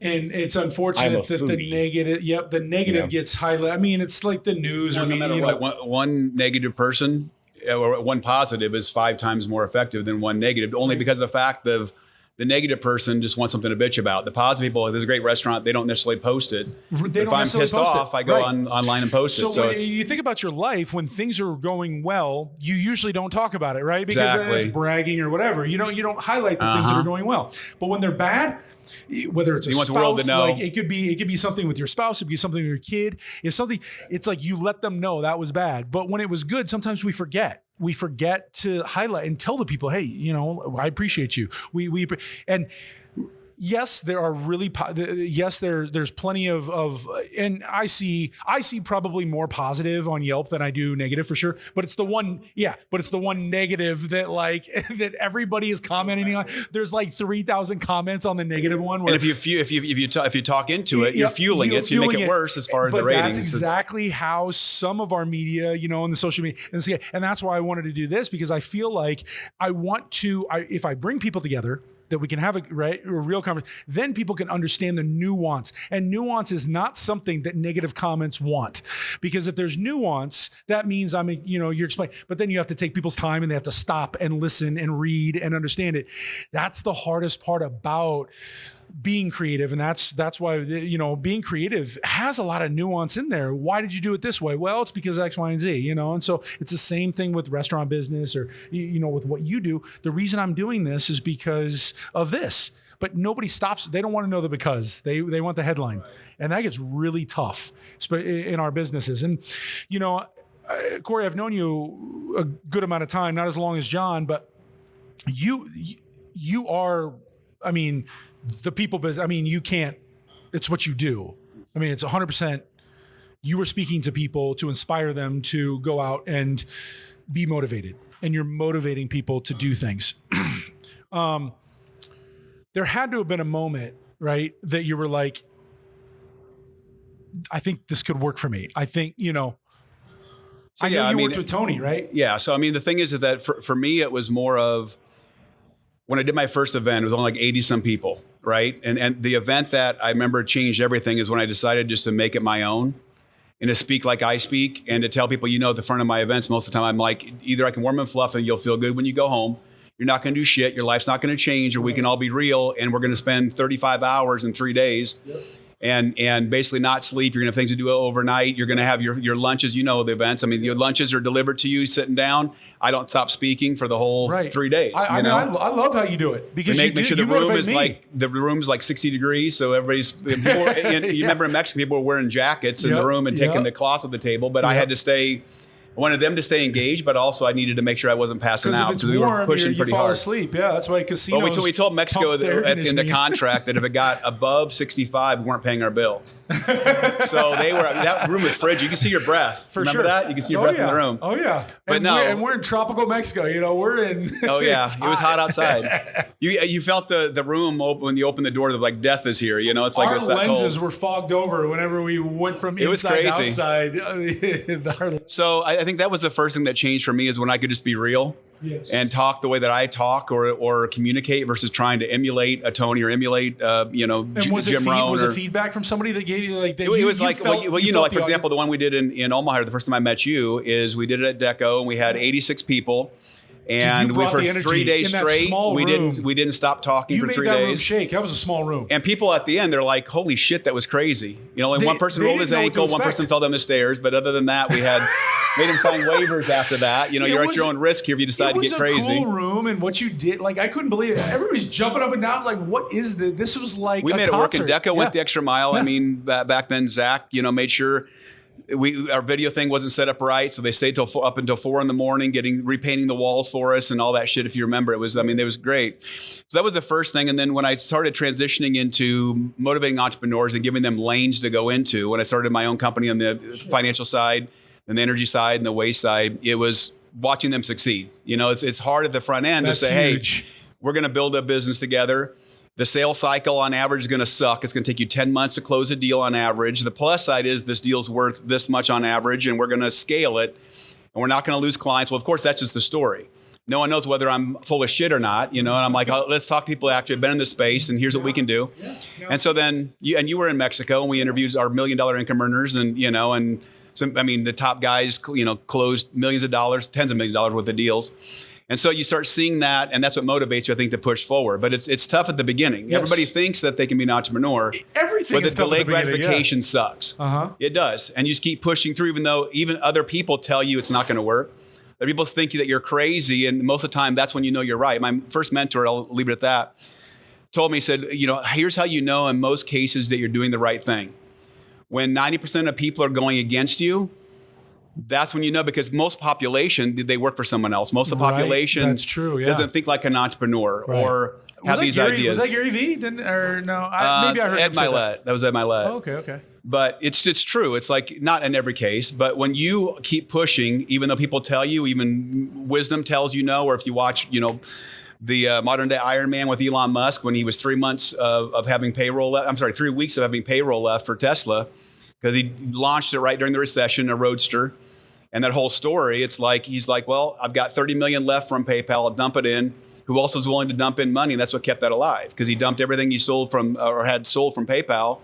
Speaker 2: and it's unfortunate that the negative gets highlighted. I mean, it's like the news or media.
Speaker 3: One negative person or one positive is 5 times more effective than one negative, only because of the fact of the negative person just wants something to bitch about. The positive people, there's a great restaurant, they don't necessarily post it. If I'm pissed off, I go online and post it.
Speaker 2: So when you think about your life, when things are going well, you usually don't talk about it, right? Because it's bragging or whatever. You don't highlight the things that are going well. But when they're bad, whether it's a spouse,
Speaker 3: want the world to know.
Speaker 2: Like it could be something with your spouse, it could be something with your kid. It's like you let them know that was bad. But when it was good, sometimes we forget. We forget to highlight and tell the people, hey, I appreciate you. And yes, there are there's plenty of, and I see probably more positive on Yelp than I do negative for sure. But it's the one negative that that everybody is commenting on. There's like 3,000 comments on the negative one.
Speaker 3: And if you talk into it, you're fueling it, so you make it worse as far as the ratings.
Speaker 2: That's exactly how some of our media, in the social media, and that's why I wanted to do this, because I feel like if I bring people together, that we can have a real conversation, then people can understand the nuance. And nuance is not something that negative comments want, because if there's nuance, that means you're explaining, but then you have to take people's time and they have to stop and listen and read and understand it. That's the hardest part about being creative, and that's why, you know, being creative has a lot of nuance in there. Why did you do it this way? Well, it's because X, Y, and Z, you know. And so it's the same thing with restaurant business, or, you know, with what you do. The reason I'm doing this is because of this. But nobody stops. They don't want to know the because. They want the headline, and that gets really tough in our businesses. And, you know, Kori, I've known you a good amount of time, not as long as John, but you are, I mean, the people business. I mean, you can't, it's what you do. I mean, it's 100%. You are speaking to people to inspire them to go out and be motivated, and you're motivating people to do things. There had to have been a moment, right, that you were like, I think this could work for me. I think, you know, so I know you worked with Tony, right?
Speaker 3: Yeah. So, I mean, the thing is that for me, it was more of, when I did my first event, it was only like 80 some people, right? And the event that I remember changed everything is when I decided just to make it my own and to speak like I speak, and to tell people, you know, at the front of my events, most of the time I'm like, either I can warm and fluff and you'll feel good when you go home. You're not going to do shit. Your life's not going to change, or we can all be real. And we're going to spend 35 hours in 3 days. Yep. And basically not sleep. You're going to have things to do overnight. You're going to have your lunches, you know, the events. I mean, your lunches are delivered to you sitting down. I don't stop speaking for the whole 3 days.
Speaker 2: I love how you do it, because
Speaker 3: make sure the room is like 60 degrees. So everybody's, you remember in Mexico, people were wearing jackets in the room and taking the cloths of the table, but I had to stay. I wanted them to stay engaged, but also I needed to make sure I wasn't passing out, because we were pushing pretty hard.
Speaker 2: You fall asleep. Yeah, that's why casinos.
Speaker 3: Well, we told Mexico in the contract that if it got above 65, we weren't paying our bill. So that room was frigid. You can see your breath. Remember that? You can see your breath in the room.
Speaker 2: Oh yeah.
Speaker 3: But
Speaker 2: we're in tropical Mexico. You know, we're in.
Speaker 3: Oh yeah, it was hot outside. You felt the room open when you opened the door. Like death is here. You know, it's like
Speaker 2: our lenses were fogged over whenever we went from inside to outside.
Speaker 3: So I think that was the first thing that changed for me, is when I could just be real. Yes. And talk the way that I talk, or communicate, versus trying to emulate a Tony or emulate, Jim Rohn.
Speaker 2: Was it feedback from somebody that gave you like?
Speaker 3: It was like, for example, the one we did in Omaha, the first time I met you, is we did it at Deco, and we had 86 people. And for 3 days straight, we didn't stop talking for 3 days.
Speaker 2: You made that room shake. That was a small room.
Speaker 3: And people at the end, they're like, "Holy shit, that was crazy!" You know, only one person rolled his ankle, one person fell down the stairs, but other than that, we had made him sign waivers after that. You know, you're at your own risk here if you decide to get crazy.
Speaker 2: It was a cool room, and what you did, like, I couldn't believe it. Everybody's jumping up and down, like, what is this? This was like
Speaker 3: we made
Speaker 2: concert.
Speaker 3: It work, and Deco went the extra mile. Yeah. I mean, back then, Zach, made sure. Our video thing wasn't set up right, so they stayed up until 4 a.m, repainting the walls for us and all that shit. If you remember, it was great. So that was the first thing. And then when I started transitioning into motivating entrepreneurs and giving them lanes to go into, when I started my own company on the financial side and the energy side and the waste side, it was watching them succeed. You know, it's hard at the front end to say, huge. Hey, we're going to build a business together. The sales cycle on average is going to suck. It's going to take you 10 months to close a deal on average. The plus side is this deal's worth this much on average, and we're going to scale it, and we're not going to lose clients. Well, of course, that's just the story. No one knows whether I'm full of shit or not, and I'm like, let's talk to people that actually have been in this space, and here's what we can do. And so then, you were in Mexico, and we interviewed our $1 million income earners, and the top guys, closed millions of dollars, tens of millions of dollars worth of deals. And so you start seeing that, and that's what motivates you, I think, to push forward. But it's tough at the beginning. Yes. Everybody thinks that they can be an entrepreneur.
Speaker 2: Everything
Speaker 3: but
Speaker 2: is
Speaker 3: the delayed gratification sucks.
Speaker 2: Uh-huh.
Speaker 3: It does. And you just keep pushing through, even though even other people tell you it's not going to work. Other people think that you're crazy, and most of the time, that's when you know you're right. My first mentor, I'll leave it at that, told me, he said, here's how you know in most cases that you're doing the right thing. When 90% of people are going against you, that's when you know, because most population, they work for someone else. Most of the population
Speaker 2: that's true, yeah.
Speaker 3: doesn't think like an entrepreneur or have these ideas.
Speaker 2: Was that Gary Vee? Maybe I heard
Speaker 3: Ed Milet. That was Ed Milet.
Speaker 2: Oh, okay.
Speaker 3: But it's true. It's like, not in every case, but when you keep pushing, even though people tell you, even wisdom tells you no, or if you watch, the modern day Iron Man with Elon Musk, when he was 3 months of having payroll left, 3 weeks of having payroll left for Tesla, because he launched it right during the recession, a Roadster. And that whole story, it's like, he's like, well, I've got 30 million left from PayPal. I'll dump it in. Who else was willing to dump in money? And that's what kept that alive, because he dumped everything he sold from, or had sold from PayPal,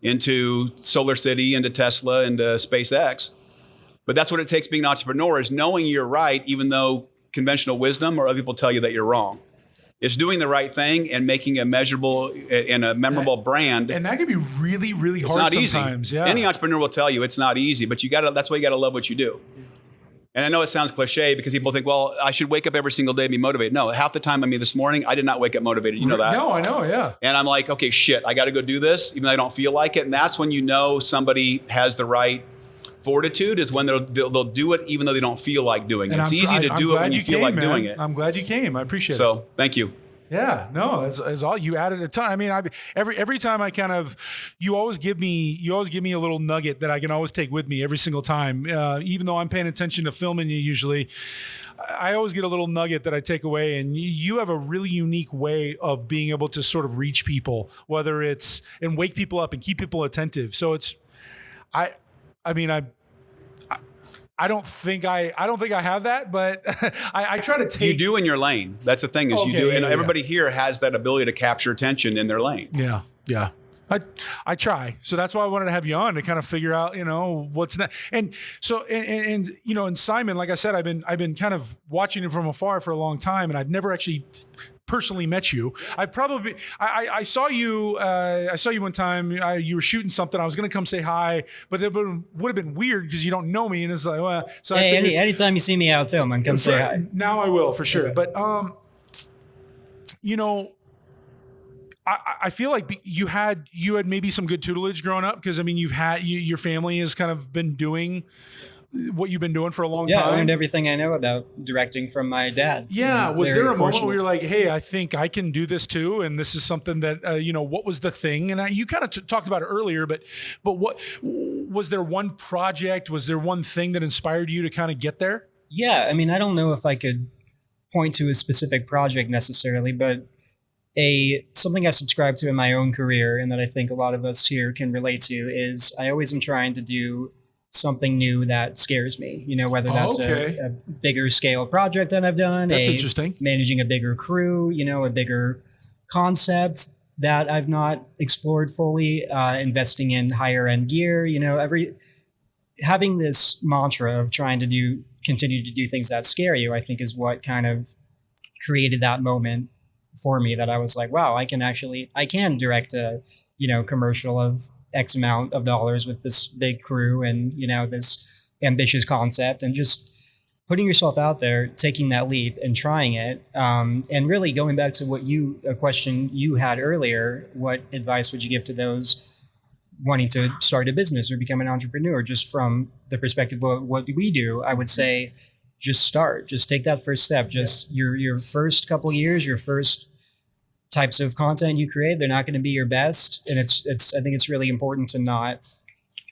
Speaker 3: into Solar City, into Tesla, into SpaceX. But that's what it takes being an entrepreneur, is knowing you're right, even though conventional wisdom or other people tell you that you're wrong. It's doing the right thing and making a measurable and a memorable brand.
Speaker 2: And that can be really, really
Speaker 3: It's
Speaker 2: hard
Speaker 3: not
Speaker 2: sometimes.
Speaker 3: easy.
Speaker 2: Yeah.
Speaker 3: Any entrepreneur will tell you it's not easy, but that's why you got to love what you do. And I know it sounds cliche because people think, well, I should wake up every single day and be motivated. No, half the time, this morning, I did not wake up motivated. You know that?
Speaker 2: No, I know, yeah.
Speaker 3: And I'm like, okay, shit, I got to go do this, even though I don't feel like it. And that's when you know somebody has the right fortitude, is when they'll do it even though they don't feel like doing it. It's easy to do it when you feel like doing it.
Speaker 2: I'm glad you came. I appreciate it.
Speaker 3: So thank you.
Speaker 2: Yeah, no, that's all. You added a ton. I mean, every time I you always give me a little nugget that I can always take with me every single time. Even though I'm paying attention to filming you usually, I always get a little nugget that I take away. And you have a really unique way of being able to sort of reach people, whether it's and wake people up and keep people attentive. So I don't think I have that, but I try to take.
Speaker 3: You do in your lane. That's the thing is you do, and everybody here has that ability to capture attention in their lane.
Speaker 2: Yeah. I try. So that's why I wanted to have you on to kind of figure out, what's next. And so, and Simon, like I said, I've been kind of watching him from afar for a long time, and I've never actually personally met you. I saw you one time. You were shooting something. I was going to come say hi, but it would have been weird because you don't know me. And it's like, well, so
Speaker 5: hey, anytime you see me out film, come say hi.
Speaker 2: Now I will for sure. But, I feel like you had maybe some good tutelage growing up because your family has kind of been doing what you've been doing for a long time.
Speaker 5: Yeah, I learned everything I know about directing from my dad.
Speaker 2: Yeah, was there a moment where you're like, hey, I think I can do this too, and this is something that what was the thing? And you kind of talked about it earlier, but what was there? One project? Was there one thing that inspired you to kind of get there?
Speaker 5: Yeah, I don't know if I could point to a specific project necessarily, but something I subscribe to in my own career and that I think a lot of us here can relate to is I always am trying to do something new that scares me, whether that's a bigger scale project that I've done.
Speaker 2: That's interesting.
Speaker 5: Managing a bigger crew, a bigger concept that I've not explored fully, investing in higher end gear, having this mantra of trying to continue to do things that scare you, I think is what kind of created that moment for me that I was like, wow, I can direct a, commercial of X amount of dollars with this big crew and, this ambitious concept and just putting yourself out there, taking that leap and trying it. And really going back to a question you had earlier, what advice would you give to those wanting to start a business or become an entrepreneur? Just from the perspective of what we do, I would say, just start, just take that first step. Just your first couple years, your first types of content you create, they're not going to be your best. And I think it's really important to not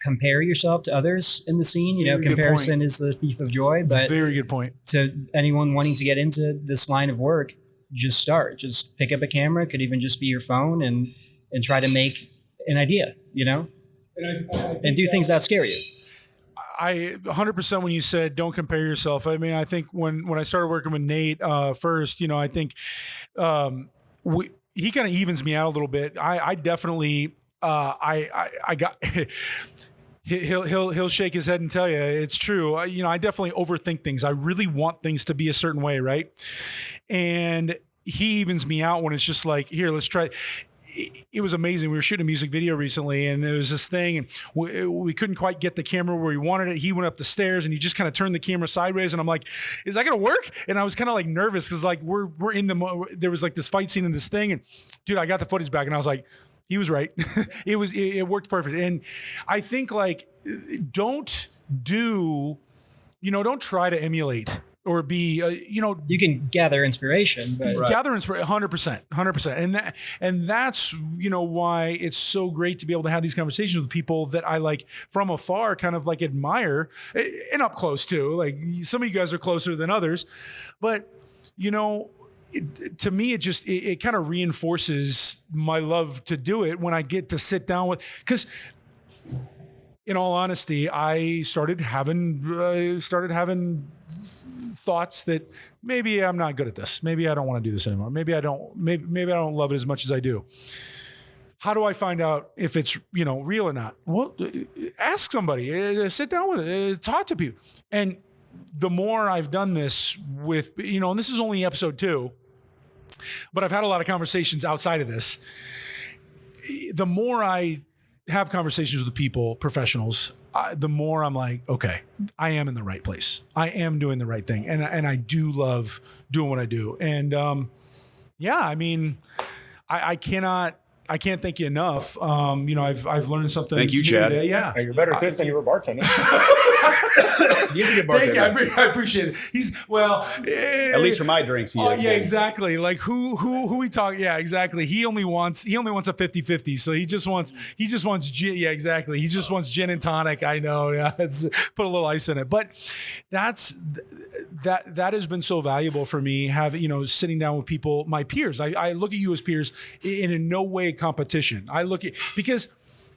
Speaker 5: compare yourself to others in the scene. Comparison is the thief of joy, but
Speaker 2: very good point.
Speaker 5: To anyone wanting to get into this line of work, just start, just pick up a camera. It could even just be your phone and try to make an idea, and do things that scare you.
Speaker 2: I 100% when you said don't compare yourself. I think when I started working with Nate first, I think he kind of evens me out a little bit. I definitely I got he'll shake his head and tell you it's true. I definitely overthink things. I really want things to be a certain way, right? And he evens me out when it's just like, here, let's try. It was amazing. We were shooting a music video recently and there was this thing and we couldn't quite get the camera where we wanted it. He went up the stairs and he just kind of turned the camera sideways and I'm like, is that going to work? And I was kind of like nervous because like we're in there was like this fight scene in this thing and dude, I got the footage back and I was like, he was right. It worked perfect. And I think like, don't try to emulate or be,
Speaker 5: you can gather inspiration, but
Speaker 2: gather inspiration 100%. And that's, why it's so great to be able to have these conversations with people that I like from afar, kind of like admire and up close too. Like some of you guys are closer than others, but to me, it kind of reinforces my love to do it when I get to sit down with, because in all honesty, I started having thoughts that maybe I'm not good at this. Maybe I don't want to do this anymore. Maybe I don't love it as much as I do. How do I find out if it's, real or not? Well, ask somebody, sit down with it, talk to people. And the more I've done this with, and this is only episode 2, but I've had a lot of conversations outside of this. The more I have conversations with people, professionals, the more I'm like, okay, I am in the right place. I am doing the right thing. And I do love doing what I do. And I mean, I can't thank you enough. I've learned something.
Speaker 3: Thank you, Chad.
Speaker 2: Today. Yeah.
Speaker 4: You're better at this than you were bartending. You have to get
Speaker 2: Thank
Speaker 4: bartending.
Speaker 2: you. I appreciate it.
Speaker 3: At least for my drinks, he is.
Speaker 2: Yeah, exactly. Like who we talk. Yeah, exactly. He only wants a 50-50. So he just wants gin. Yeah, exactly. He just wants gin and tonic. I know. Yeah. Put a little ice in it. But that has been so valuable for me, sitting down with people, my peers. I look at you as peers in no way competition. Because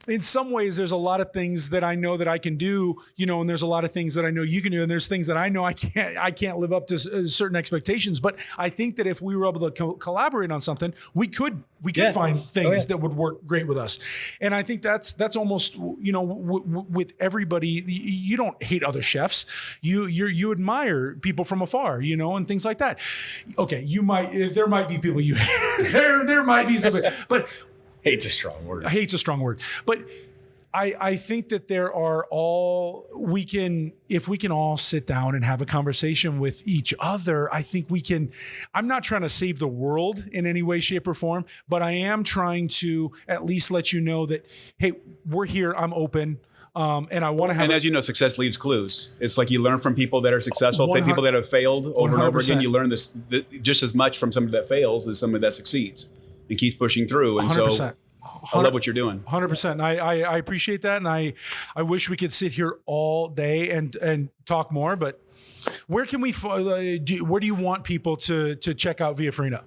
Speaker 2: in some ways there's a lot of things that I know that I can do, and there's a lot of things that I know you can do. And there's things that I know I can't live up to certain expectations. But I think that if we were able to collaborate on something, we could find things that would work great with us. And I think that's almost, with everybody, you don't hate other chefs. You admire people from afar, and things like that. Okay. There might be people you hate. there might be somebody, but
Speaker 4: Hate's a strong word.
Speaker 2: Hate's a strong word. But I think that if we can all sit down and have a conversation with each other, I think we can. I'm not trying to save the world in any way, shape, or form, but I am trying to at least let you know that, hey, we're here. I'm open. And I want to have.
Speaker 3: And as you know, success leaves clues. It's like you learn from people that are successful, people that have failed over and over again. You learn this just as much from somebody that fails as somebody that succeeds and keeps pushing through. And
Speaker 2: 100%.
Speaker 3: so I love what you're doing.
Speaker 2: 100%. I appreciate that. And I wish we could sit here all day and talk more, but where can where do you want people to check out Via Farina?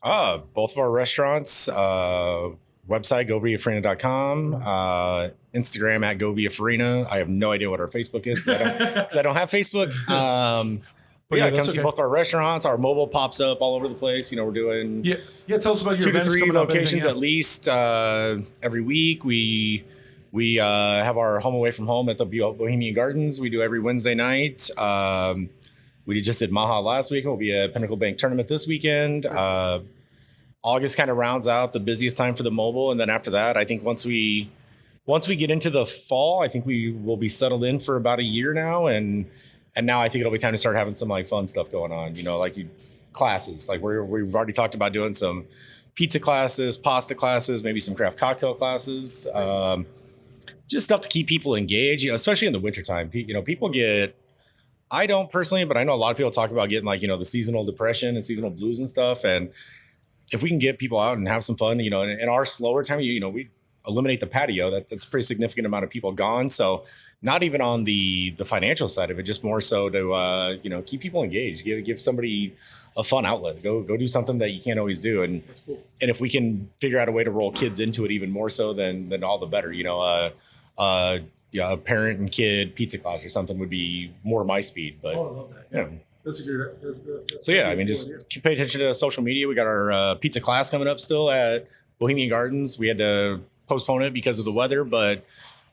Speaker 4: Both of our restaurants, website, goviafarina.com, Instagram at goviafarina. I have no idea what our Facebook is because I don't have Facebook. But come see both our restaurants. Our mobile pops up all over the place. We're doing
Speaker 2: tell us about your
Speaker 4: 2 to
Speaker 2: events
Speaker 4: 3
Speaker 2: coming up,
Speaker 4: locations at least every week. We have our home away from home at the Bohemian Gardens. We do every Wednesday night. We just did Maha last week. We'll be at Pinnacle Bank tournament this weekend. August kind of rounds out the busiest time for the mobile, and then after that, I think once we get into the fall, I think we will be settled in for about a year now, and now I think it'll be time to start having some fun stuff going on, classes. Like we've already talked about doing some pizza classes, pasta classes, maybe some craft cocktail classes, just stuff to keep people engaged, especially in the wintertime. People I don't personally, but I know a lot of people talk about getting the seasonal depression and seasonal blues and stuff. And if we can get people out and have some fun, in our slower time, we eliminate the patio. That's a pretty significant amount of people gone. So not even on the financial side of it, just more so to keep people engaged, give somebody a fun outlet, go do something that you can't always do. And if we can figure out a way to roll kids into it even more so, then all the better. A parent and kid pizza class or something would be more my speed. But
Speaker 2: I love that. That's a great.
Speaker 4: So just pay attention to social media. We got our pizza class coming up still at Bohemian Gardens. We had to postpone it because of the weather, but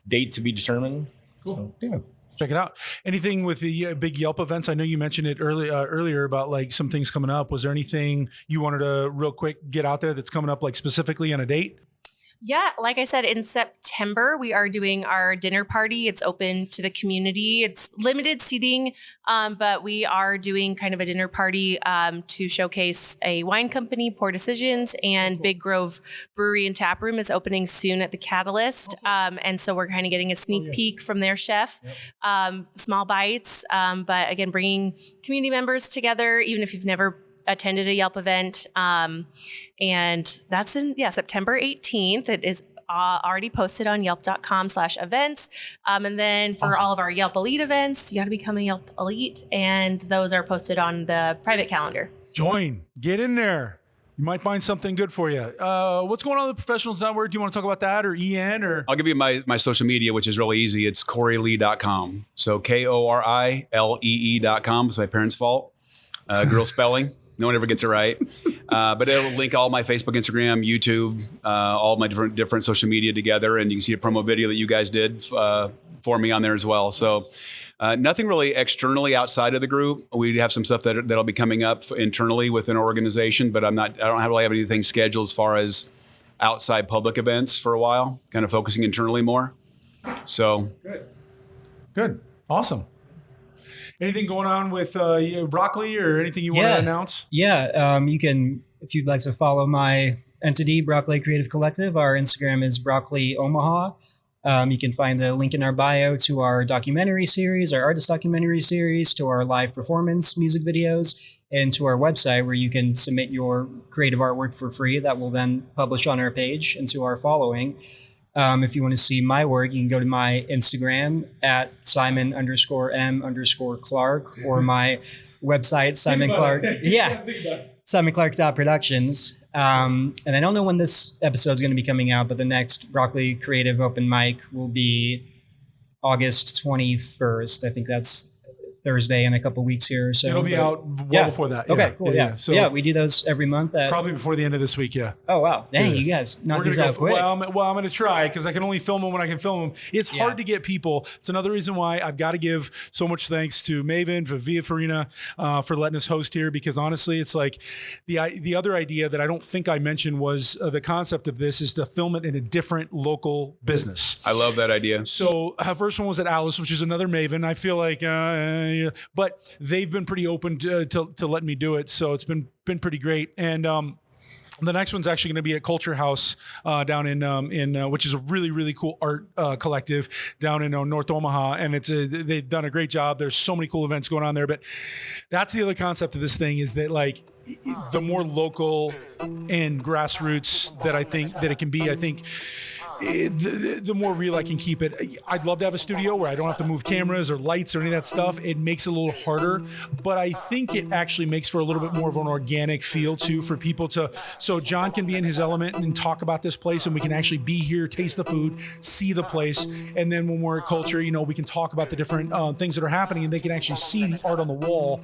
Speaker 4: date to be determined.
Speaker 2: Cool. So, check it out. Anything with the big Yelp events? I know you mentioned it earlier about some things coming up. Was there anything you wanted to real quick get out there that's coming up specifically on a date?
Speaker 1: Yeah, like I said, in September, we are doing our dinner party. It's open to the community. It's limited seating, but we are doing kind of a dinner party to showcase a wine company, Poor Decisions, and Big Grove Brewery and Tap Room is opening soon at the Catalyst. And so we're kind of getting a sneak peek from their chef, small bites. But again, bringing community members together, even if you've never attended a Yelp event. And that's in September 18th. It is already posted on yelp.com/events. And then for all of our Yelp Elite events, you got to become a Yelp Elite. And those are posted on the private calendar.
Speaker 2: Get in there. You might find something good for you. What's going on with the Professionals Network? Do you want to talk about that or EN or?
Speaker 3: I'll give you my social media, which is really easy. It's KoriLee.com. So KoriLee.com. It's my parents' fault. Girl spelling. No one ever gets it right. But it'll link all my Facebook, Instagram, YouTube, all my different social media together. And you can see a promo video that you guys did for me on there as well. So Nothing really externally outside of the group. We have some stuff that'll be coming up internally within our organization, but I don't really have anything scheduled as far as outside public events for a while, kind of focusing internally more. So
Speaker 2: Good. Awesome. Anything going on with Broccoli or anything you want to announce?
Speaker 5: Yeah. You can, if you'd like to follow my entity, Broccoli Creative Collective, our Instagram is Broccoli Omaha. You can find the link in our bio to our documentary series, our artist documentary series, to our live performance music videos, and to our website where you can submit your creative artwork for free that will then publish on our page and to our following. If you want to see my work, you can go to my Instagram at Simon_M_Clark or my website, Simon Clark. Yeah. SimonClark.productions. And I don't know when this episode is going to be coming out, but the next Broccoli Creative Open Mic will be August 21st. I think that's Thursday in a couple weeks here. So
Speaker 2: it'll be out before that.
Speaker 5: Okay, cool. Yeah. So we do those every month.
Speaker 2: Probably before the end of this week. Yeah.
Speaker 5: Oh wow! Dang, you guys knock these out quick.
Speaker 2: Well, I'm going to try because I can only film them when I can film them. It's hard to get people. It's another reason why I've got to give so much thanks to Maven for Via Farina for letting us host here. Because honestly, it's like the other idea that I don't think I mentioned was the concept of this is to film it in a different local business.
Speaker 3: I love that idea.
Speaker 2: So her first one was at Alice, which is another Maven. I feel like, but they've been pretty open to letting me do it. So it's been pretty great. And the next one's actually going to be at Culture House down in which is a really, really cool art collective down in North Omaha. And they've done a great job. There's so many cool events going on there. But that's the other concept of this thing is that like the more local and grassroots that I think that it can be, I think the more real I can keep it. I'd love to have a studio where I don't have to move cameras or lights or any of that stuff. It makes it a little harder, but I think it actually makes for a little bit more of an organic feel too for people so John can be in his element and talk about this place and we can actually be here, taste the food, see the place. And then when we're at Culture, we can talk about the different things that are happening and they can actually see the art on the wall,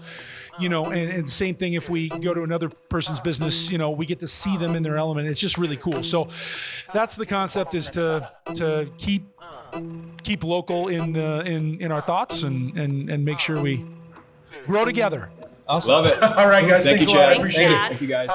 Speaker 2: and the same thing if we go to another person's business, we get to see them in their element. It's just really cool. So that's the concept is to keep local in our thoughts and make sure we grow together.
Speaker 5: Awesome.
Speaker 3: Love it.
Speaker 2: All right, guys.
Speaker 3: Thank
Speaker 2: Thanks
Speaker 3: you,
Speaker 2: a lot. I
Speaker 3: Chad.
Speaker 2: appreciate it.
Speaker 3: Thank you, guys.